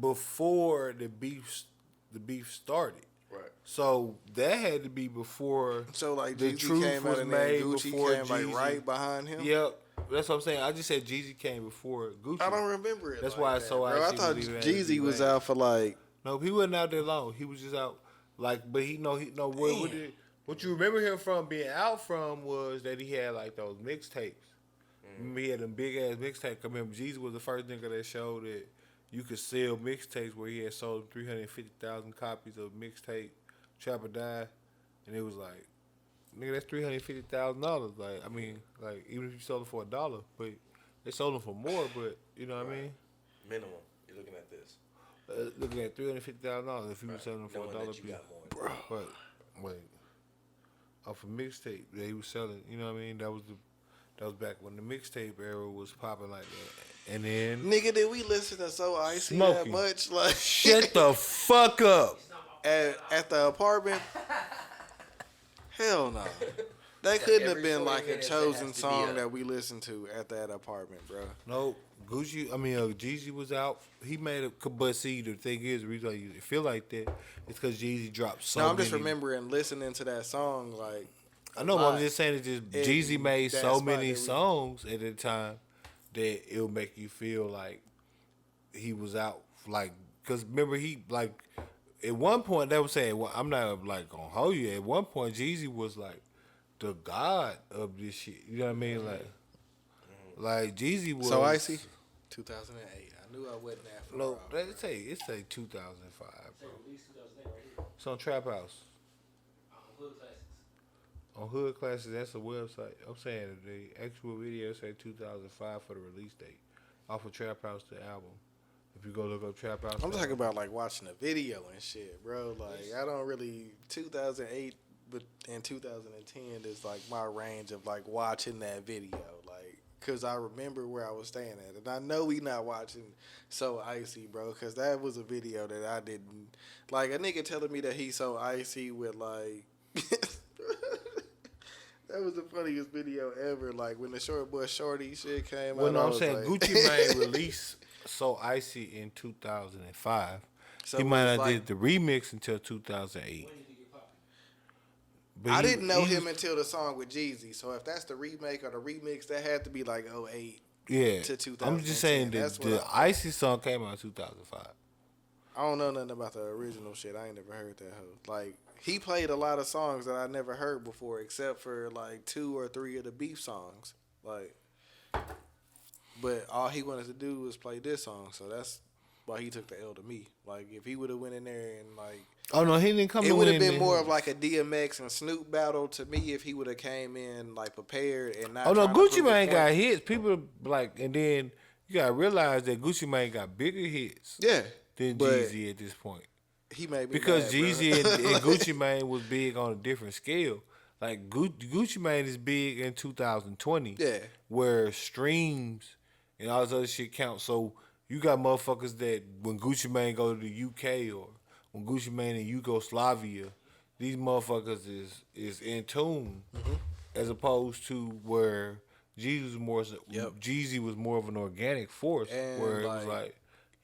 before the beef started. Right. So that had to be before So like the Jeezy truth came was out and made then Gucci before came like Jeezy. right behind him. Yep. That's what I'm saying. I just said Jeezy came before Gucci. I don't remember it. That's like why that, it's so bro. I icy thought was even at Jeezy the was lane. out for like. No, he wasn't out there long. He was just out, like, but he what you remember him from being out from was that he had like those mixtapes. Remember he had them big ass mixtapes. I remember Jeezy was the first nigga that showed that you could sell mixtapes, where he had sold 350,000 copies of mixtape Trap or Die, and it was like, nigga, that's $350,000. Like, I mean, like, even if you sold it for $1, but they sold them for more. But you know what I mean? Minimum. You're looking at this. Looking at $350,000 if you were selling them for Knowing $1 that you piece. got more. But wait, off a mixtape that he was selling, you know what I mean? That was back when the mixtape era was popping like that. And then Nigga, did we listen to So Icy Smokey. that much? Like shut the fuck up. at the apartment? Hell no. That couldn't have every been 40 like a minutes, it chosen has to be song a- that we listened to at that apartment, bro. No, Jeezy was out. He made it, but see, the thing is, the reason why you feel like that is because Jeezy dropped so No, many. I'm just remembering listening to that song like. I know, but I'm just saying, It- Jeezy made that so spot many that we- songs at the time that it'll make you feel like he was out. Like, because remember, he, like, at one point, they were saying, well, I'm not, like, gonna hold you. At one point, Jeezy was, like, the god of this shit. You know what I mean? Like Jeezy was. So Icy? 2008. I knew I wasn't that far No, off. let's say, it's a 2005, Say bro. release 2008 right here. It's on Trap House. Hood Classics. On Hood Classes, that's a website. I'm saying the actual video say 2005 for the release date. Off of Trap House, the album. If you go look up Trap House. I'm the talking album. about like watching a video and shit, bro. Like I don't really 2008, but in 2010 is like my range of like watching that video, like because I remember where I was staying at, and I know we not watching So Icy, bro, because that was a video that I didn't like. A nigga telling me that he's so icy with like. That was the funniest video ever. Like when the Short Boy Shorty shit came Well, out. no, I I'm was saying like- Gucci Mane released So Icy in 2005. So he it might was not like- did the remix until 2008. When did he get popping? But I he- didn't know he him was- until the song with Jeezy. So if that's the remake or the remix, that had to be like 08. Yeah, to I'm just saying 2010. that That's what the Icy song came out in 2005. I don't know nothing about the original shit. I ain't never heard that hoe. Like he played a lot of songs that I never heard before, except for like 2 or 3 of the Beef songs. Like, but all he wanted to do was play this song, so that's why he took the L to me. Like if he would have went in there and like. Oh no, he didn't come. It to would have win been then. more of like a DMX and Snoop battle to me if he would have came in like prepared and not. Oh no, trying to Gucci prove a Mane point. got hits. People like, and then you gotta realize that Gucci Mane got bigger hits Yeah, than but Jeezy at this point. he made me Because mad, Jeezy bro. and Gucci Mane was big on a different scale. Like Gucci Mane is big in 2020. Yeah. Where streams and all this other shit count. So you got motherfuckers that when Gucci Mane go to the UK or when Gucci Mane in Yugoslavia, these motherfuckers is in tune, as opposed to where Jeezy was more of an organic force, And, where it was like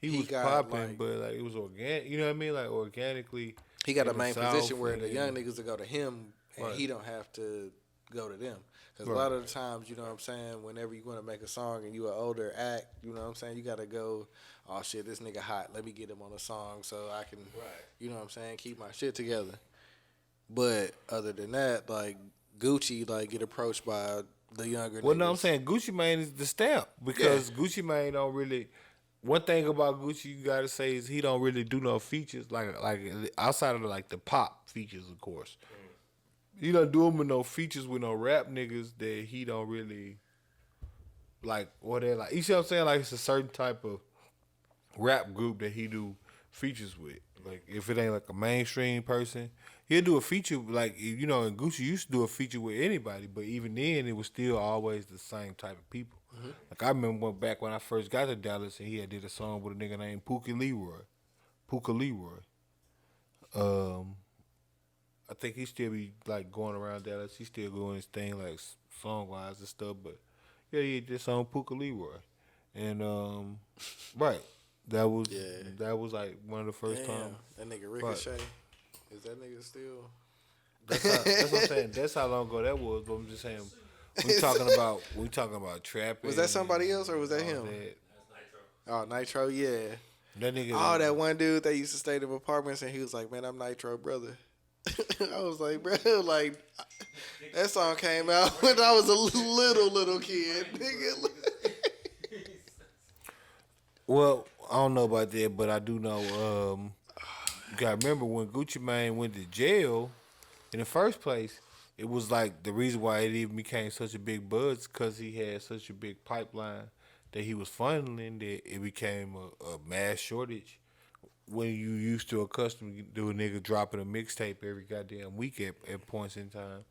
he was got, popping, like- but like it was organic. You know what I mean? Like organically. He got a in the main South position where and the then- young niggas will go to him, and Right. he don't have to go to them. Because Right. a lot of the times, you know what I'm saying, whenever you want to make a song and you an older act, you know what I'm saying, you got to go, oh shit, this nigga hot, let me get him on a song so I can, you know what I'm saying, keep my shit together. But other than that, like Gucci, like get approached by the younger Well, niggas. no, I'm saying Gucci Mane is the stamp because Gucci Mane don't really. One thing about Gucci you gotta say is he don't really do no features like outside of like the pop features, of course. He don't do them with no features with no rap niggas that he don't really like. Or they like. You see what I'm saying? Like it's a certain type of rap group that he do features with. Like if it ain't like a mainstream person, he'll do a feature like you know. And Gucci used to do a feature with anybody, but even then it was still always the same type of people. Like I remember back when I first got to Dallas, and he had did a song with a nigga named Puka Leroy. I think he still be like going around Dallas. He still doing his thing like song wise and stuff. But yeah, he did this song Puka Leroy, and right. That was like one of the first times. That nigga Ricochet, is that nigga still? That's what I'm saying. That's how long ago that was. But I'm just saying, we talking about trapping. Was that somebody else or was that all him? that. Oh, Nitro, yeah. That nigga. Oh, that one dude that used to stay in apartments and he was like, man, I'm Nitro, brother. I was like, bro, like, that song came out when I was a little kid. Nigga. Well, I don't know about that, but I do know. You gotta remember when Gucci Mane went to jail in the first place. It was like the reason why it even became such a big buzz because he had such a big pipeline that he was funneling that it became a mass shortage. When you used to accustomed to a nigga dropping a mixtape every goddamn week at points in time,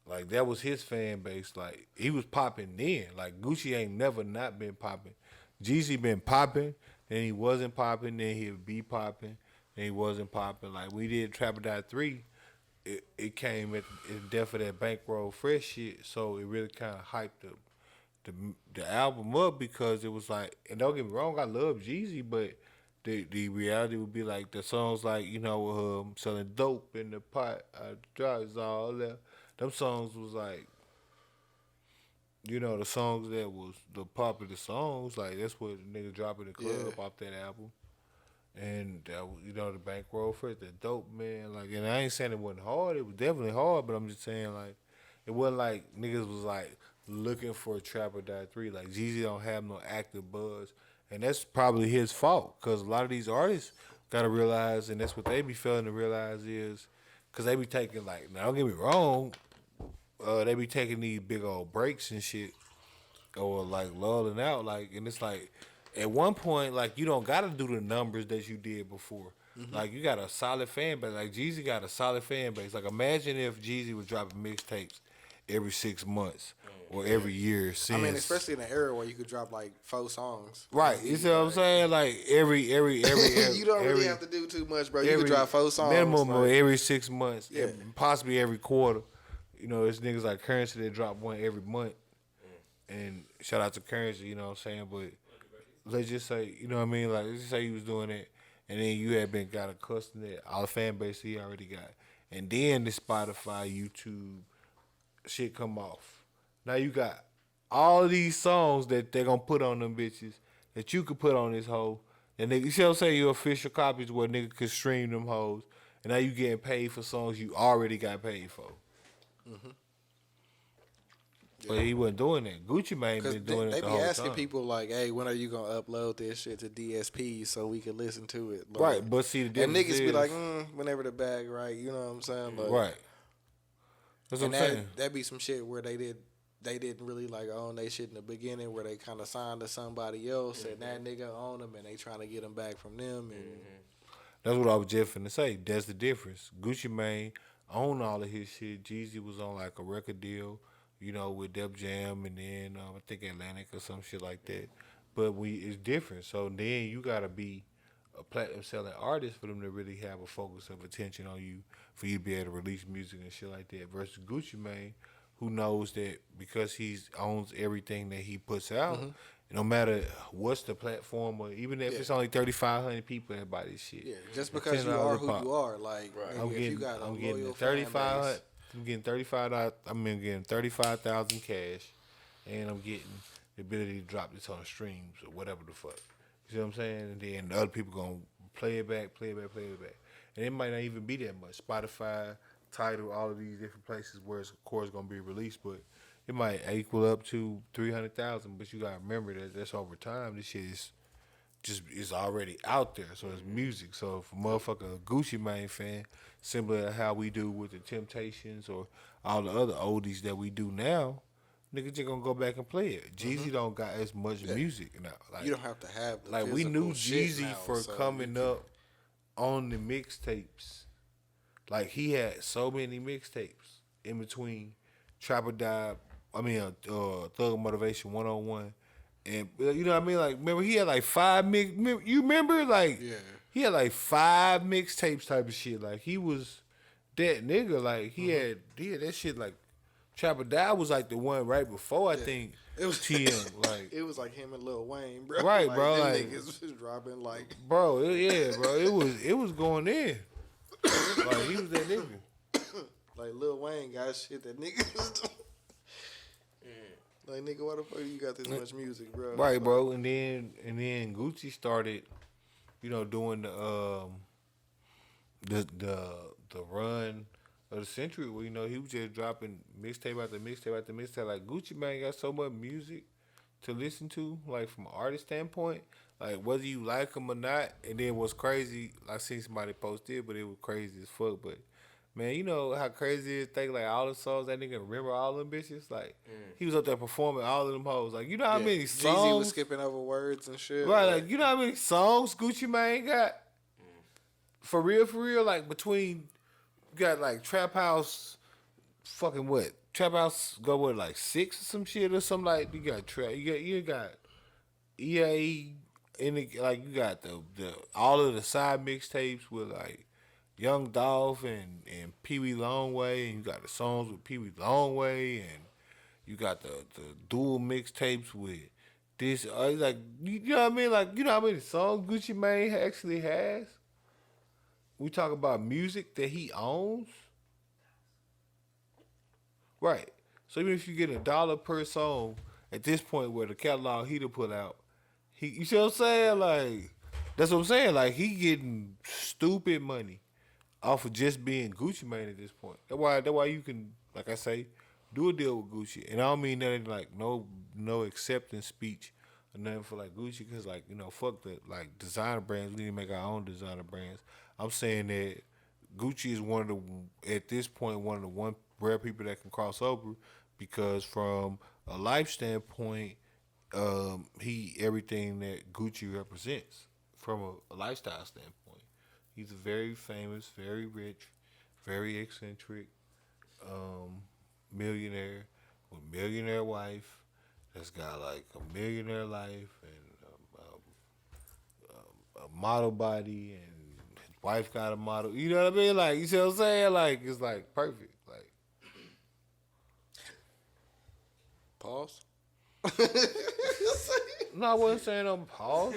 like that was his fan base. Like he was popping then. Like Gucci ain't never not been popping. Jeezy been popping, then he wasn't popping, then he'd be popping, then he wasn't popping. Like we did Trap or Die 3, it came at the death of that Bankroll Fresh shit, so it really kind of hyped the album up because it was like, and don't get me wrong, I love Jeezy, but the reality would be like the songs like, you know, selling dope in the pot, drugs, all that. Them songs was like, you know, the songs that was the popular songs, like that's what the nigga dropped in the club off that album. And that was, you know, the Bankroll Fresh, the dope, man. Like, and I ain't saying it wasn't hard. It was definitely hard, but I'm just saying like, it wasn't like niggas was like looking for a Trap or Die 3. Like Jeezy don't have no active buzz, and that's probably his fault because a lot of these artists gotta realize, and that's what they be failing to realize is, because they be taking like, now don't get me wrong, they be taking these big old breaks and shit, or like lulling out, like, and it's like, at one point, like you don't gotta do the numbers that you did before. Like you got a solid fan base. Like Jeezy got a solid fan base. Like imagine if Jeezy was dropping mixtapes every 6 months or every year. Since, I mean, especially in an era where you could drop like 4 songs. right. You see what I'm saying? Like every You don't really every- have to do too much, bro. You could drop 4 songs. minimum of like, every 6 months, Yeah. possibly every quarter. You know, it's niggas like Currency that drop one every month. And shout out to Currency, you know what I'm saying? But let's just say, you know what I mean? Like, let's just say he was doing it, and then you had got accustomed to all the fan base he already got. And then the Spotify, YouTube shit come off. Now you got all of these songs that they're going to put on them bitches that you could put on this hoe. And they, you see what I'm saying? Your official copies where nigga could stream them hoes. And now you getting paid for songs you already got paid for. But he wasn't doing that. Gucci Mane Cause been doing they it the be whole asking time. people like, "Hey, when are you gonna upload this shit to DSP so we can listen to it?" Like, Right, but see the and difference niggas be is- like, "Whenever the bag right," you know what I'm saying? Like, Right. That's what And I'm saying. that be some shit where they did they didn't really like own they shit in the beginning, where they kind of signed to somebody else, and that nigga own them, and they trying to get them back from them. And That's what I was just finna say. That's the difference. Gucci Mane owned all of his shit. Jeezy was on like a record deal, you know, with Def Jam, and then I think Atlantic or some shit like that. But it's different. So then you gotta be a platinum selling artist for them to really have a focus of attention on you, for you to be able to release music and shit like that. Versus Gucci Mane, who knows that because he owns everything that he puts out, no matter what's the platform, or even if it's only 3,500 people, everybody's shit. yeah, just because you are who you are, like I'm if getting, you got a I'm getting loyal 35. fan base, I'm getting 35. I'm getting 35,000 cash, and I'm getting the ability to drop this on streams or whatever the fuck. You see what I'm saying? And then the other people gonna play it back, and it might not even be that much. Spotify, Tidal, all of these different places where it's of course gonna be released, but it might equal up to 300,000. But you gotta remember that that's over time. This shit is already out there, so it's music. So if a motherfucker Gucci Mane fan, similar to how we do with the Temptations or all the other oldies that we do now, nigga just gonna go back and play it. Jeezy don't got as much music now. Like, you don't have to have the like we knew shit Jeezy now, for so coming up on the mixtapes. Like he had so many mixtapes in between Trap or Die. I mean, Thug Motivation 101, and you know what I mean. Like, remember he had like 5 mix. You remember like he had like 5 mixtapes type of shit. Like he was that nigga. Like he had that shit. Like Trap or Die was like the one right before I think it was TM. Like it was like him and Lil Wayne, bro. Right, like, bro, Them like- niggas was dropping like bro, it was going in. Like he was that nigga. like Lil Wayne got shit that niggas was doing. Like nigga, why the fuck you got this much music, bro? Right, bro. And then Gucci started, you know, doing the run of the century where, you know, he was just dropping mixtape after mixtape after mixtape. Like Gucci Mane got so much music to listen to, like from an artist standpoint, like whether you like him or not. And then what's crazy, I seen somebody post it, but it was crazy as fuck. But man, you know how crazy it is, think like all the songs that nigga remember all them bitches. Like he was up there performing all of them hoes. Like you know how many songs Jeezy was skipping over words and shit. right, like you know how many songs Gucci Mane got? For real, like between you got like Trap House, fucking what? Trap House go with like 6 or some shit or something like. You got Trap, you got EA, and like you got the all of the side mixtapes with like Young Dolph and Pee Wee Longway, and you got the songs with Pee Wee Longway, and you got the dual mixtapes with this. Like you know what I mean? Like you know how many songs Gucci Mane actually has? We talk about music that he owns, right? So even if you get $1 per song at this point, where the catalog he to put out, you see what I'm saying? Like that's what I'm saying. Like he getting stupid money off of just being Gucci Mane at this point. That's why you can, like I say, do a deal with Gucci. And I don't mean nothing like no acceptance speech or nothing for like Gucci, because like, you know, fuck the like designer brands. We need to make our own designer brands. I'm saying that Gucci is one of the, at this point, one of the one rare people that can cross over, because from a life standpoint, he everything that Gucci represents from a lifestyle standpoint. He's a very famous, very rich, very eccentric millionaire with a millionaire wife that's got like a millionaire life and a model body, and his wife got a model. You know what I mean? Like, you see what I'm saying? Like, it's like perfect. Like, Pause. no, I wasn't saying no pause.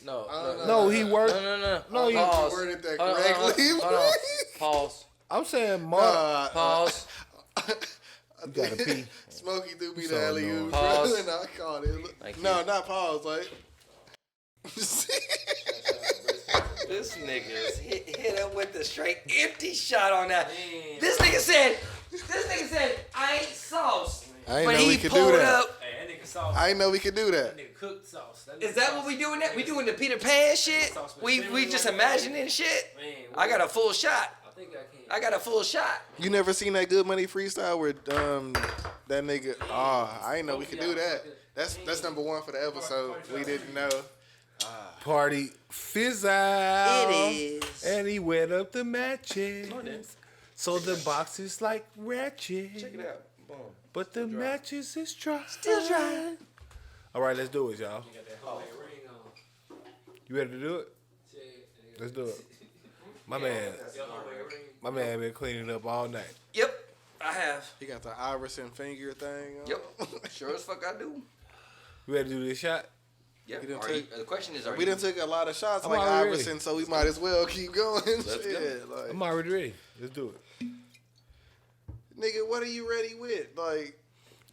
No, No, he worked. No. No, he Pause. worded that Hold on, correctly. hold on. Pause. I'm saying Mark. Pause. You gotta pee. Smokey threw me So the alley oop, bro, Pause. and I called it. Thank No, you. not pause. Like, This nigga's hit him with the straight empty shot on that. This nigga said, I ain't sauce. I ain't But know he we could pulled do that. up. Hey, that nigga sauce. I didn't know we could do that. That nigga cooked sauce. Is that what we doing? That we doing the Peter Pan shit? We just imagining shit. Man, I got a full shot. think I can. I got a full shot. You never seen that Good Money freestyle where that nigga? I ain't know we could do that. That's number one for the episode. We didn't know. Party fizz out. It is. And he wet up the matches. So the box is like ratchet. Check it out. Boom. But the matches is dry. Still dry. All right, let's do it, y'all. You got that whole ring on. You ready to do it? Shit. Let's do it. My man been cleaning up all night. Yep, I have. He got the Iverson finger thing. On. Yep. Sure as fuck I do. You ready to do this shot? Yep. We done The question is, We done took a lot of shots I'm like already Iverson, ready. so we might as well keep going. Let's Shit, like, I'm already ready. Let's do it. nigga, what are you ready with? Like,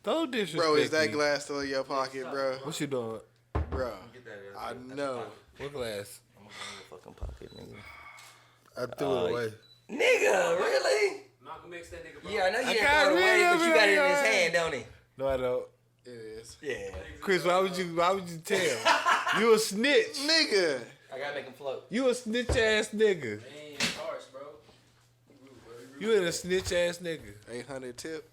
Don't disrespect bro, is that me. glass still in your pocket, bro? What you doing? Bro, I know. What glass? I'm gonna go in your fucking pocket, nigga. I threw it away. Nigga, really? Malcolm X that nigga, bro. Yeah, I know you I didn't got throw it away, rid but of you it, got it in yo. his hand, don't he? No, I don't. It is. Yeah. Chris, why would you tell? You a snitch. Nigga. I gotta make him float. You a snitch ass nigga. Man, it's harsh, bro. You ain't a snitch ass nigga. 800 tip.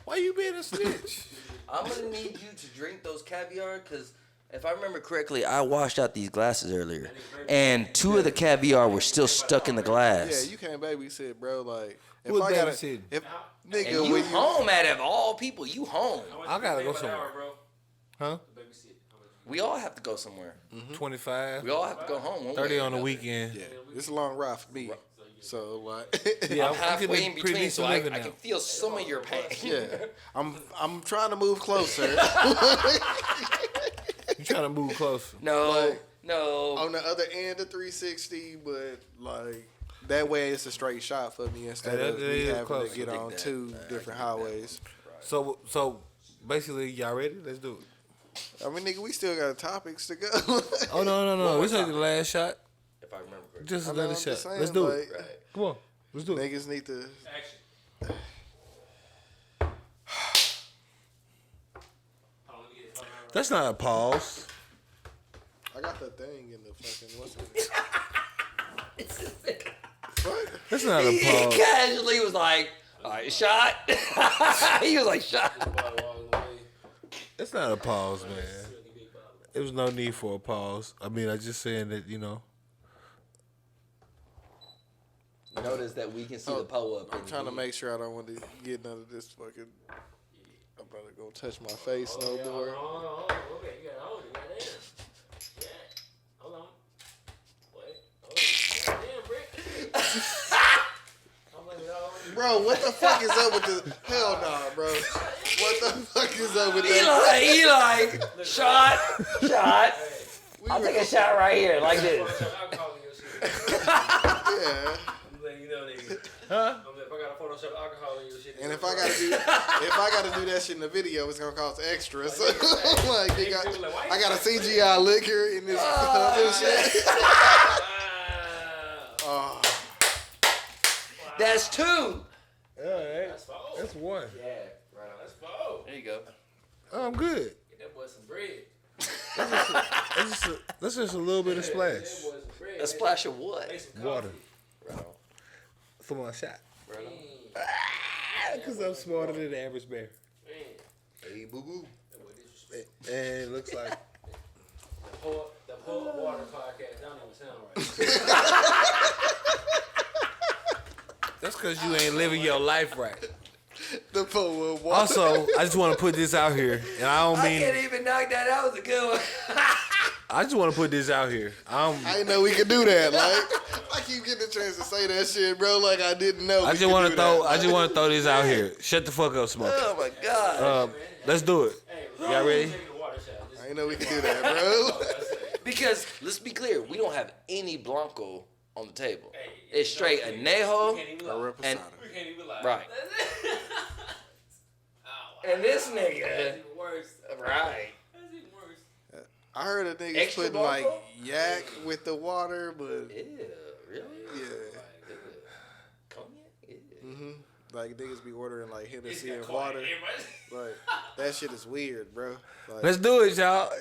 Why you being a snitch? I'm gonna need you to drink those caviar, because if I remember correctly, I washed out these glasses earlier, and 2 of the caviar were still stuck in the glass. Yeah, you can't babysit, bro. Like, if Who I gotta, babysitting? if and nigga, you when you home out of all people, you home. I gotta go Pay by the somewhere. hour, bro. Huh? Babysit. How much? We all have to go somewhere. 25. We all have to go home. one 30 way or on the another. weekend. yeah, it's a long ride for me. So like, Yeah, I'm halfway in pretty between, decent so I living can now. feel some of your pain. yeah, I'm trying to move closer. You trying to move closer. No, Like, no. On the other end of 360, but like that way it's a straight shot for me instead Yeah, of that me is having close. to get I dig on that. 2 different highways. So basically, y'all ready? Let's do it. I mean, nigga, we still got topics to go. Oh, no. more This ain't the time. last shot. If I remember correctly. Just I know, another I'm shot. just saying, Let's do like, it. Right. Come on. Let's do it. Niggas need to. Action. Hold on, let me get it. That's not a pause. I got the thing in the fucking. What's it? Fuck. That's not a He pause. casually was like, all right, shot. He was like, shot. Ball walking away. That's not a pause, man. Really big ball. There was no need for a pause. I mean, I'm just saying that, you know. Notice that we can see the pole up. I'm trying to make sure I don't want to get none of this fucking. I'm about to go touch my face no more. Hold on. Okay, you gotta hold it. Goddamn. Yeah. Hold on. Wait. Hold it. Goddamn, Brick. I'm letting it all over. Bro, what the fuck is up with this? Hell nah, bro. What the fuck is up with that? Eli, shot. I'll take a shot right here, like this. Photoshop alcohol in your shit. Yeah. I'm letting you know, nigga. Huh? If I got a Photoshop alcohol in your shit. And if I gotta do that shit in the video, it's gonna cost extra. So like, I got a CGI liquor in this other shit. Oh, That's 2. That's four. That's one. Yeah, right on. That's four. There you go. Oh, I'm good. Get that boy some bread. That's just a little bit of splash. That boy some bread. A splash of what? Make some Water. coffee. Right on. For my shot. Right on. Man, Because I'm smarter than the average bear. man. Hey, boo boo. That boy disrespect. And it looks like. The Pour Water podcast. That don't even sound right. That's because you ain't living your life right. the power of water. Also, I just want to put this out here. And I don't I mean. can't even knock that out. That was a good one. I just want to put this out here. I didn't know we could do that. Like, I keep getting the chance to say that shit, bro. Like I didn't know. I just want to throw this out here. Shut the fuck up, Smoke. Oh my god. Let's do it. Hey, Y'all ready? taking a water shot. Just I didn't know we could do that, bro. Because let's be clear, we don't have any Blanco on the table. Hey, It's straight we Anejo. can't even A lie. reposado. And- We can't even lie. Right. Oh, And this That's nigga. even worse. Right. That's even worse. I heard a nigga Extra putting like Blanco? yak with the water, but Ew, really? yeah. Cognac? Ew. Like niggas be ordering like Hennessy It's and got water. Everybody- Like that shit is weird, bro. Like, Let's do it, y'all.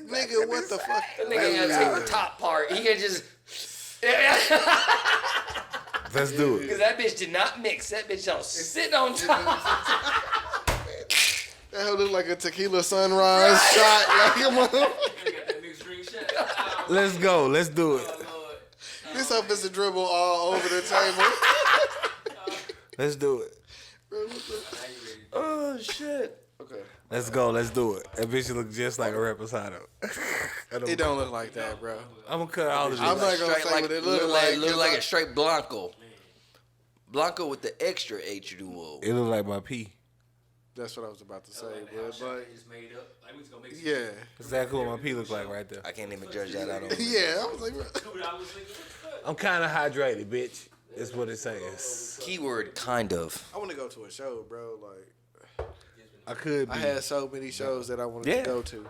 nigga, what the fuck? That nigga ain't gotta take the top part. He can just. Let's do Because it. that bitch did not mix. That bitch don't sit on top. That hoe look like a tequila sunrise shot. Like, come on. You got that mixed drink shot. Let's go. Let's do it. Oh, Lord. This hoe is a dribble all over the table. Let's do it. Oh, shit. Okay. Let's go. Let's do it. That bitch look just like a reposado. It don't look like that, bro. I'm gonna cut all of I'm this. not gonna say what it look like. Look 'cause like I- a straight Blanco. Blanco with the extra H2O. It look like my pee. That's what I was about to say, Like bro. how But just made up. Like we just gonna make some yeah, Exactly what my pee look like right there. I can't even judge that out on. yeah. I was like, bro. food. I was thinking, what the I'm kind of hydrated, bitch. That's what it says. Keyword kind of. I want to go to a show, bro. Like, I could be. I had so many shows that I wanted Yeah. to go to.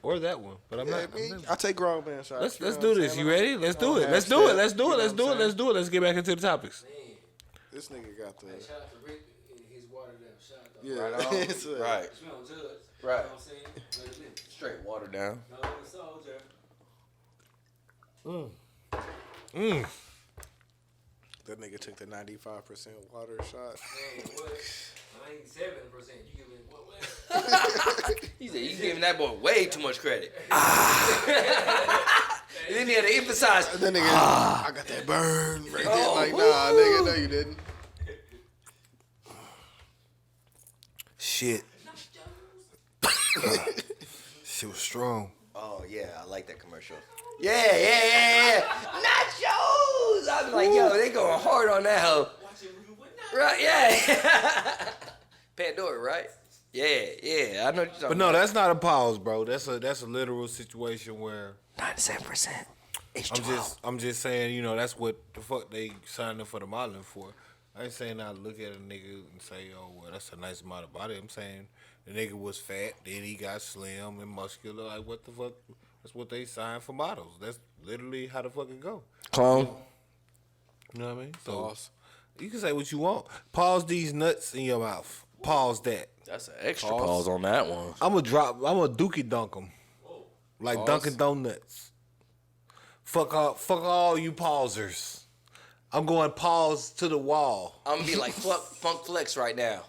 Or that one, but I'm Yeah, not. man, I take grown man shots. Let's you know do what I'm this. saying? You ready? Let's do I it. don't Let's have do it. steps, Let's do you it. know Let's what do I'm it. Let's saying? do it. Let's get back into the topics. man. This nigga got the Shout out to Rick and his water down. Shout out to yeah. Right on. It's a- Right. We don't judge. Right. You know what I'm saying? Let it live. Straight water down. No, it's soldier. That nigga took the 95% water shot. Man, what? 97%. You give me what? He said, you giving that boy way too much credit. And then he had to emphasize. That nigga, I got that burn right there. Oh, Like, nah, nigga, no, you didn't. Shit. Shit was strong. Oh, yeah, I like that commercial. Yeah. Nachos! I'm like, yo, they going hard on that hoe. Watching we would not. Right, yeah. Pandora, right? Yeah, I know what you're talking But no, that's not a pause, bro. That's a literal situation where 97%. I'm just saying, you know, that's what the fuck they signed up for the modeling for. I ain't saying I look at a nigga and say, oh, well, that's a nice amount of body. I'm saying the nigga was fat, then he got slim and muscular. Like, what the fuck? That's what they signed for models. That's literally how the fuck it go. Clone. You know what I mean? So Pause. you can say what you want. Pause these nuts in your mouth. Pause that. That's an extra pause on that one. I'm a dookie dunk them. Like Pause. Dunkin' Donuts. Fuck all you pausers. I'm going pause to the wall. I'm gonna be like Funk Flex right now.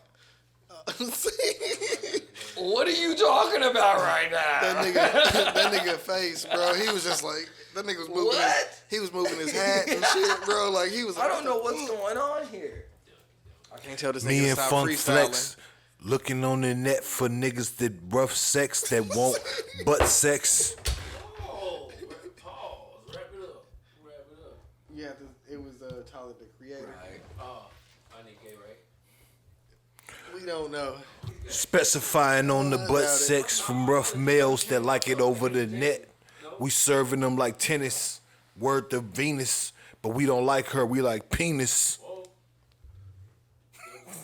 What are you talking about right now? that nigga face, bro. He was just like, that nigga was moving. What? He was moving his hat and shit, bro. Like, he was. I don't know what's going on here. I can't tell this Me nigga to and stop Funk freestyling. Flex looking on the net for niggas that rough sex that won't butt sex. Oh, pause. Wrap it up. Wrap it up. Yeah, it was Tyler the Creator. Oh, I need gay, right? We don't know. Specifying on the butt sex from rough males that like it over the net. We serving them like tennis. Word to Venus. But we don't like her. We like penis.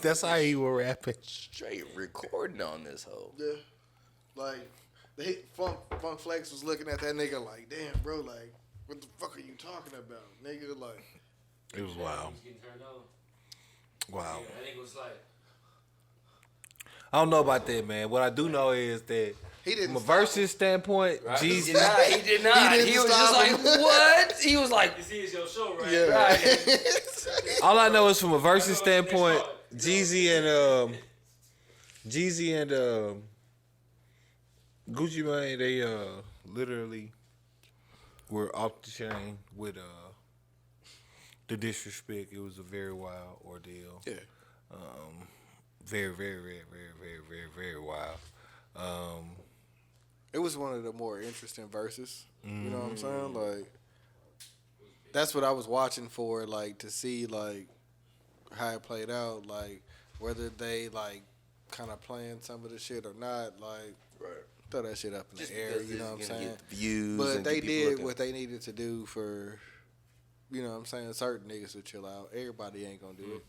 That's how he was rapping. Straight recording on this hoe. Yeah, like Funk Flex was looking at that nigga like, damn, bro, like, what the fuck are you talking about, nigga? Like, It was wild. He's getting turned on. Wow. Yeah, I think it was like, I don't know about that, man. What I do know is that he didn't from a stop versus standpoint, He Jeezy. did not. He did not. He didn't He was just stop like, him. what? He was like, this is your show, right? Yeah. right. All I know is from a versus standpoint, Jeezy and Gucci Mane, they literally were off the chain with the disrespect. It was a very wild ordeal. Yeah. Very, very, very, very, very, very, very wild. It was one of the more interesting verses. You know what I'm saying? Like, that's what I was watching for, like, to see, like, how it played out, like, whether they, like, kind of playing some of the shit or not, like, throw that shit up in Just the air, because you know what I'm it's gonna saying? get views But and they get people did looking. what they needed to do for, you know what I'm saying, certain niggas to chill out. Everybody ain't gonna do it.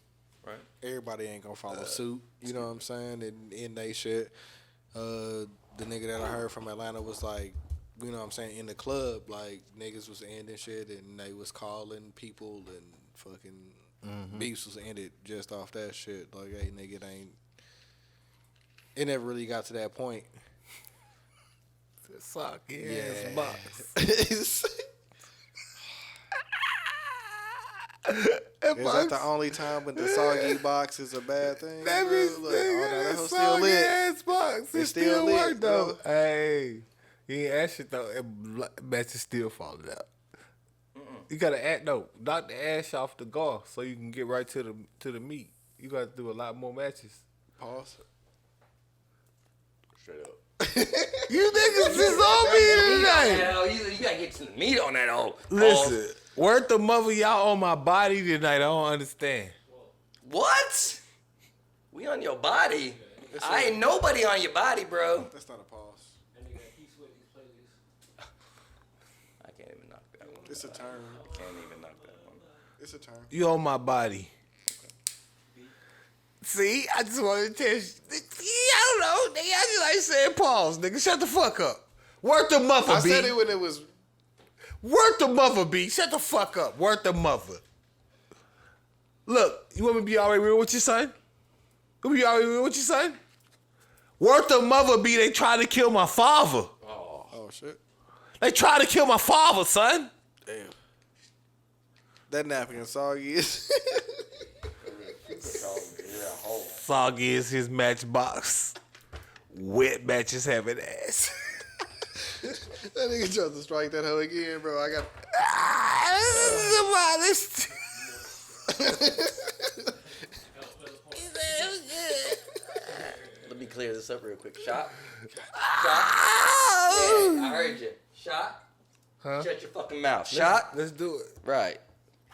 Right. Everybody ain't gonna follow suit, you know what I'm saying, and in they shit. The nigga that I heard from Atlanta was like, you know what I'm saying, in the club, like, niggas was ending shit and they was calling people and fucking beefs was ended just off that shit. Like, hey, nigga, it never really got to that point. Sock, Yeah. box. Is that the only time when the soggy box is a bad thing? That bro? bitch, Look, oh, no, that hoe still soggy lit. ass box. It It's still still lit, work though. bro. Hey, you ain't ask shit though. Matches still falling out. You gotta knock the ash off the gar so you can get right to the meat. You gotta do a lot more matches. Pause. Straight up. You niggas is on me tonight. Hell, you gotta get to the meat on that hoe. Listen, word the mother y'all on my body tonight. I don't understand. What? We on your body? I ain't nobody on your body, bro. That's not a pause. That nigga, he sweat these playlists. I can't even knock that one. It's a term. Can't even knock that one. It's a term. You on my body. See, I just wanted to tell you. I don't know, nigga. I just like saying pause, nigga. Shut the fuck up. Word the mother, I B. said it when it was. Word the mother, B. Shut the fuck up. Word the mother. Look, you want me to be already real with you, son? You want me to be already real with you, son? Word the mother, B. They tried to kill my father. Oh shit. They tried to kill my father, son. Damn. That napkin soggy is. Soggy is his matchbox. Wet matches having ass. That nigga tried to strike that hoe again, bro. I got. Let me clear this up real quick. Shot. Yeah, I heard you. Shot. Huh? Shut your fucking mouth. Shot. Let's do it. Right.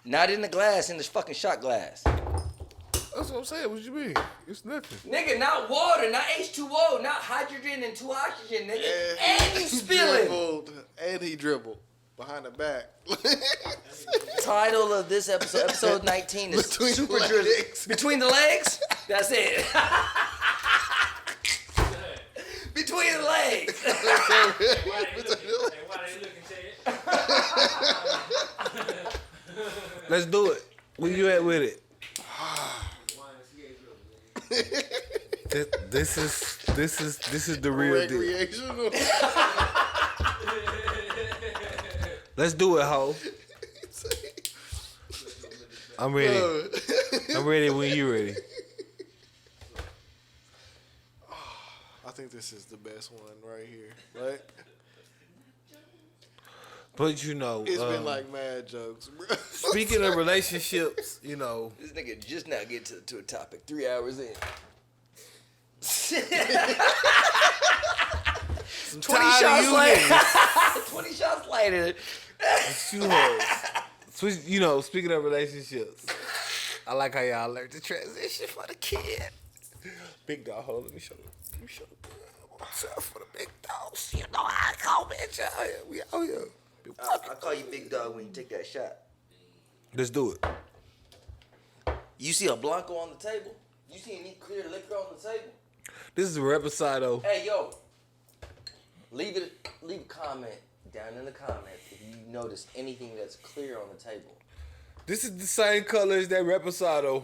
Not in the glass, in the fucking shot glass. That's what I'm saying. What you mean? It's nothing. Nigga, not water, not H2O, not hydrogen and 2 oxygen, nigga. And you spilling. And he dribbled behind the back. Title of this episode, episode 19 is Between Super the Drizzle. legs. Between the legs? That's it. Between the legs. Why they looking, Ted? Let's do it. Where you at with it? This is the real deal. Recreational. Let's do it, ho. I'm ready. I'm ready when you ready. I think this is the best one right here. Right? But you know, It's been like mad jokes, bro. speaking of relationships, you know, This nigga just now get to a topic 3 hours in. 20 tired of shots you later. niggas. 20 shots later. It's you hoes. You know, speaking of relationships, I like how y'all learned the transition for the kid. Big dog, hold. Let me show you. What's up for the big dogs? You know how I call bitch out here. We out here. I call you big dog when you take that shot. Let's do it. You see a Blanco on the table? You see any clear liquor on the table? This is a reposado. Hey, yo. Leave a comment down in the comments if you notice anything that's clear on the table. This is the same color as that reposado.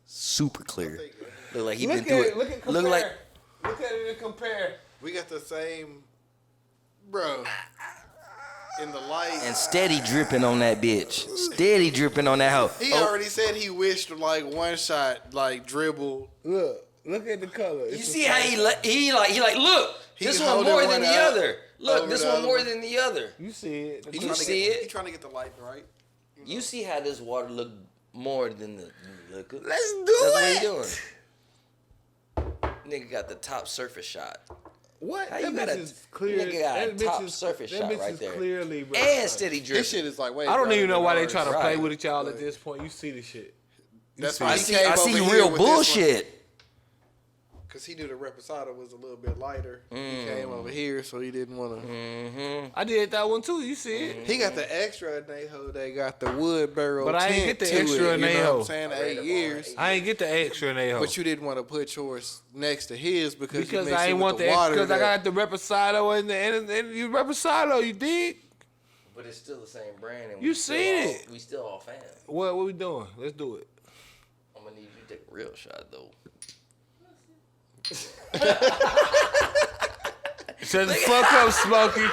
Super clear. Look like he Look been at through it. it. Look at compare. Look like Look at it and compare. We got the same, bro. In the light. and steady dripping on that bitch. Steady dripping on that hoe. He already said he wished like one shot, like dribble. Look at the color. You see how he like look. He This one holding more one than the out other. Look, over this the one other more one. than the other. You see it. You see it? He trying to get the light right. You see how this water look more than the liquor. Let's do That's what he it. doing. Nigga got the top surface shot. What? How That you got bitch a is clear. nigga got a That bitch top is- surface that shot bitch right is there. Clearly, bro. And steady dripping. This shit is like way. I don't even know why they trying trying to play Right. with y'all at this point. You see the shit. That's see why it. he came I over see here real with this one. bullshit. Cause he knew the reposado was a little bit lighter. He came over here, so he didn't want to. I did that one too. You see it? He got the extra in they hoe. They got the wood barrel. But I ain't tint get the to extra it, in you they know what hoe. I'm saying? 8 years. I ain't get the extra in they hoe. But you didn't want to put yours next to his because you mixed I it ain't with want the the water. because I that- got the reposado and you reposado. You dig? But it's still the same brand. And You seen it. We still all fans. What we doing? Let's do it. I'm gonna need you to take a real shot though. Shut the fuck up, Smokey.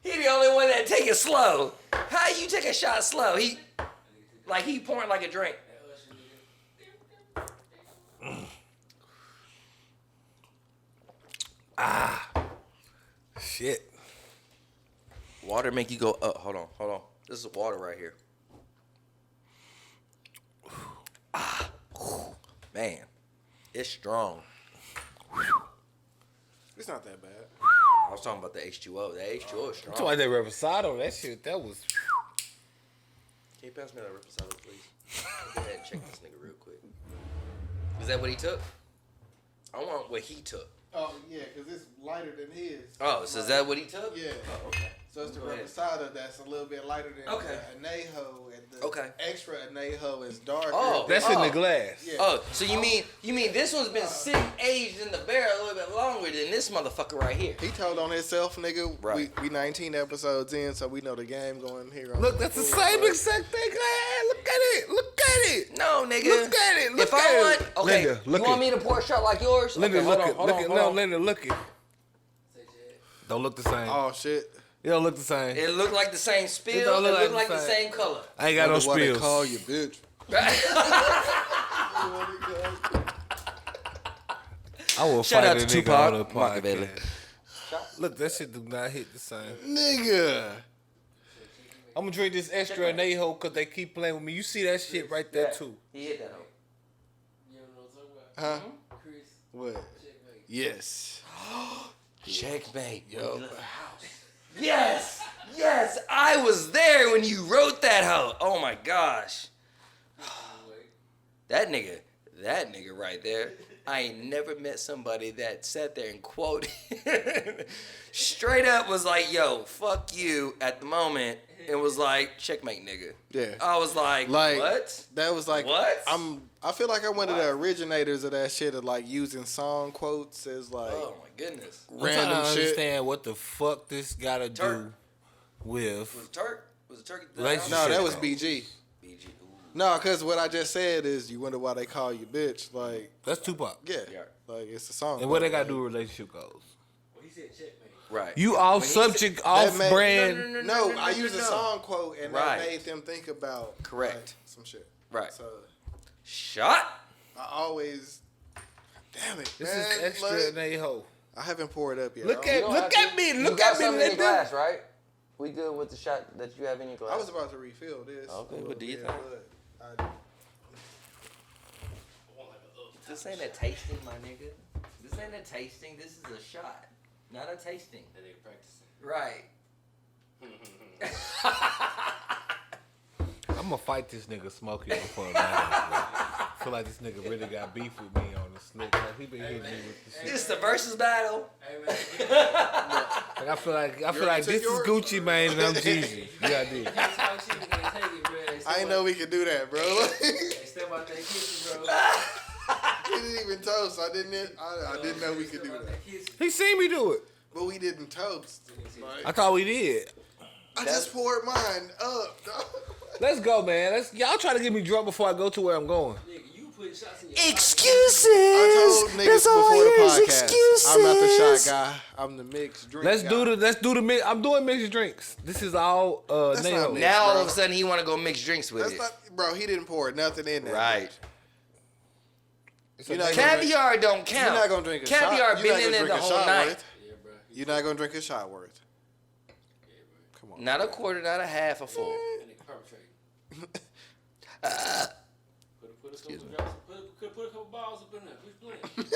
He the only one that take it slow. How you take a shot slow? He pouring like a drink. Shit. Water make you go up. Hold on. This is water right here. Man, it's strong. It's not that bad. I was talking about the H2O. The H2O is strong. That's why that Reposado, that shit, that was. Can you pass me that Reposado, please? Go ahead and check this nigga real quick. Is that what he took? I want what he took. Oh yeah, because it's lighter than his. Oh, so is that what he took? Yeah. Oh, okay. So it's the Go ahead. Reposado that's a little bit lighter than Okay. the Anejo, and the Okay. extra Anejo is darker. Oh, That's in the glass. Yeah. Oh, so you mean this one's been sitting aged in the barrel a little bit longer than this motherfucker right here? He told on himself, nigga. Right. We 19 episodes in, so we know the game going here. On Look, that's the same exact thing. Look at it. Look at it. No, nigga. Look at it. Look if at I it. want, okay, Linda, look you want it. me to pour a shot like yours? Linda, Okay, look hold it. on, Look it. hold No, on. Linda, look it. Don't look the same. Oh shit. It don't look the same. It looked like the same spill. It don't looked look like like the the same color. I ain't got no Wonder why they spills. call you bitch. I will Shout fight out a to nigga Tupac on the Machiavelli. podcast. Look, that shit do not hit the same. Nigga. I'm gonna drink this extra Anejo because they keep playing with me. You see that shit right there too. He hit that hoe. You don't know what I'm talking about? Huh? Chris, What? checkmate. Yes. Checkmate. Yo. Yes. Yes. I was there when you wrote that hoe. Oh my gosh. That nigga right there. I ain't never met somebody that sat there and quoted straight up was like, yo, fuck you at the moment. It was like, checkmate, nigga. Yeah. I was like what? That was like What? I feel like I'm one of the originators of that shit of like using song quotes as like Oh my goodness. I'm trying to random shit. understand what the fuck this gotta Turk. do with. Was it Turk? Was it Turkey? Relationship. No, that was Shit, BG. BG. Ooh. No, because what I just said is you wonder why they call you bitch. Like, That's Tupac. yeah, Yeah. like it's a song. And what they quote, gotta do like- with relationship goals? Well, he said checkmate. Right. You off When he subject, off That made- brand. No, I used a song quote and Right. that made them think about Correct. like, some shit. Right. So Shot. I always, damn it, This man, is extra like, Anejo. I haven't poured up yet. Look I at don't- look at me. You Look got at me. something in Let your them. glass, right? We good with the shot that you have in your glass? I was about to refill this. Okay, a what do you little think? bit, but I- This ain't a tasting, my nigga. This ain't a tasting. This is a shot, not a tasting. That nigga practicing. Right. I'm gonna fight this nigga Smokey before a battle. I feel like this nigga really got beef with me on the slick. Like, he been hitting me with the shit. It's the versus battle. Hey, man. Like, I feel like took this is yours? Gucci Mane and I'm Jeezy. Yeah, I did. Can't talk shit, you can't take it, bro. They step I didn't out- know we could do that, bro. They step out that kitchen, bro. We didn't even toast. I didn't know we could do Step out that. kitchen. He seen me do it. But we didn't toast. Like, I thought we did. I just poured mine up. dog. Let's go, man. Y'all try to get me drunk before I go to where I'm going. Nigga, you putting shots in your Excuses. I told niggas before the podcast, I'm not the shot guy. I'm the mixed drink Let's guy. do the mix. I'm doing mixed drinks. This is all That's not nail. mixed. Now all bro. of a sudden he want to go mix drinks with That's it. not, bro. He didn't pour nothing in there. Right. You're not gonna drink- Caviar don't count. You're not gonna drink a shot. Caviar You're been not in gonna there the drink a whole shot night. worth. Yeah, bro. You're not gonna drink a shot worth. Come on. Not a quarter, not a half, a full. That nigga perpetrating. Put a couple drops, put a couple balls up in there. Which blend?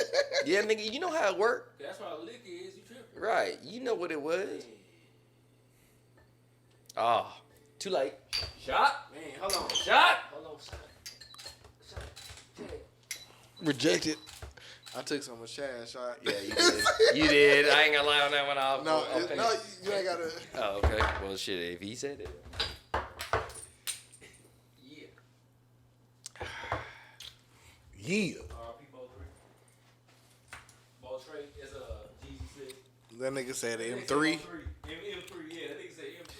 Yeah, nigga, you know how it work. That's why the liquor is. You tripping. Right. You know what it was. Oh, too late. Shot? Man, hold on. Shot? Hold on. Shot. Check. Rejected. I took some of Chad's shot. Yeah, you did. You did. I ain't gonna lie on that one. I'll No, finish. no, you ain't gotta. Oh, okay. Well, shit. If he said it. Yeah. Yeah. R.P. Bo 3. Bo Trey is a GG6. That nigga said That nigga M3. said M3, yeah. That nigga said M2.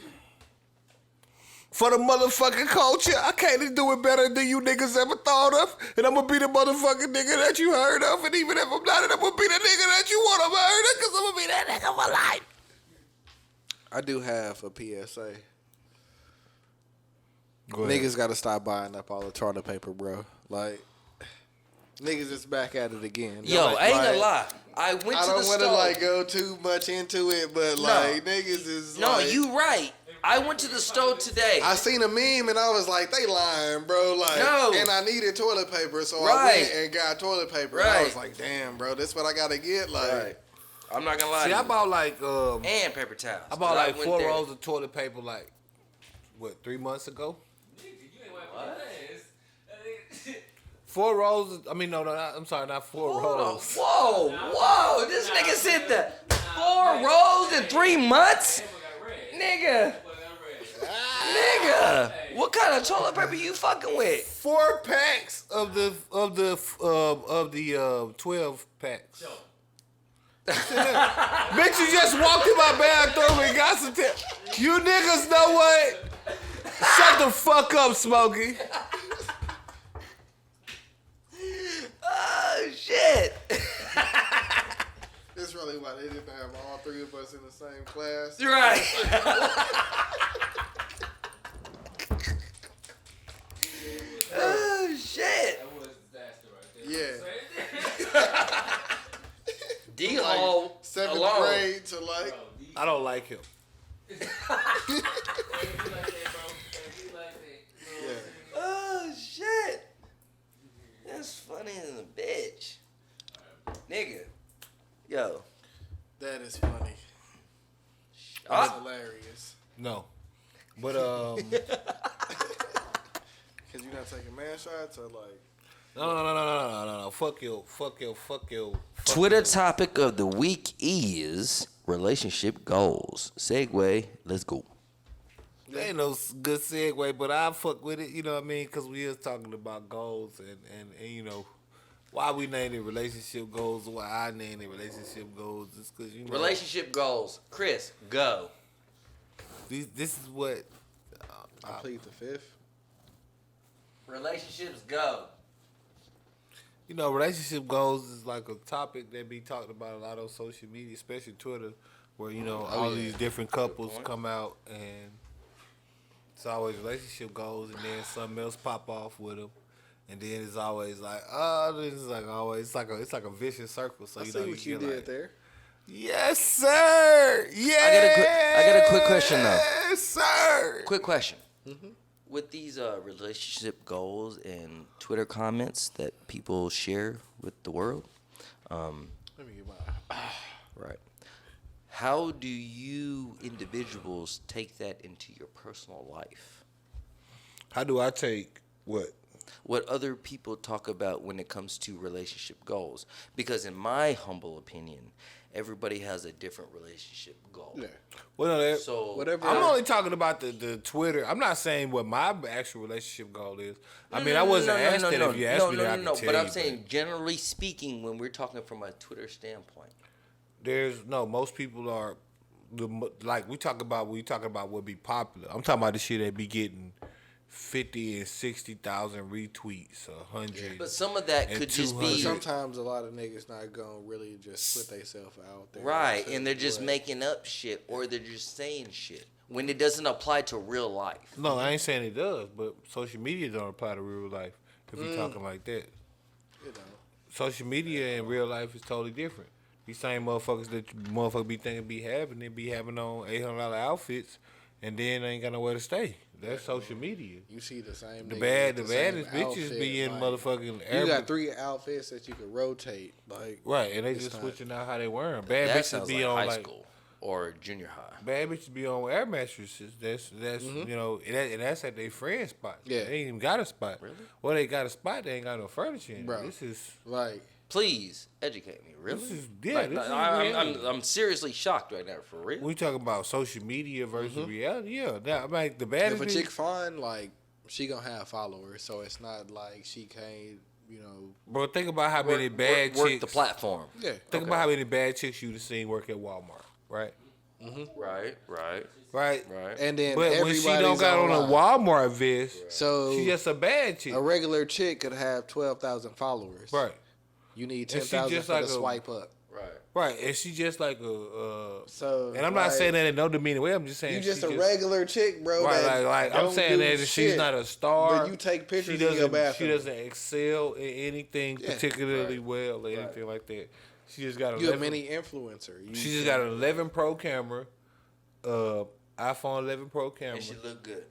for the motherfucking culture. I can't do it better than you niggas ever thought of. And I'm gonna be the motherfucking nigga that you heard of. And even if I'm not, I'm gonna be the nigga that you want to heard of, because I'm gonna be that nigga for life. I do have a PSA. Go ahead. Niggas gotta stop buying up all the toilet paper, bro. Like, niggas is back at it again. Yo, Like, I ain't gonna lie. I went to the I don't store. want to like go too much into it, but like niggas is No, like, you right. I went to the store today. I seen a meme and I was like, they lying, bro. Like, No. and I needed toilet paper, so I Right. went and got toilet paper. And I Right. was like, damn, bro, this what I gotta get. Like, Right. I'm not gonna lie. See, to I you. bought like And paper towels. I bought like went 4 there. rolls of toilet paper like what 3 months ago. Nigga, you ain't wiping your ass. 4 rolls. I mean, no, I'm sorry, not 4 Hold on. rolls. Whoa. This nigga said the 4 rolls in 3 months? Nigga. Nigga. What kind of toilet paper you fucking with? 4 packs of the 12 packs. Bitch, you just walked in my bathroom and got some. You niggas know what? Shut the fuck up, Smokey. Oh, shit. that's really why they didn't have all 3 of us in the same class. You're right. Oh, shit. That was a disaster right there. Yeah. D-Hall 7th alone. grade to like. I don't like him. Oh, shit. That's funny as a bitch. Nigga. Yo. That is funny. Ah. That's hilarious. No, but Cause you're not taking man shots or like. no. Fuck you. Twitter topic of the week is relationship goals. Segue. Let's go. There ain't no good segue, but I fuck with it. You know what I mean? Because we is talking about goals and you know why we named it relationship goals. Why I named it relationship goals. It's because you know Relationship goals. Chris, go. this is what I plead the 5th. Relationships go. you know. Relationship goals is like a topic that be talked about a lot on social media, especially Twitter, where you know all these different couples come out and it's always relationship goals, and then something else pop off with them. And then it's always like, this is like always it's like a vicious circle. So I you see know what you get did like, there. Yes, sir. Yeah. I got a quick question though. Yes, sir. Quick question. With these relationship goals and Twitter comments that people share with the world, Let me get my. right? How do you individuals take that into your personal life? How do I take what? What other people talk about when it comes to relationship goals? Because in my humble opinion, everybody has a different relationship goal. Yeah. Well, no, So Whatever. I'm only talking about the Twitter. I'm not saying what my actual relationship goal is. I mean, I wasn't asked that. If you asked me that, I could tell But I'm you, saying, generally speaking, when we're talking from a Twitter standpoint, most people are like we talk about what be popular. I'm talking about the shit that be getting 50 and 60,000 retweets, 100. but some of that And could just 200. be Sometimes a lot of niggas not gonna really just put themselves out there. right, So, and they're just but- making up shit, or they're just saying shit when it doesn't apply to real life. No, I ain't saying it does, but social media don't apply to real life if you're talking like that. You know. Social media and real life is totally different. These same motherfuckers that motherfuckers be thinking be having on $800 outfits, and then they ain't got nowhere to stay. That's social media. You see the same. The niggas with baddest same bitches outfit, be in like, motherfucking. You got 3 outfits that you could rotate, like right, and they it's just not- switching out how they wear them. Bad That bitches sounds be like on high like school or junior high. bad bitches be on air mattresses. That's you know, and that's at their friend spot. Yeah. They ain't even got a spot. Really? Well, they got a spot. They ain't got no furniture in. Bro. This is like Please educate me. Really? This is- yeah, Like, this is I'm reality. seriously shocked right now. For real. we talking about social media versus reality. Yeah, that like the if baddest a bitch. chick fine, like she gonna have followers, so it's not like she can't, you know. Bro, think about how many bad work chicks. the platform. Yeah. Think about how many bad chicks you'd have seen work at Walmart, right? Right. right? And then But when everybody's she don't got on a online. Walmart vest, So she just a bad chick. a regular chick could have 12,000 followers. Right. You need And she 10,000 just for like the a- swipe up. Right, and she just like a. So And I'm not like, saying that in no demeaning way. I'm just saying you just she a regular chick, bro. Right, that like I'm don't saying do that she's shit, not a star. But you take pictures She in your doesn't. bathroom. She doesn't excel in anything Yeah, particularly well or anything like that. She just got You a mini influencer. She just got an 11 Pro camera, iPhone 11 Pro camera, And she look good.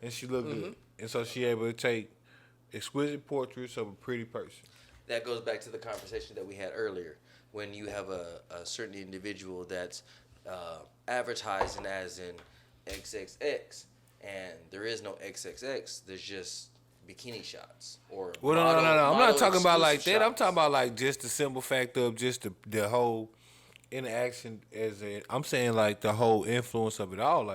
good, and so she able to take exquisite portraits of a pretty person. That goes back to the conversation that we had earlier. When you have a certain individual that's advertising as in XXX, and there is no XXX, there's just bikini shots or Well, no. I'm model not talking about like exclusive that. I'm shots. talking about like just the simple fact of just the whole interaction I'm saying like the whole influence of it all.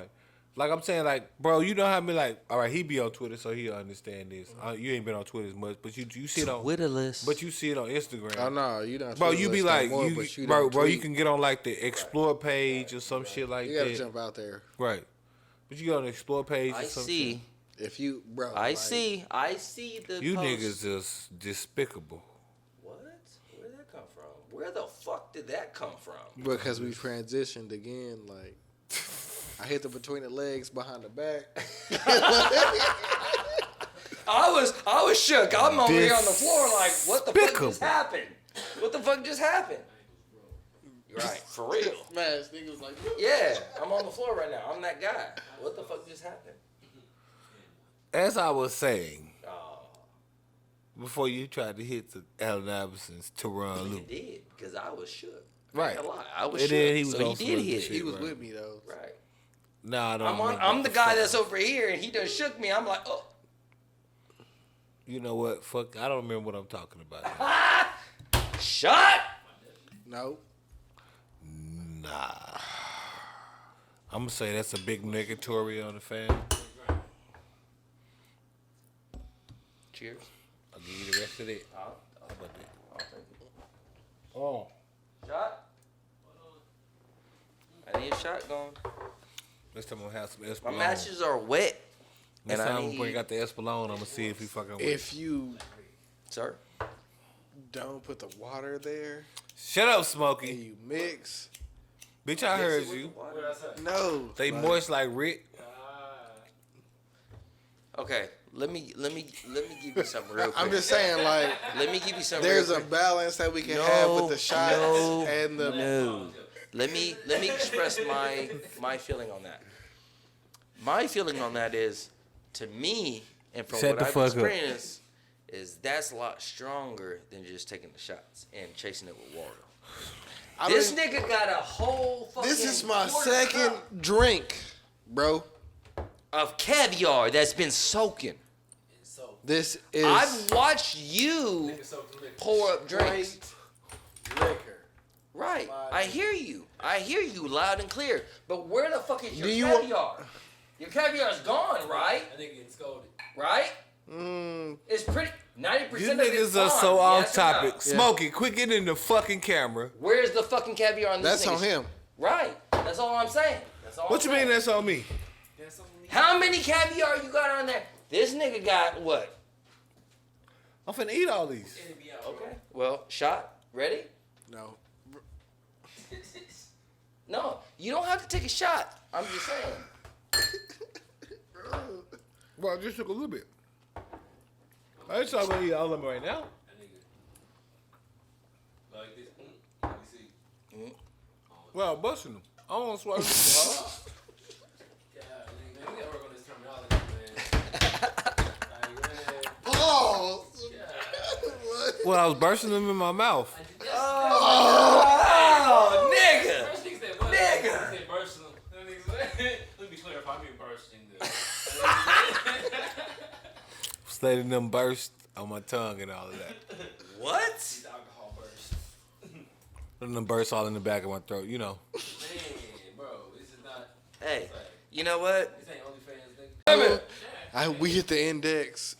Like I'm saying like, bro, you know how many like, all right, he be on Twitter, so he'll understand this. You ain't been on Twitter as much, but you see it on Twitterless. but you see it on Instagram. Oh no, you don't. Bro, you be like, bro, you can get on like the explore page or some shit like You gotta that. jump out there. Right. But you get on the explore page or I some see. If you, bro, I like, see the You post. niggas just despicable. What? Where did that come from? Where the fuck did that come from? because we transitioned again. Like, I hit the between the legs behind the back. I was shook. I'm over here on the floor like, what the fuck just Despicable. happened? What the fuck just happened? Right, for real. Man, this nigga was like, Yeah, I'm on the floor right now. I'm that guy. What the fuck just happened? As I was saying, Oh, before you tried to hit the Allen Iverson's to run you loop. did because I was shook. Right. I ain't gonna lie, I was And shook. then he was so on he some did other hit shit. it. he was Right. with me though. Right. Nah, I don't. I'm the guy that's over here, and he done shook me. I'm like, oh. You know what? Fuck. I don't remember what I'm talking about. Shot. No, Nah. I'm gonna say that's a big negatory on the family. Cheers. I'll give you the rest of it. I'll How about that? take it. Oh. Shot. I need a shot going. Next time I'm gonna have some My Espolon. matches are wet. Next and I time I'm need- bring out the Espolon, I'm gonna see if he fucking with. if you Sir. don't put the water there Shut up, and Smokey. you mix, Bitch, I heard you. What did I say? no, They like, moist like Rick. Okay. Let me give you something real quick. I'm just saying, like, Let me give you something. there's real a quick. balance that we can have with the shots and the. No. Let me express my feeling on that. My feeling on that is, to me, and from Shut what the I've fuck up. experienced, is that's a lot stronger than just taking the shots and chasing it with water. I This mean, nigga got a whole fucking this is my quarter second cup drink, bro. of caviar that's been soaking. This is I've watched you pour up drinks. liquor. Right. I hear you. I hear you loud and clear. But where the fuck is your Do you- caviar? Your caviar's gone, right? I think getting scolded. Right? Mm, It's pretty 90% You of it's niggas are gone. so off Yes or no? topic. Yeah. Smokey, quit getting in the fucking camera. Where's the fucking caviar on this that's on nigga? him. Right. That's all I'm saying. That's all What you I'm mean saying. that's on me? How many caviar you got on there? This nigga got what? I'm finna eat all these. Okay. Well, shot. Ready? No, No. You don't have to take a shot. I'm just saying. Bro, I just took a little bit. I ain't talking about eat all of them right now. Like this. Let me see. Well, I'm busting them. I don't want to swallow this. Yeah, man, we gotta work on this terminology, man. Like, man. oh, Well, I was bursting them in my mouth. Oh, nigga. First nigga said, what? Nigga. He said bursting. That nigga said, let me clarify, I mean bursting. Letting them burst on my tongue and all of that. What? The alcohol burst. Letting them burst all in the back of my throat, you know. Man, bro, this is not. Hey, you know what? This ain't OnlyFans, nigga. we hit the index.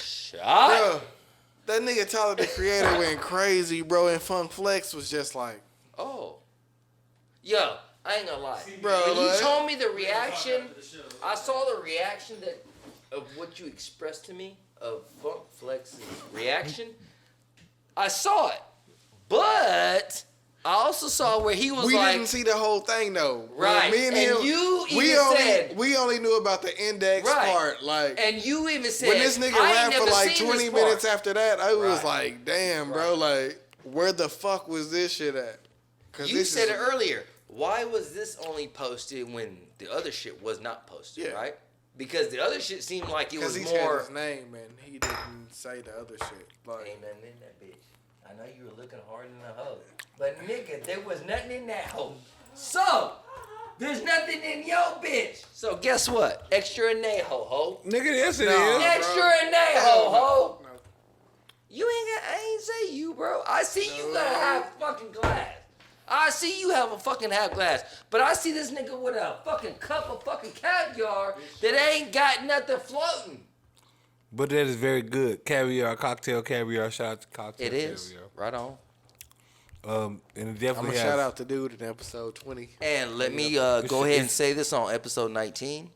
Shot. Bro, that nigga Tyler the Creator went crazy, bro, and Funk Flex was just like, Oh. Yo, I ain't gonna lie. Bro, when you like- told me the reaction, I saw the reaction of what you expressed to me of Funk Flex's reaction. I saw it, but I also saw where he was We like, didn't see the whole thing though. Right. Me and And him, you we even only said- we only knew about the index Right. part. Like and you even said, when this nigga I ain't rapped for never like seen 20 this part. minutes after that, I was Right. like, damn, bro, like where the fuck was this shit at? Cause You this said is, it earlier. Why was this only posted when the other shit was not posted, Yeah. right? Because the other shit seemed like it Cause was he said more. his name and he didn't say the other shit. Like Ain't nothing in that bitch. I know you were looking hard in the hoe. But nigga, there was nothing in that hoe. So, there's nothing in your bitch. So guess what? Extra in that hoe, Nigga, yes it Nah. is. Extra in that hoe, hoe. You ain't got, I ain't say you, bro. I see you got a half fucking glass. I see you have a fucking half glass. But I see this nigga with a fucking cup of fucking caviar that ain't got nothing floating. But that is very good. Caviar, cocktail caviar. Shout out to cocktail It is. caviar. Right on. And it I'm definitely gonna has. shout out the dude in episode 20. And let me It's- go ahead and it's- say this on episode 19.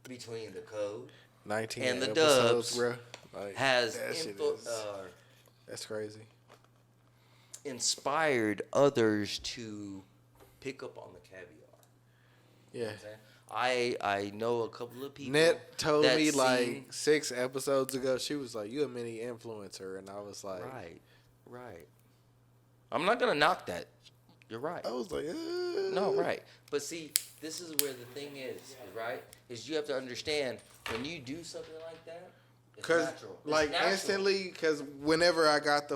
Between the code 19 And the episodes, Dubz bro. Like, has that shit info, is- that's crazy. inspired others to pick up on the caviar. Yeah. I know a couple of people. Net told that me seen- like 6 episodes ago, she was like, "You a mini influencer," and I was like, Right. I'm not gonna knock that. You're right. I was like, No, right. But see, this is where the thing is, right? Is you have to understand when you do something like that, it's Cause natural. It's like natural. instantly, cause whenever I got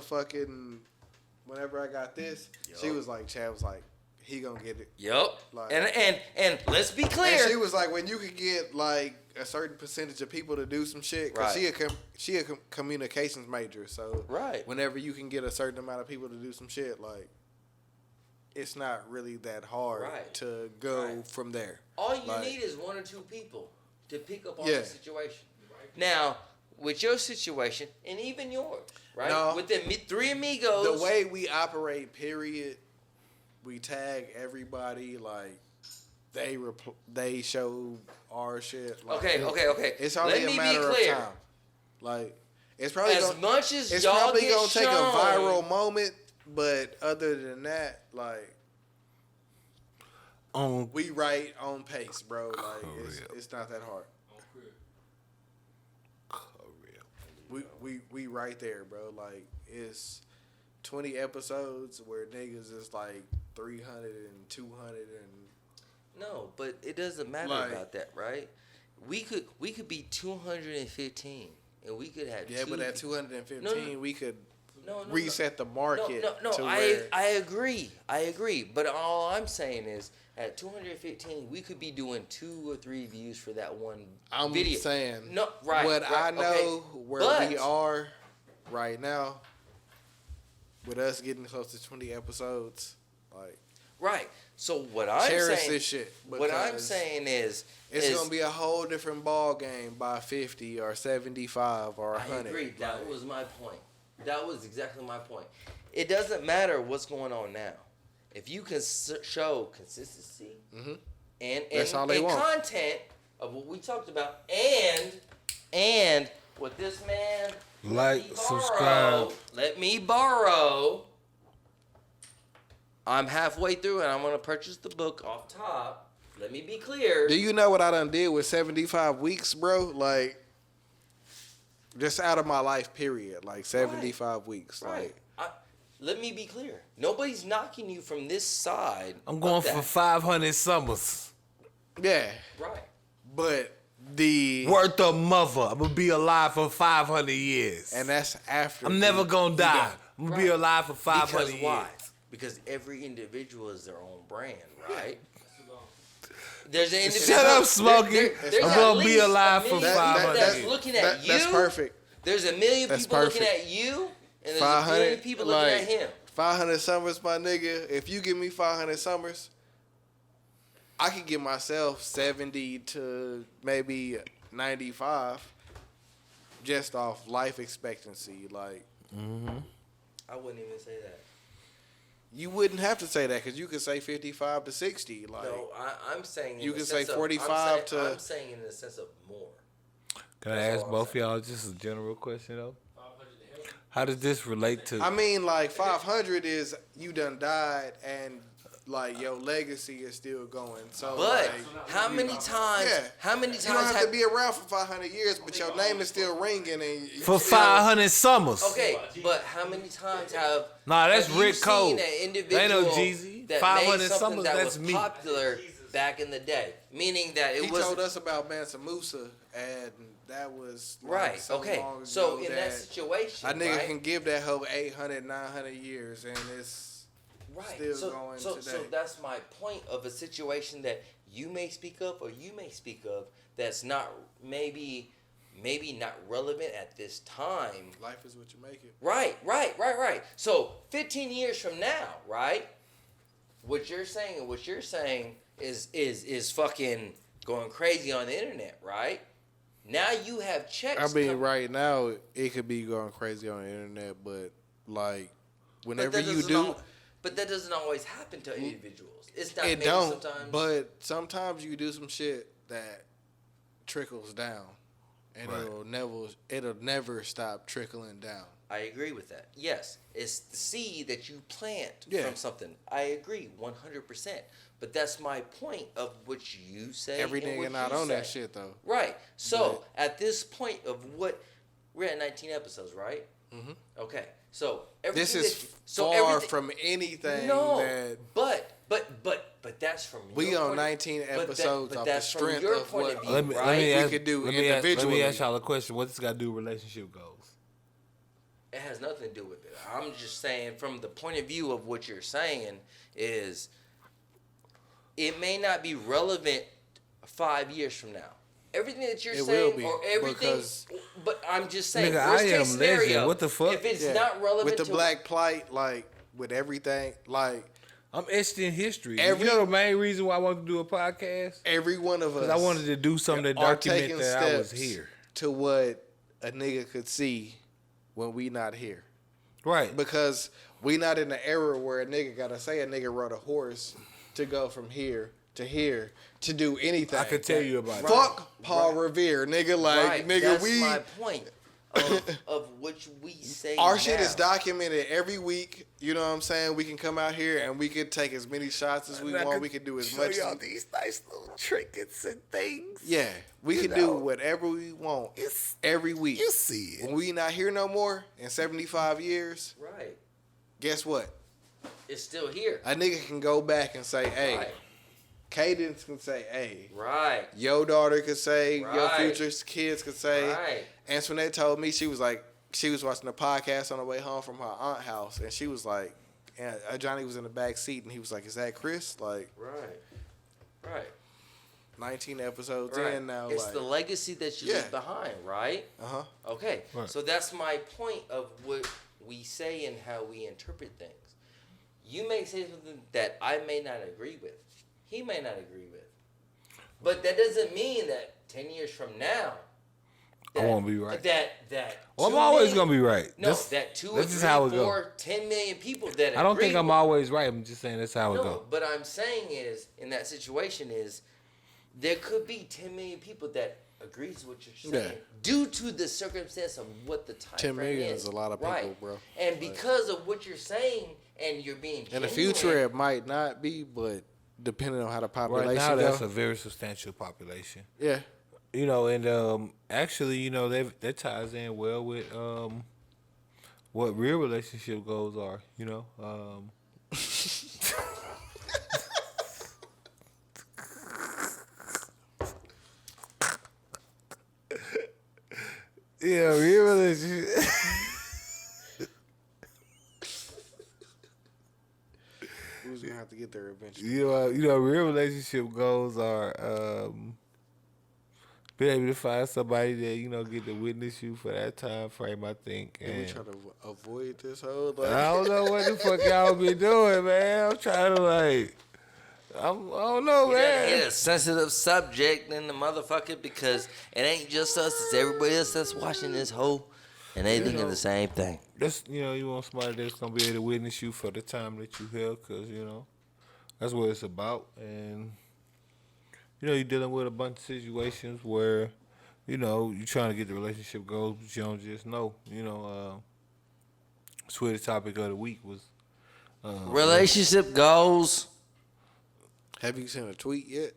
this, she Yup. was like, Chad was like, he gonna get it. Yup. Like- And let's be clear. And she was like, when you could get like a certain percentage of people to do some shit, cause Right. she a communications major, so Right. whenever you can get a certain amount of people to do some shit, like it's not really that hard Right. to go Right. from there. All you Like- need is 1 or 2 people to pick up on Yeah. the situation. Now, with your situation, and even yours, right? No. With the 3 amigos. The way we operate, period, we tag everybody like they show our shit. Like, Okay. It's Let only me a be matter of clear. time. Like it's probably As gonna, much as it's y'all probably get gonna take a shown- viral moment, but other than that, like On we right on pace, bro. Like Correct. it's not that hard. We right there, bro. Like it's 20 episodes where niggas is like 300 and 200 and No, but it doesn't matter Like- about that, right? We could be 215, and we could have yeah, two but at pe- 215 No. we could No, reset the market. No, to I where, I agree. But all I'm saying is, at 215, we could be doing 2 or 3 views for that one I'm video. saying No, right. what I right, know okay. where But- we are right now with us getting close to 20 episodes, like Right. So what I'm cherish saying, this shit. what I'm because saying is gonna be a whole different ball game by 50 or 75 or I 100. agree. That Like, was my point. That was exactly my point. It doesn't matter what's going on now. If you can show consistency Mhm. and That's all they want. content of what we talked about, and what this man Like, subscribe. Let me borrow. I'm halfway through and I'm gonna purchase the book off top. Let me be clear. do you know what I done did with 75 weeks, bro? Like, just out of my life, period. Like 75 weeks. Right. Like, Let me be clear. Nobody's knocking you from this side. I'm going of for that. 500 summers yeah, Right. but the worth of mother. I'm gonna be alive for 500 years. and that's after I'm never gonna die. done. I'm gonna be Right. alive for 500 Because years. why? Because every individual is their own brand, right? There's an individual. Shut up, Smokey. there's I'm at gonna be least a alive for million 500 people that's years. looking at you. That's perfect. There's a million That's people looking perfect. at you, and there's a 500 million people looking at him. 500 summers, my nigga. If you give me 500 summers, I could give myself 70 to maybe 95 just off life expectancy. Like, I wouldn't even say that. You wouldn't have to say that because you could say 55 to 60. Like, No, I'm saying You in the can say sense of- 45 to- I'm saying in the sense of more. Can I That's ask all I'm both of saying. y'all just a general question though? 500 to hell. How does this relate to? I mean, like 500 is you done died and like your legacy is still going. So, But like, how many times? Yeah. How many you don't times have to be around for 500 years, but your name is still ringing and you For still- 500 summers. Okay, but how many times have? Nah, that's have you Rick Cole. seen an individual Ain't no Jeezy. that 500 made something summers, that that's was me. popular back in the day? Meaning that it He was told us about Mansa Musa, and that was like, right. so Okay, long ago so in that situation, a nigga right? can give that hoe 800, 900 years, and it's Right. still going so today. that's my point of a situation that you may speak of or you may speak of that's not maybe not relevant at this time. life is what you make it. Right. So 15 years from now, right? What you're saying is fucking going crazy on the internet, right? Now you have checks. I mean, right now it could be going crazy on the internet, but like whenever you do, but that doesn't always happen to individuals. It's not. it maybe don't. Sometimes, But sometimes you do some shit that trickles down, and Right. it'll never stop trickling down. I agree with that. Yes, it's the seed that you plant Yeah. from something. I agree 100%. But that's my point of what you say. Every and what nigga not you on that say. shit though. Right. So at this point of what we're at 19 episodes, right? Mm-hmm. Okay. So everything This is that you- so far everything- from anything no, that but that's from we your on point- 19 but that- episodes but off the that's from strength your of point what of view, Let me right? ask, could do let me ask individually. y'all a question. What's this got to do with relationship goals? It has nothing to do with it. I'm just saying from the point of view of what you're saying is it may not be relevant 5 years from now. Everything that you're It saying will be, or everything, because- but I'm just saying, Nigga, worst I case am scenario, legend. What the fuck? if it's Yeah. not relevant with the to black plight, like with everything, like I'm etched in history. Every- You know the main reason why I wanted to do a podcast? every one of us, Because I wanted to do something to are document taking that I was steps here. to what a nigga could see when we not here. Right. Because we not in the era where a nigga gotta say a nigga rode a horse to go from here to do anything. I could tell you about it. Fuck Paul Revere, nigga. Like right, nigga, that's we my point of which we say our shit now. is documented every week. You know what I'm saying? We can come out here and we could take as many shots as we want. We can do as much. these nice little trinkets and things. Yeah, we can do whatever we want every week. You see it. When we not here no more in 75 years, Right. guess what? It's still here. A nigga can go back and say, hey, Right. Cadence can say, hey. Right. Your daughter could say, your Right. future kids could say. Right. Antoinette told me she was watching a podcast on the way home from her aunt's house, and she was like, and Johnny was in the back seat, and he was like, "Is that Chris?" Like, Right. 19 episodes Right. in now. It's like, the legacy that you Yeah. leave behind, right? Okay. Right. So that's my point of what we say and how we interpret things. You may say something that I may not agree with. He may not agree with. But that doesn't mean that 10 years from now I won't be right. That Well, I'm 2 always million- going to be right. No, This- that 2 or this 3, is how it go. 4, 10 million people that I don't agree think I'm with- always right. I'm just saying that's how it No, go. but I'm saying is in that situation is there could be 10 million people that agrees with what you're saying Yeah. due to the circumstance of what the time 10 frame million is a lot of people, right. bro. And because of what you're saying and you're being in the genuine, future, it might not be, but depending on how the population Right now, go, that's a very substantial population. yeah. You know, and actually, you know, that ties in well with what real relationship goals are. You know, yeah, real relationship. Who's gonna have to get there eventually? You know, real relationship goals are being able to find somebody that get to witness you for that time frame. I think. And we And try to avoid this whole. I don't know what the fuck y'all be doing, man. I'm trying to I don't know, man. it's a sensitive subject in the motherfucker because it ain't just us, it's everybody else that's watching this whole. And they thinking the same thing. That's you want somebody that's gonna be able to witness you for the time that you here, cause that's what it's about. And you're dealing with a bunch of situations where you're trying to get the relationship goals, but you don't just know. Twitter topic of the week was Relationship goals. Have you seen a tweet yet?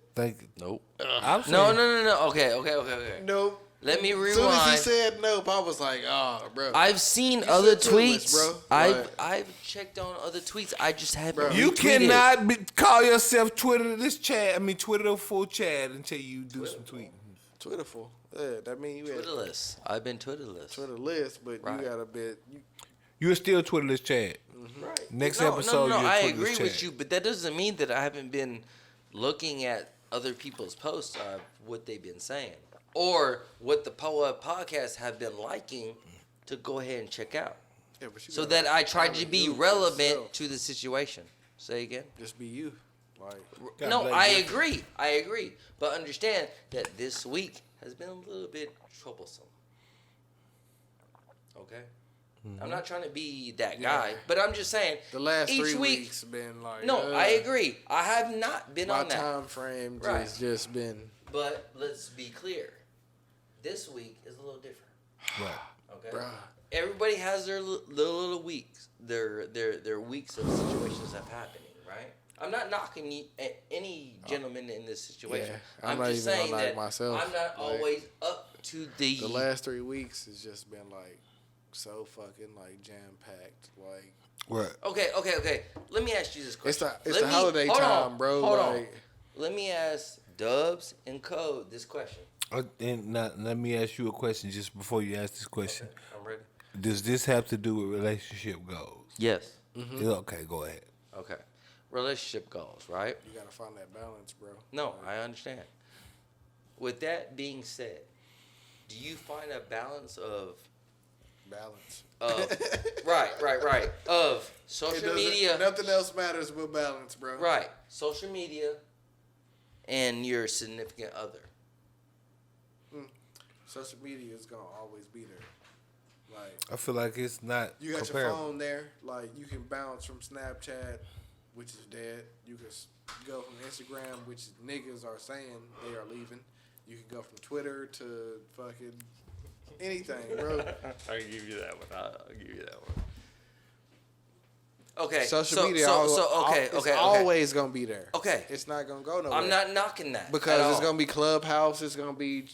Nope. I'm saying, No. Okay. Nope. Let me rewind. As soon as he said nope, I was like, oh, bro. I've seen other said Twitterless, tweets. bro. I've checked on other tweets. I just haven't. You retweeted. cannot call yourself Twitter Twitter full Chad until you do some tweeting. Twitterful. Yeah, that mean you had Twitterless. I've been Twitterless. Twitterless, but Right. you got a bit. You're still Twitterless Chad. Right. Next episode, No, you're I Twitterless agree with Chad. you, but that doesn't mean that I haven't been looking at other people's posts of what they've been saying or what the podcast have been liking to go ahead and check out. Yeah, but you So gotta that I try to be you relevant yourself. to the situation. Say again? Just be you. Like, God No, bless I you. agree. But understand that this week has been a little bit troublesome. Okay? I'm not trying to be that guy, but I'm just saying the last each 3 week. weeks been like. No, I agree. I have not been My on that. time frame Right. just been. But let's be clear. This week is a little different. Right. Okay? Bruh. Everybody has their little weeks, their weeks of situations that happening, right? I'm not knocking any gentleman in this situation. Yeah, I'm I'm not just even saying gonna knock that myself. I'm not Like, always up to the. The last 3 weeks has just been like so fucking like jam packed. Like Right. Okay. Let me ask you this question. it's the holiday time, bro. Hold on. Like, Let me ask Dubz and Code this question. And now, let me ask you a question just before you ask this question. I'm ready. Does this have to do with relationship goals? Yes. Yeah, okay, go ahead. Okay. Relationship goals, right? you gotta find that balance, bro. No, I understand. With that being said, do you find a balance of Balance. right of It social doesn't- media, Nothing else matters but balance, bro. right? Social media and your significant other. Social media is gonna always be there. Like I feel like it's not you got comparable. your phone there. Like you can bounce from Snapchat, which is dead. You can go from Instagram, which niggas are saying they are leaving. You can go from Twitter to fucking anything, bro. I'll give you that one. Okay. Social so, media, it's it's always gonna be there. Okay. It's not gonna go nowhere. I'm not knocking that because at it's all. gonna be Clubhouse. It's gonna be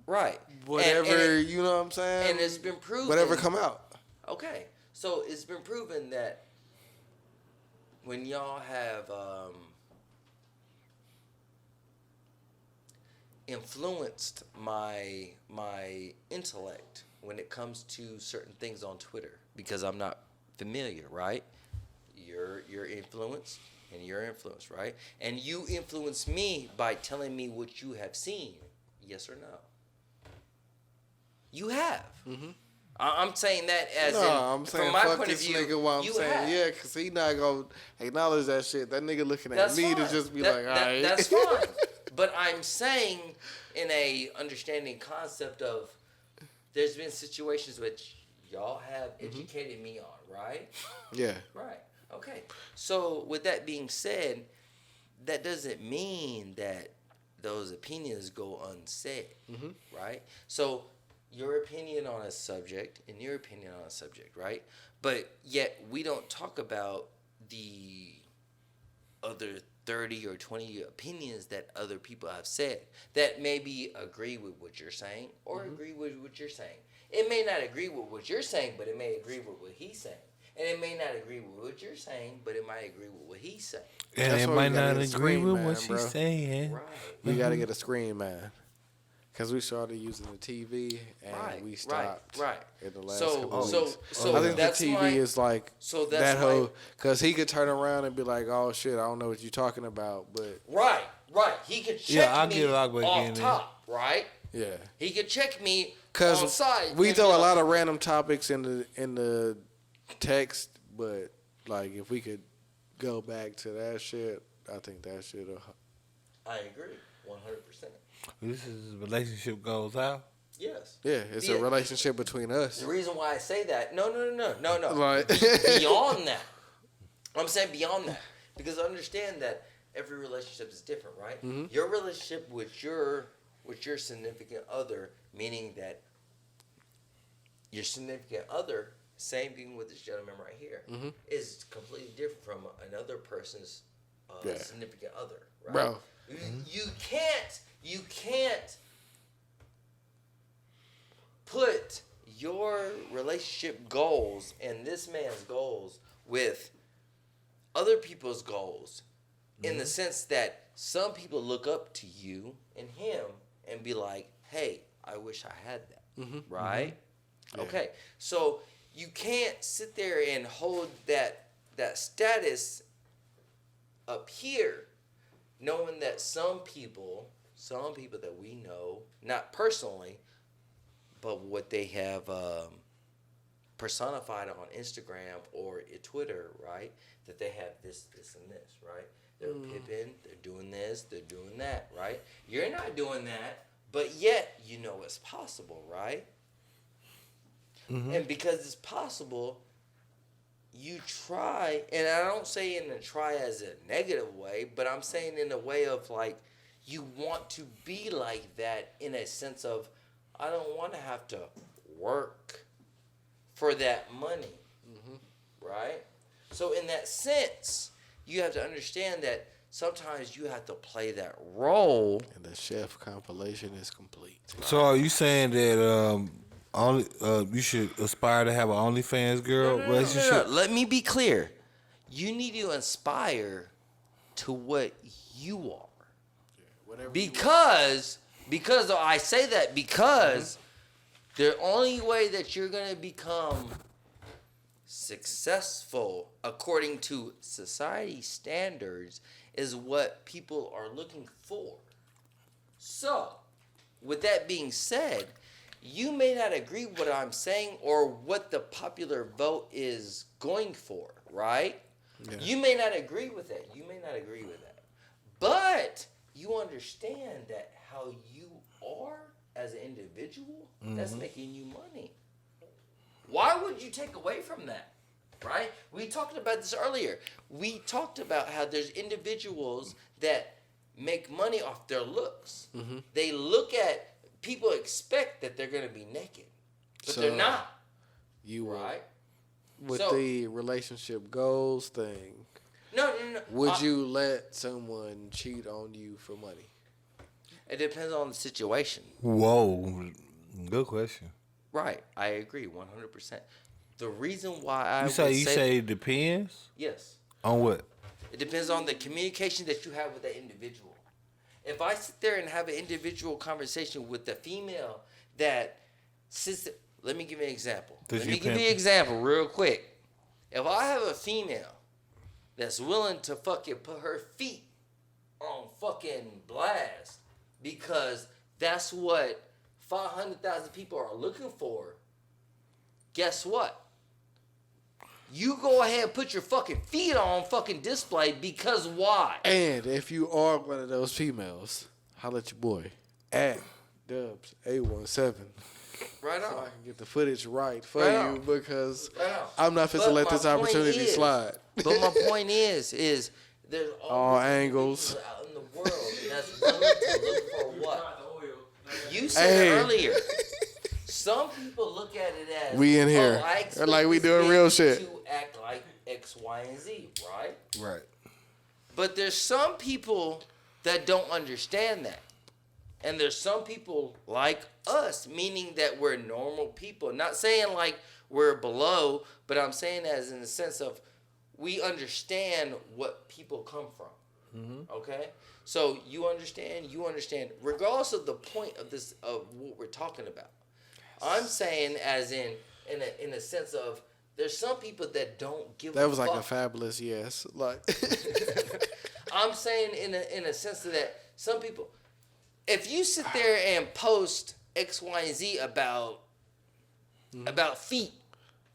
right. whatever. And you know what I'm saying? and it's been proven. Whatever come out. Okay, so it's been proven that when y'all have influenced my intellect when it comes to certain things on Twitter, because I'm not familiar, right? You're influenced, and you're influenced, right? And you influence me by telling me what you have seen, yes or no? You have. Mm-hmm. I'm saying that as I'm saying from my fuck point of this view. nigga while I'm you saying have. yeah, because he not gonna acknowledge that shit. That nigga looking at That's me fine. to just be That- like, all right. That's fine. But I'm saying in a understanding concept of there's been situations which y'all have educated me on, right? Yeah. Right. Okay. So with that being said, that doesn't mean that those opinions go unsaid, right? So your opinion on a subject and your opinion on a subject, right? But yet we don't talk about the other 30 or 20 opinions that other people have said that maybe agree with what you're saying or agree with what you're saying. It may not agree with what you're saying, but it may agree with what he's saying. And it may not agree with what you're saying, but it might agree with what he's saying. And That's it why might we gotta not get a agree screen with man, what she's bro. saying. Right. We gotta get a screen, man. Because we started using the TV and Right, we stopped right. in the last So- couple so- weeks. so I think the that's TV my- is like so that's that my- whole, because he could turn around and be like, oh shit, I don't know what you're talking about, but Right. He could check Yeah, I'll me get locked back in off there. top, right? yeah. He could check me Because offside. we and throw be a like, lot of random topics in the text, but like if we could go back to that shit, I think that shit'll. I agree, 100%. This is relationship goals out. Yes. Yeah, it's a relationship between us. The reason why I say that, no. Like, Beyond that. I'm saying beyond that. Because I understand that every relationship is different, right? Mm-hmm. Your relationship with your significant other, meaning that your significant other, same thing with this gentleman right here, Mm-hmm. is completely different from another person's significant other, right? bro, You can't put your relationship goals and this man's goals with other people's goals in the sense that some people look up to you and him and be like, hey, I wish I had that, right? Yeah. Okay, so you can't sit there and hold that status up here knowing that some people that we know, not personally, but what they have personified on Instagram or Twitter, right? That they have this, and this, right? They're pimping, they're doing this, they're doing that, right? You're not doing that, but yet you know it's possible, right? And because it's possible, you try, and I don't say in a try as a negative way, but I'm saying in a way of like, you want to be like that in a sense of, I don't want to have to work for that money, right? So in that sense, you have to understand that sometimes you have to play that role. and the chef compilation is complete. So are you saying that only you should aspire to have an OnlyFans girl relationship? No. Let me be clear. You need to aspire to what you are. Because I say that because the only way that you're going to become successful according to society standards is what people are looking for. So, with that being said, you may not agree with what I'm saying or what the popular vote is going for, right? Yeah. You may not agree with that. But you understand that how you are as an individual, that's making you money. Why would you take away from that, right? We talked about this earlier. We talked about how there's individuals that make money off their looks. They look at, people expect that they're going to be naked, but they're not, right? With So- the relationship goals thing, No. would you let someone cheat on you for money? It depends on the situation. Whoa, good question. Right, I agree 100%. The reason why I You would say it depends yes. on what? It depends on the communication that you have with that individual. If I sit there and have an individual conversation with the female that sits there, let me give you an example. Let me give you an example real quick. If I have a female that's willing to fucking put her feet on fucking blast because that's what 500,000 people are looking for, guess what? You go ahead and put your fucking feet on fucking display because why? And if you are one of those females, holla at your boy at Dubz 817. Right So on. I can get the footage right for Right you on. because Right on. I'm not fit to But let my this point opportunity is- slide. But my point is there's All always angles. individuals out in the world that's willing to look for what? Not the oil. You said Hey. it earlier. Some people look at it as We in here. I expect Like we this doing bitch real shit. to act like X, Y, and Z, right? Right. But there's some people that don't understand that. And there's some people like us, meaning that we're normal people. Not saying like we're below, but I'm saying as in the sense of we understand what people come from. Okay? So you understand, regardless of the point of this, of what we're talking about. I'm saying as in a sense of there's some people that don't give That a was fuck. like a fabulous yes. Like I'm saying in a sense that some people, if you sit there and post X, Y, and Z about feet,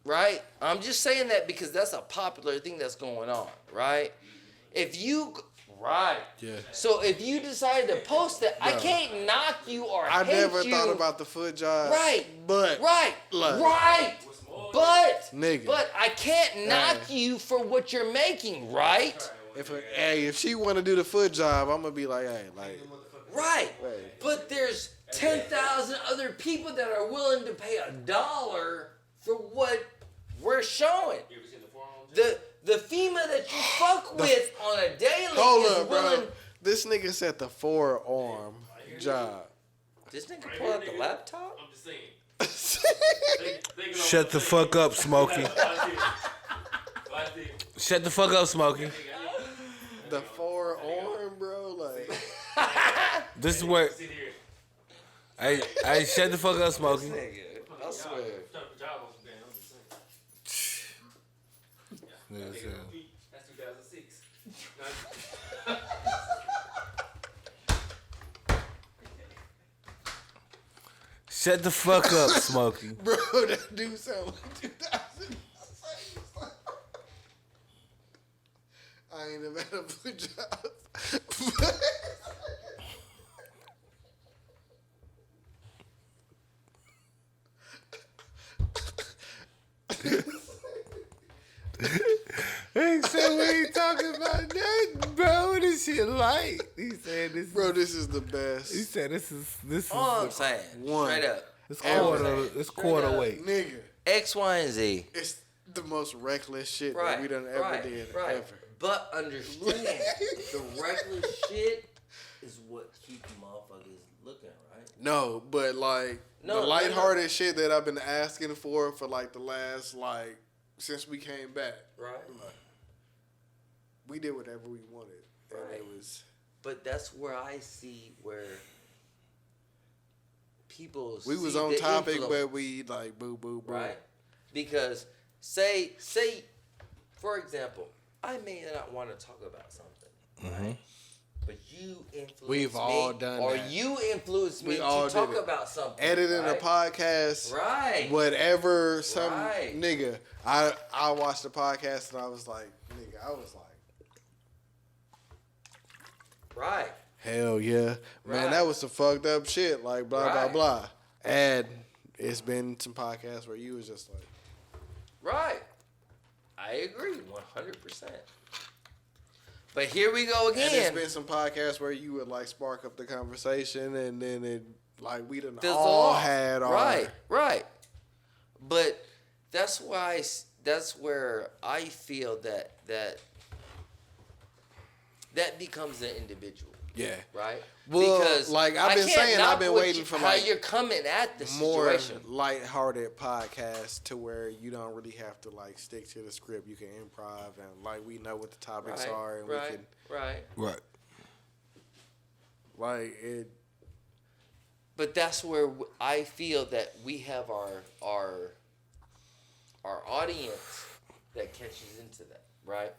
right? I'm just saying that because that's a popular thing that's going on, right? If you Right. Yeah. So if you decide to post it, I can't knock you or I hate never you. thought about the foot job. Right. But Right. like, Right. But Nigga. but I can't knock you for what you're making, right? if she want to do the foot job, I'm gonna be like, hey, like, Right. But there's 10,000 other people that are willing to pay $1 for what we're showing. You ever seen the forearm? The FEMA that you fuck with on a daily hold is up, willing. bro. This nigga said the forearm job. This nigga pull out the laptop? I'm just saying. Shut the fuck up, Smokey. Shut the fuck up, Smokey. The forearm, bro. Like, This is where. Hey, shut the fuck up, Smokey. I swear. That's 2006. Shut the fuck up, Smokey. bro, that dude sound like 2000. I ain't never had a foot job. He said we ain't talking about that, bro. This shit light. He said this. Bro, this is the best. He said this is. All I'm saying, One. straight up, It's Everything. quarter Straight up. weight. Nigga, X, Y, and Z. it's the most reckless shit Right, that we done ever right, did, right. ever. But understand, the reckless shit is what keeps motherfuckers looking, right? No, but like No, the no, lighthearted shit that I've been asking for like the last like since we came back. Right. We did whatever we wanted, and Right. it was But that's where I see where people we was see on the topic, influence, but we like boo boo boo. right? Because say for example, I may not want to talk about something, right? But you influence We've me, all done or that. you influence me We all to talk did it. about something. Editing right? a podcast, Right. whatever. Some Right. nigga, I watched the podcast and I was like, nigga, I was like, Right. hell yeah, man, Right. that was some fucked up shit. Like blah Right. blah blah. And it's been some podcasts where you was just like, Right. I agree 100%. But here we go and it's again. been some podcasts where you would like spark up the conversation, and then it like we done Fizzle all off. had our Right. But that's why that's where I feel that becomes an individual, yeah. right? Well, because like I've I been can't saying, knock I've been what waiting you- for how like you're coming at the more situation. lighthearted podcast to where you don't really have to like stick to the script. You can improv and like we know what the topics Right, are, and right, we can right. Right. like it. But that's where I feel that we have our audience that catches into that, right?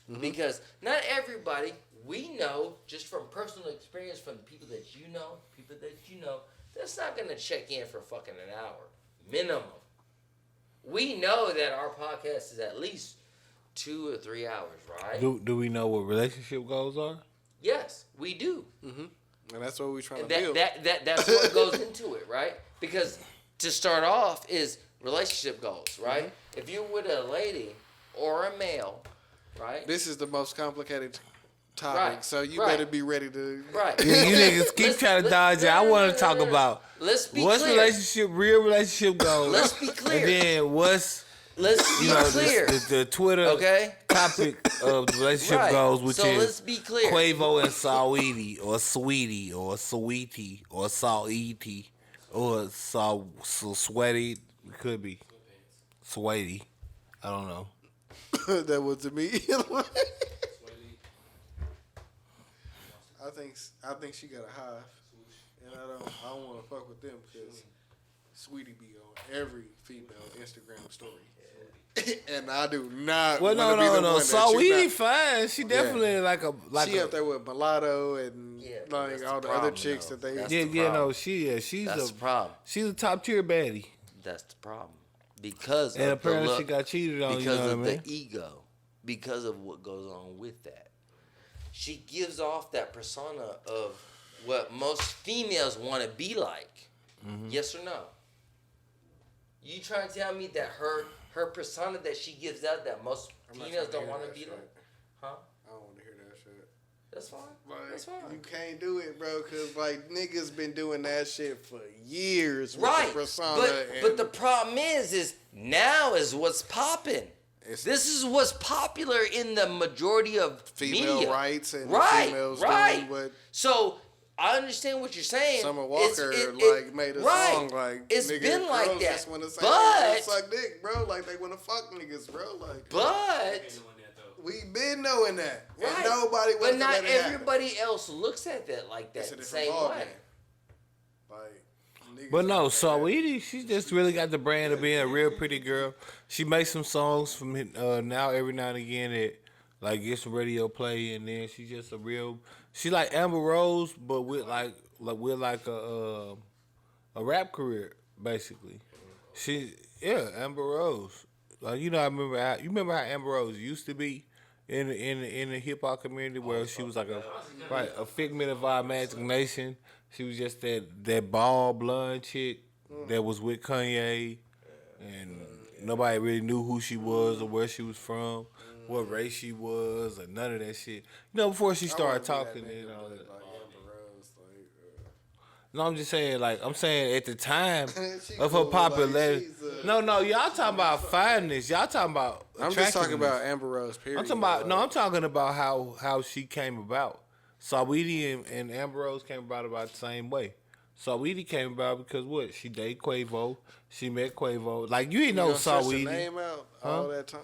Mm-hmm. Because not everybody we know, just from personal experience, from people that you know, that's not gonna check in for fucking an hour minimum. We know that our podcast is at least 2 or 3 hours, right? Do we know what relationship goals are? Yes, we do. And that's what we're trying And to build. that's what goes into it, right? Because to start off is relationship goals, right? Mm-hmm. If you're with a lady or a male, right? This is the most complicated topic, Right, so you right. better be ready to. Right. Yeah, you niggas keep trying to dodge it. I want to talk about Let's be what's clear. real relationship goals. Let's be clear. And then what's Let's be the, clear. the Twitter Okay? topic of the relationship Right. goals, which So is let's be clear. Quavo and Saweetie, or Sweetie, or Sweetie, or Saweetie, or Sweaty. It could be Sweaty. I don't know. That was to me. I think she got a hive, and I don't want to fuck with them because Sweetie be on every female Instagram story, and I do not. Well, wanna be the no. one that you Saweetie not- fine. She definitely like She a. up there with Mulatto and Yeah, but like that's all the the other problem, chicks though. that they. That's Yeah, the yeah, no, problem. she's That's the problem. she's a top tier baddie, That's the problem. Because and of apparently the she look, got cheated on. because You know of what I mean? the ego, because of what goes on with that. she gives off that persona of what most females want to be like. Yes or no? You trying to tell me that her persona that she gives out that most females don't want to be like? Huh? I don't want to hear that shit. That's fine. Like, That's fine. you can't do it, bro, because, like, niggas been doing that shit for years with Right. the persona. But the problem is now is what's popping. This is what's popular in the majority of female media. rights and Right, females right. doing what So I understand what you're saying. Summer Walker made a right. song like It's nigga, been like girls that. just want to say But- they suck dick, bro. Like they want to fuck niggas, bro. Like But we been knowing that, right. and nobody. But wants to not let it happen. everybody else looks at that like that It's a the different same ball way. game. Like, niggas But no, don't know that. Saweetie, she just really got the brand of being a real pretty girl. She makes some songs from now every now and again that like get some radio play, and then she just a real. She like Amber Rose, but with like a rap career basically. She Amber Rose. Like I remember how how Amber Rose used to be in the hip hop community where she was like a figment of our imagination. She was just that bald blonde chick that was with Kanye, and nobody really knew who she was or where she was from, what race she was, or none of that shit. Before she started talking and all that. No, I'm just saying, I'm saying at the time of her popularity. No, y'all talking about fineness. Y'all talking about. I'm just talking attractiveness. about Amber Rose. Period. I'm talking about how she came about. Saweetie and Amber Rose came about the same way. Saweetie came about because what? She dated Quavo. She met Quavo. Like you ain't know Saweetie. Name out all that time.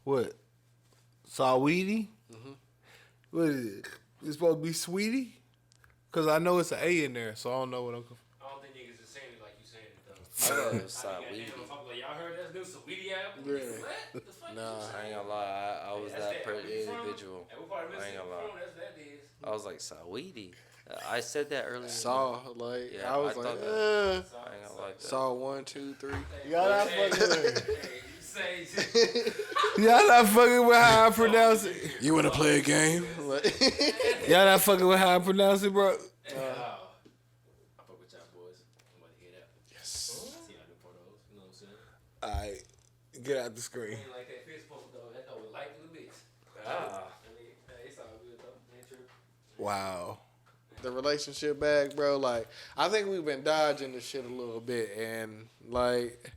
What? Saweetie? What is it? It's supposed to be Sweetie? Because I know it's an A in there, so I don't know what I'm. I don't think niggas is saying it like you saying it though. I thought it was I think Saweetie. like, y'all heard that new Saweetie album? Yeah. What the fuck? Nah, I ain't gonna lie, I was That's that where you from? individual. And what part of I ain't Mississippi gonna lie. from? That's that is. I was like Saweetie. I said that earlier. Saw like Yeah, I was I like, thought that. uh, I ain't gonna like that. saw 1, 2, 3. Y'all not Hey, fucking with hey, you say Y'all not fucking with how I pronounce it. You want to play a game? Y'all not fucking with how I pronounce it, bro. I fuck with y'all boys. I'm about to hear that. Yes. See y'all do photos. You know what I'm saying? All right, get out the screen. Ain't like that fist pump though. That though was light to the bitch. Ah. I mean, hey, it's all good though. Ain't true. Wow. The relationship bag, bro. Like I think we've been dodging this shit a little bit, and like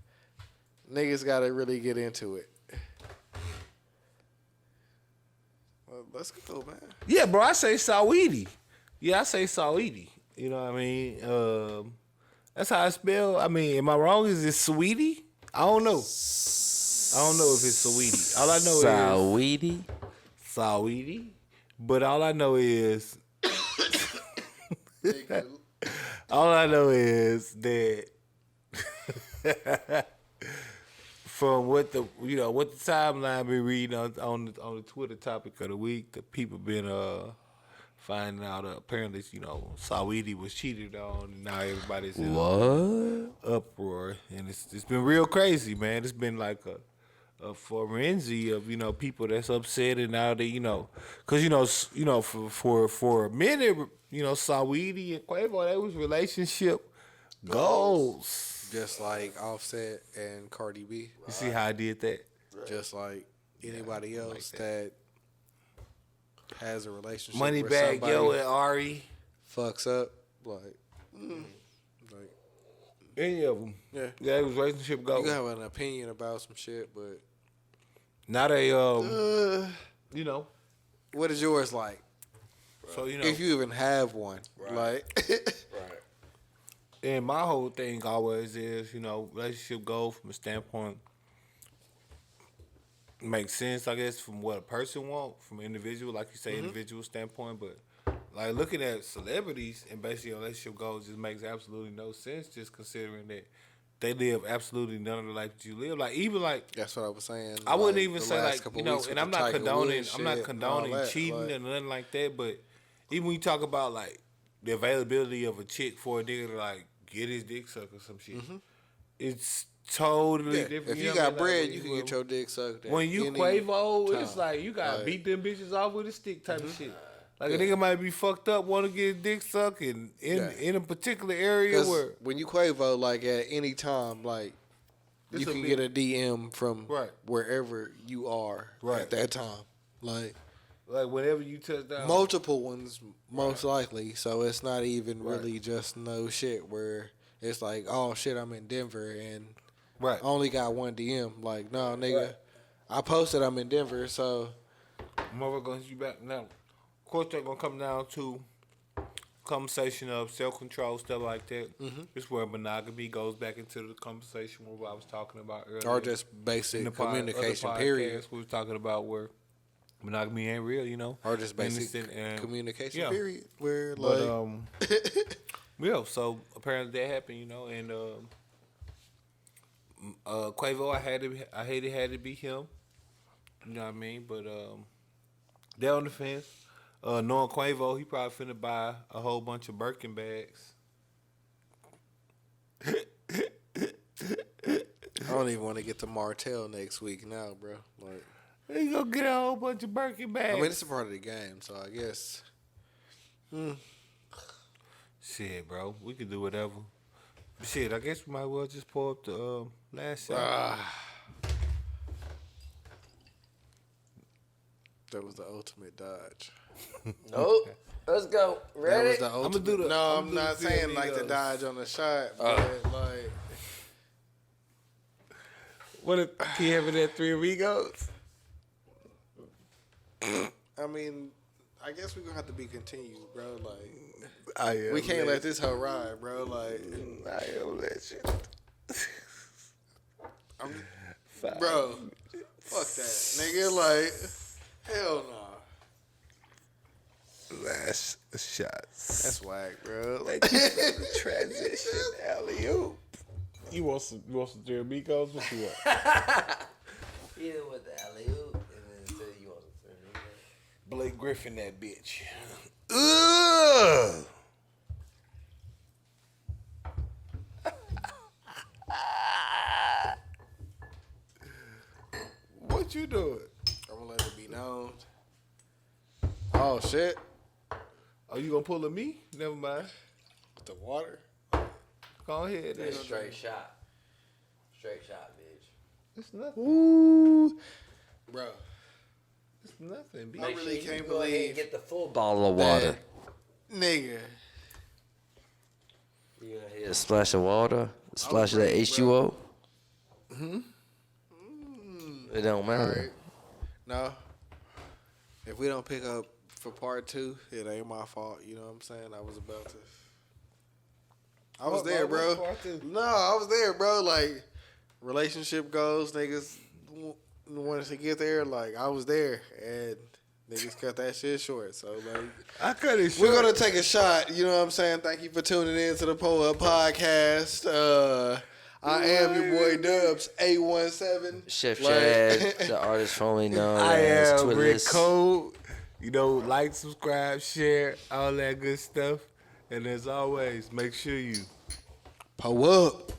niggas got to really get into it. Well, let's go, man. Yeah, bro, I say Saweetie. Yeah, I say Saweetie. You know what I mean? That's how I spell. I mean, am I wrong? Is it Sweetie? I don't know. I don't know if it's Sweetie. All I know Saweetie. is Saweetie. But all I know is all I know is that from what the timeline been reading on the Twitter topic of the week, the people been finding out apparently Saweetie was cheated on, and now everybody's in uproar, and it's been real crazy, man. It's been like a frenzy of people that's upset, and now they because for a minute Saweetie and Quavo, they was relationship goals. Just like Offset and Cardi B. You see how I did that? Just like anybody else that has a relationship. Moneybag where somebody Yo and Ari, fucks up, like any of them. yeah. Yeah, it was relationship You goals. can have an opinion about some shit, but Now they what is yours like? so If you even have one, like and my whole thing always is, relationship goal from a standpoint makes sense, I guess, from what a person want, from an individual, like you say, individual standpoint. But like looking at celebrities and basically relationship goals just makes absolutely no sense. Just considering that they live absolutely none of the life that you live. Like even like that's what I was saying. I wouldn't like, even the say last like couple weeks and with I'm the not Tiger condoning Woods I'm not shit condoning and all that, cheating like- and nothing like that. But even when you talk about like the availability of a chick for a nigga to like get his dick sucked or some shit, it's totally Yeah, different. if you know got what I mean? bread, Like, you can get your dick sucked. when you any Quavo, it's time. like you gotta Like- beat them bitches off with a stick type of shit. Like a nigga might be fucked up, want to get his dick sucked, and in a particular area 'Cause where when you Quavo, like at any time, like you This a can big- get a DM from Right. wherever you are Right. at that time. Like whenever you touch down, multiple ones, most likely. So it's not even really just no shit where it's like, oh shit, I'm in Denver and right? I only got one DM. Like, no, nigga, I posted I'm in Denver, so Mother gonna hit you back now. Of course, they're gonna come down to conversation of self-control, stuff like that. This where monogamy goes back into the conversation where I was talking about earlier. or just In basic the communication. other Period. podcast, we was talking about where monogamy ain't real, you know, Or just basic Innocent and- communication. yeah. Period. Where But like yeah. So apparently that happened, you know, and Quavo, I hated had to be him. You know what I mean? But they're on the fence. Knowing Quavo, he probably finna buy a whole bunch of Birkin bags. I don't even want to get to Martell next week now, bro. Like, He gonna get a whole bunch of Birkin bags. I mean, it's a part of the game, so I guess. Shit, bro, we can do whatever. Shit, I guess we might well just pull up the last shot. That was the ultimate dodge. Oh, let's go. That Ready? was the ultimate. do the- no, I'ma I'm do not the saying like the amigos. dodge on the shot, but like. What if he having that 3 amigos? I mean, I guess we're gonna have to be continued, bro. Like, we can't let this hoe ride, bro. Like, I am that shit. bro, fuck that, nigga. Like, hell no. Last shots. That's whack, bro. Like, Transition alley-oop. You want some 3 amigos? What you want? Hit him with the alley-oop and then say you want some three. Blake Griffin, that bitch. ugh. What you doing? I'm gonna let it be known. Oh shit, Oh, you gonna pull a me? Never mind. with the water. Go ahead. That's Then. straight shot. Straight shot, bitch. It's nothing. Ooh, bro. It's nothing. B. I really Sure, you can't go ahead believe and get the full bottle of water. Nigga. You gonna hit a splash of water, a splash of that H2O. It don't matter. Alright. No. If we don't pick up for part 2, it ain't my fault. You know what I'm saying? I was about to. I was What, there, bro? bro. What's part 2? No, I was there, bro. Like, relationship goals, niggas wanted to get there. Like, I was there. And niggas cut that shit short. So, like, I cut it short. we're going to take a shot. You know what I'm saying? Thank you for tuning in to the Pull Up Podcast. I am your boy Dubz, 817. Chef Like- Chad, the artist formerly known I as am Rick Twitless. Code. You know, like, subscribe, share, all that good stuff. And as always, make sure you Pull up.